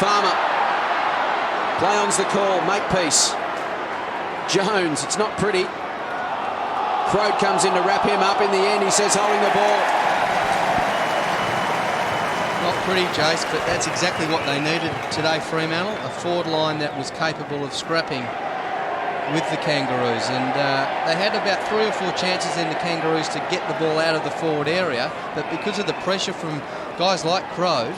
Farmer. Play on's the call. Makepeace. Jones. It's not pretty. Crode comes in to wrap him up. In the end, he says holding the ball. Not pretty, Jace, but that's exactly what they needed today, Fremantle. A forward line that was capable of scrapping with the Kangaroos. And they had about 3 or 4 chances in the Kangaroos to get the ball out of the forward area. But because of the pressure from guys like Crode,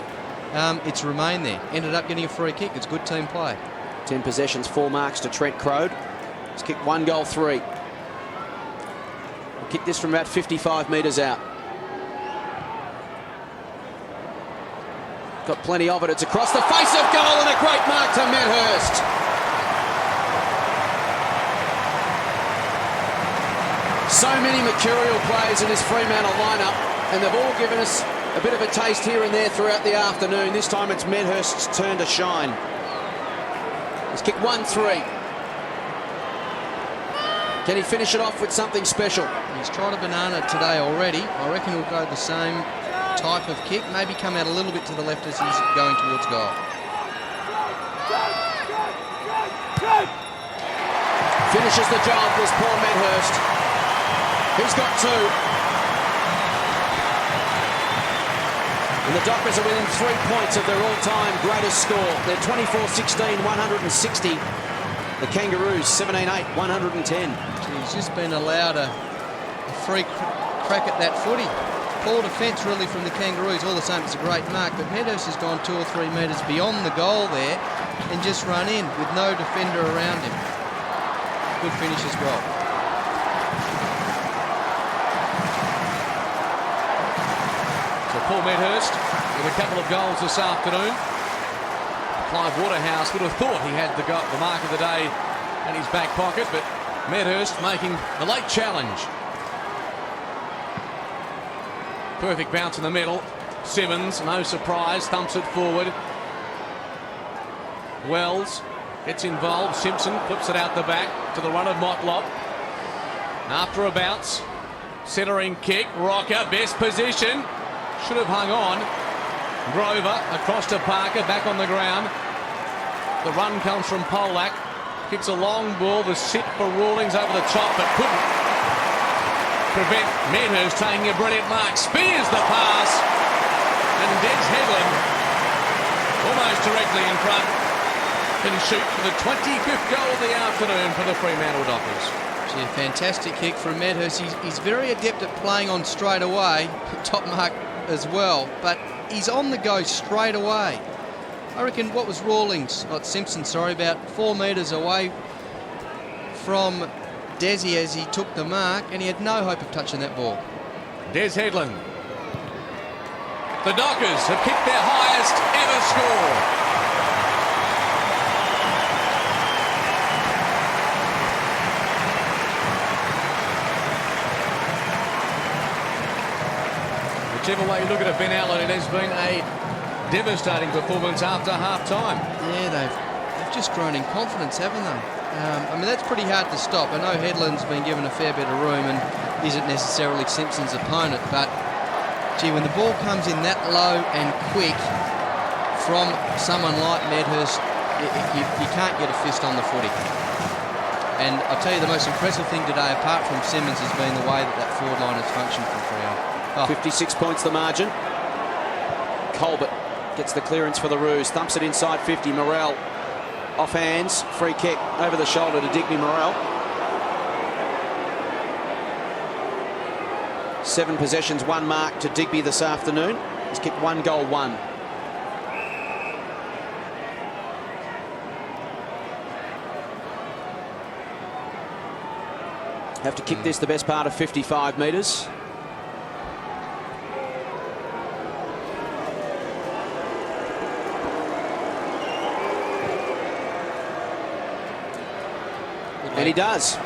it's remained there. Ended up getting a free kick. It's good team play. 10 possessions, 4 marks to Trent Crode. He's kicked 1 goal, 3. He'll kick this from about 55 metres out. Got plenty of it. It's across the face of goal and a great mark to Medhurst. So many mercurial players in this Fremantle lineup, and they've all given us a bit of a taste here and there throughout the afternoon. This time it's Medhurst's turn to shine. He's kicked 1-3. Can he finish it off with something special? He's tried a banana today already. I reckon he'll go the same type of kick, maybe come out a little bit to the left as he's going towards goal. Finishes the job, this poor Medhurst. He's got 2. And the Dockers are within 3 points of their all-time greatest score. They're 24-16, 160. The Kangaroos, 17-8, 110. He's just been allowed a free crack at that footy. Poor defence really from the Kangaroos. All the same, it's a great mark, but Medhurst has gone 2 or 3 metres beyond the goal there and just run in with no defender around him. Good finish as well. So Paul Medhurst with a couple of goals this afternoon. Clive Waterhouse would have thought he had the mark of the day in his back pocket, but Medhurst making the late challenge. Perfect bounce in the middle. Simmons, no surprise, thumps it forward. Wells gets involved. Simpson flips it out the back to the run of Motlop. After a bounce, centering kick. Rocker, best position. Should have hung on. Grover across to Parker, back on the ground. The run comes from Polak. Kicks a long ball. The sit for Rawlings over the top, but couldn't prevent Medhurst taking a brilliant mark. Spears the pass, and Des Headland, almost directly in front, can shoot for the 25th goal of the afternoon for the Fremantle Dockers. Gee, a fantastic kick from Medhurst. He's very adept at playing on straight away, top mark as well, but he's on the go straight away. I reckon what was Rawlings, not Simpson, sorry, about 4 metres away from Desi as he took the mark, and he had no hope of touching that ball. Des Headland. The Dockers have kicked their highest ever score. Whichever way you look at it, Ben Allen, it has been a devastating performance after half-time. Yeah, they've just grown in confidence, haven't they? I mean, that's pretty hard to stop. I know Headland's been given a fair bit of room and isn't necessarily Simpson's opponent, but, gee, when the ball comes in that low and quick from someone like Medhurst, you can't get a fist on the footy. And I'll tell you, the most impressive thing today, apart from Simmons, has been the way that forward line has functioned for Freo. 56 points the margin. Colbert gets the clearance for the Roos. Thumps it inside 50. Morrell off hands. Free kick over the shoulder to Digby Morrell. 7 possessions, 1 mark to Digby this afternoon. He's kicked 1 goal, 1. Have to kick this the best part of 55 metres. And he does.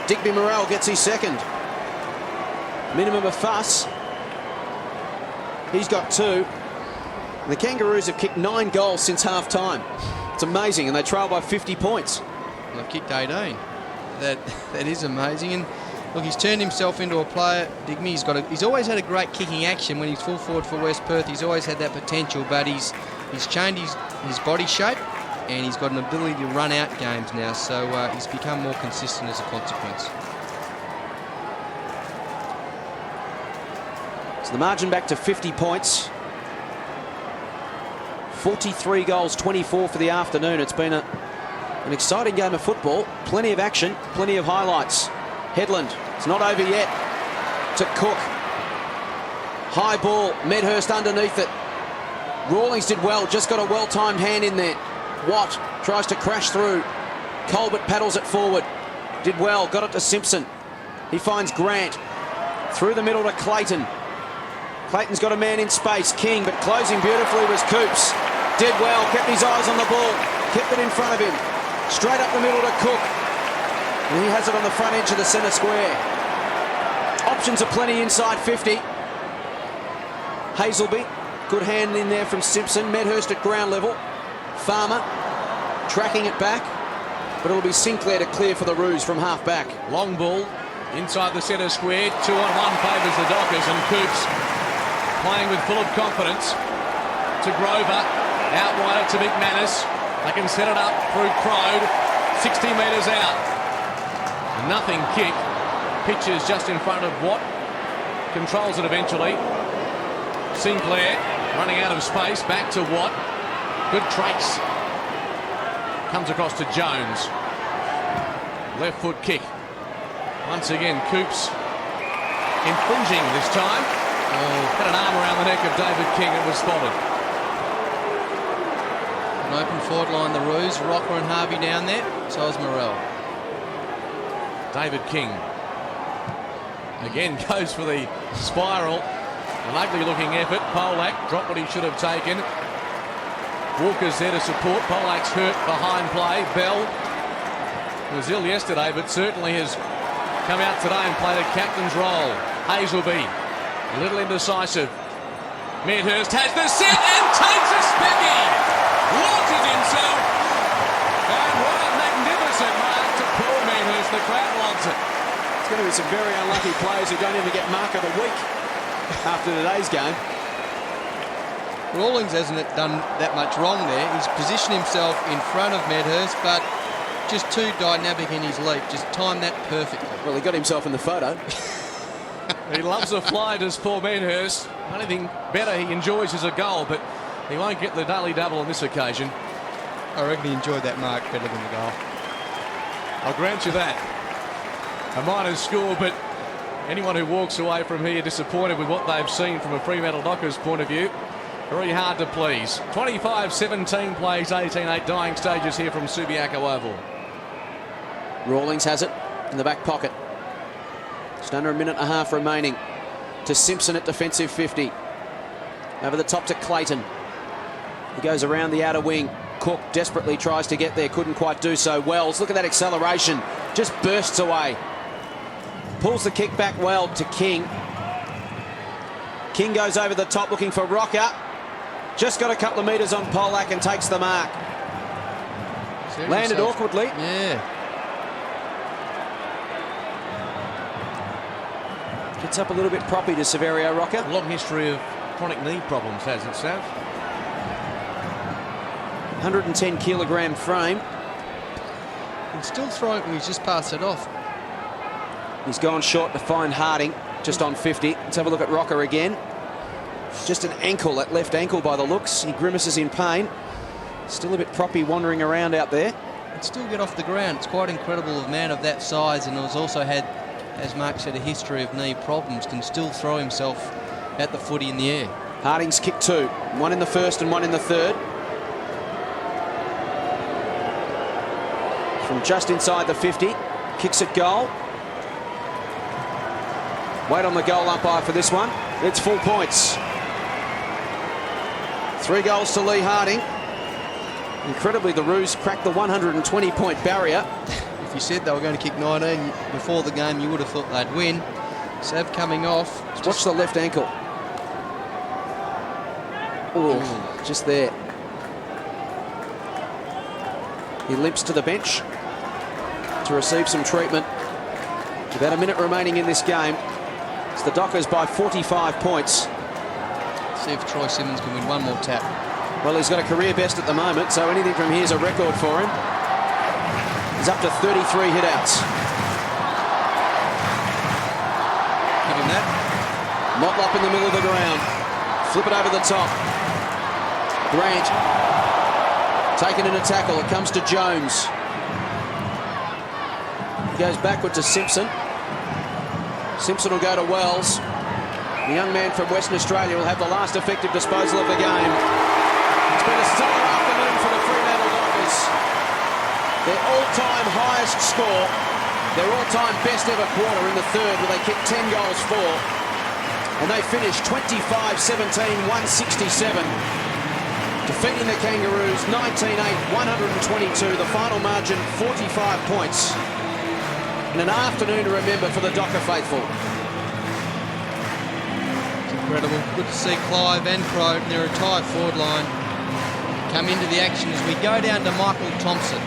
Digby Morrell gets his second. Minimum of fuss. He's got 2. The Kangaroos have kicked 9 goals since half-time. It's amazing, and they trail by 50 points. Well, they've kicked 18. That is amazing. And look, he's turned himself into a player. Digby, he's always had a great kicking action when he's full forward for West Perth. He's always had that potential, but he's changed his body shape, and he's got an ability to run out games now. So he's become more consistent as a consequence. So the margin back to 50 points. 43 goals, 24 for the afternoon. It's been an exciting game of football. Plenty of action, plenty of highlights. Headland, it's not over yet. To Cook. High ball, Medhurst underneath it. Rawlings did well, just got a well-timed hand in there. Watt tries to crash through. Colbert paddles it forward. Did well, got it to Simpson. He finds Grant. Through the middle to Clayton. Clayton's got a man in space. King, but closing beautifully was Coops. Did well, kept his eyes on the ball. Kept it in front of him. Straight up the middle to Cook. And he has it on the front edge of the centre square. Options are plenty inside 50. Hazelby, good hand in there from Simpson. Medhurst at ground level. Farmer tracking it back, but it'll be Sinclair to clear for the Roos from half back. Long ball inside the centre square. 2-on-1 favours the Dockers, and Coops playing with full of confidence to Grover. Out wide to McManus. They can set it up through Crode. 60 metres out. Nothing kick. Pitches just in front of Watt. Controls it eventually. Sinclair running out of space. Back to Watt. Good trace. Comes across to Jones. Left foot kick. Once again, Coops infringing this time. Had an arm around the neck of David King and was spotted. An open forward line, the Roos. Rocker and Harvey down there. So is Morrell. David King again goes for the spiral. An ugly looking effort. Polak dropped what he should have taken. Walker's there to support. Polak's hurt behind play. Bell was ill yesterday, but certainly has come out today and played a captain's role. Hazelby, a little indecisive. Medhurst has the set and takes a specky. Launches himself. And what a magnificent mark to Paul Medhurst. The crowd loves it. It's going to be some very unlucky players who don't even get mark of the week after today's game. Rawlings hasn't done that much wrong there. He's positioned himself in front of Medhurst, but just too dynamic in his leap. Just timed that perfectly. Well, he got himself in the photo. He loves a fly, does Paul Medhurst. Anything better he enjoys is a goal, but he won't get the daily double on this occasion. I reckon he enjoyed that mark better than the goal. I'll grant you that. A minor score, but anyone who walks away from here disappointed with what they've seen from a Fremantle Dockers point of view, very hard to please. 25-17 plays 18-8 dying stages here from Subi Oval. Rawlings has it in the back pocket. Just under a minute and a half remaining. To Simpson at defensive 50. Over the top to Clayton. He goes around the outer wing. Cook desperately tries to get there, couldn't quite do so. Wells, look at that acceleration. Just bursts away. Pulls the kick back well to King. King goes over the top looking for Rocker. Just got a couple of metres on Polak and takes the mark. Landed awkwardly. Yeah. Gets up a little bit proppy to Severio Rocker. Long history of chronic knee problems, hasn't it, Sav? 110 kilogram frame. And still throwing, he's just passed it off. He's gone short to find Harding, just on 50. Let's have a look at Rocker again. Just an ankle, that left ankle by the looks. He grimaces in pain. Still a bit proppy wandering around out there. And still get off the ground. It's quite incredible, a man of that size, and has also had, as Mark said, a history of knee problems, can still throw himself at the footy in the air. Harding's kicked 2. One in the first and one in the third. From just inside the 50. Kicks at goal. Wait on the goal umpire for this one. It's full points. 3 goals to Lee Harding. Incredibly, the Roos cracked the 120-point barrier. If you said they were going to kick 19 before the game, you would have thought they'd win. Sav coming off. Watch the left ankle. Oh, just there. He limps to the bench to receive some treatment. About a minute remaining in this game. It's the Dockers by 45 points. See if Troy Simmons can win one more tap. Well, he's got a career best at the moment, so anything from here is a record for him. He's up to 33 hit-outs. Give him that. Motlop in the middle of the ground. Flip it over the top. Grant. Taken in a tackle. It comes to Jones. Goes backward to Simpson. Simpson will go to Wells. The young man from Western Australia will have the last effective disposal of the game. It's been a stellar afternoon for the Fremantle Dockers. Their all-time highest score, their all-time best ever quarter in the third, where they kicked 10 goals for. And they finished 25-17, 167. Defeating the Kangaroos 19-8, 122. The final margin 45 points. And an afternoon to remember for the Docker faithful. It's incredible. Good to see Clive and Crow, their entire forward line, come into the action as we go down to Michael Thompson.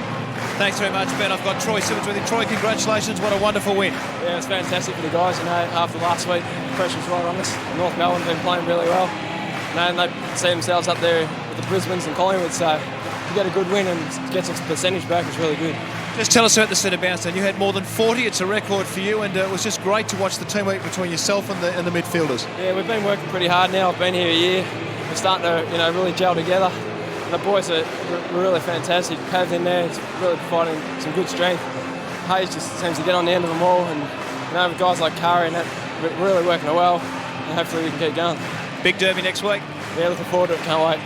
Thanks very much, Ben. I've got Troy Simmons with you. Troy, congratulations. What a wonderful win. Yeah, it's fantastic for the guys. You know, after last week, the pressure's right on us. North Melbourne have been playing really well. You know, and they see themselves up there with the Brisbanes and Collingwood, so to get a good win and get some percentage back is really good. Just tell us about the centre bounce then. You had more than 40. It's a record for you, and it was just great to watch the teamwork between yourself and the midfielders. Yeah, we've been working pretty hard now. I've been here a year. We're starting to, really gel together. And the boys are really fantastic. Pav in there is really providing some good strength. Hayes just seems to get on the end of them all, and with guys like Kari and that, we're really working well, and hopefully we can keep going. Big derby next week. Yeah, looking forward to it. Can't wait.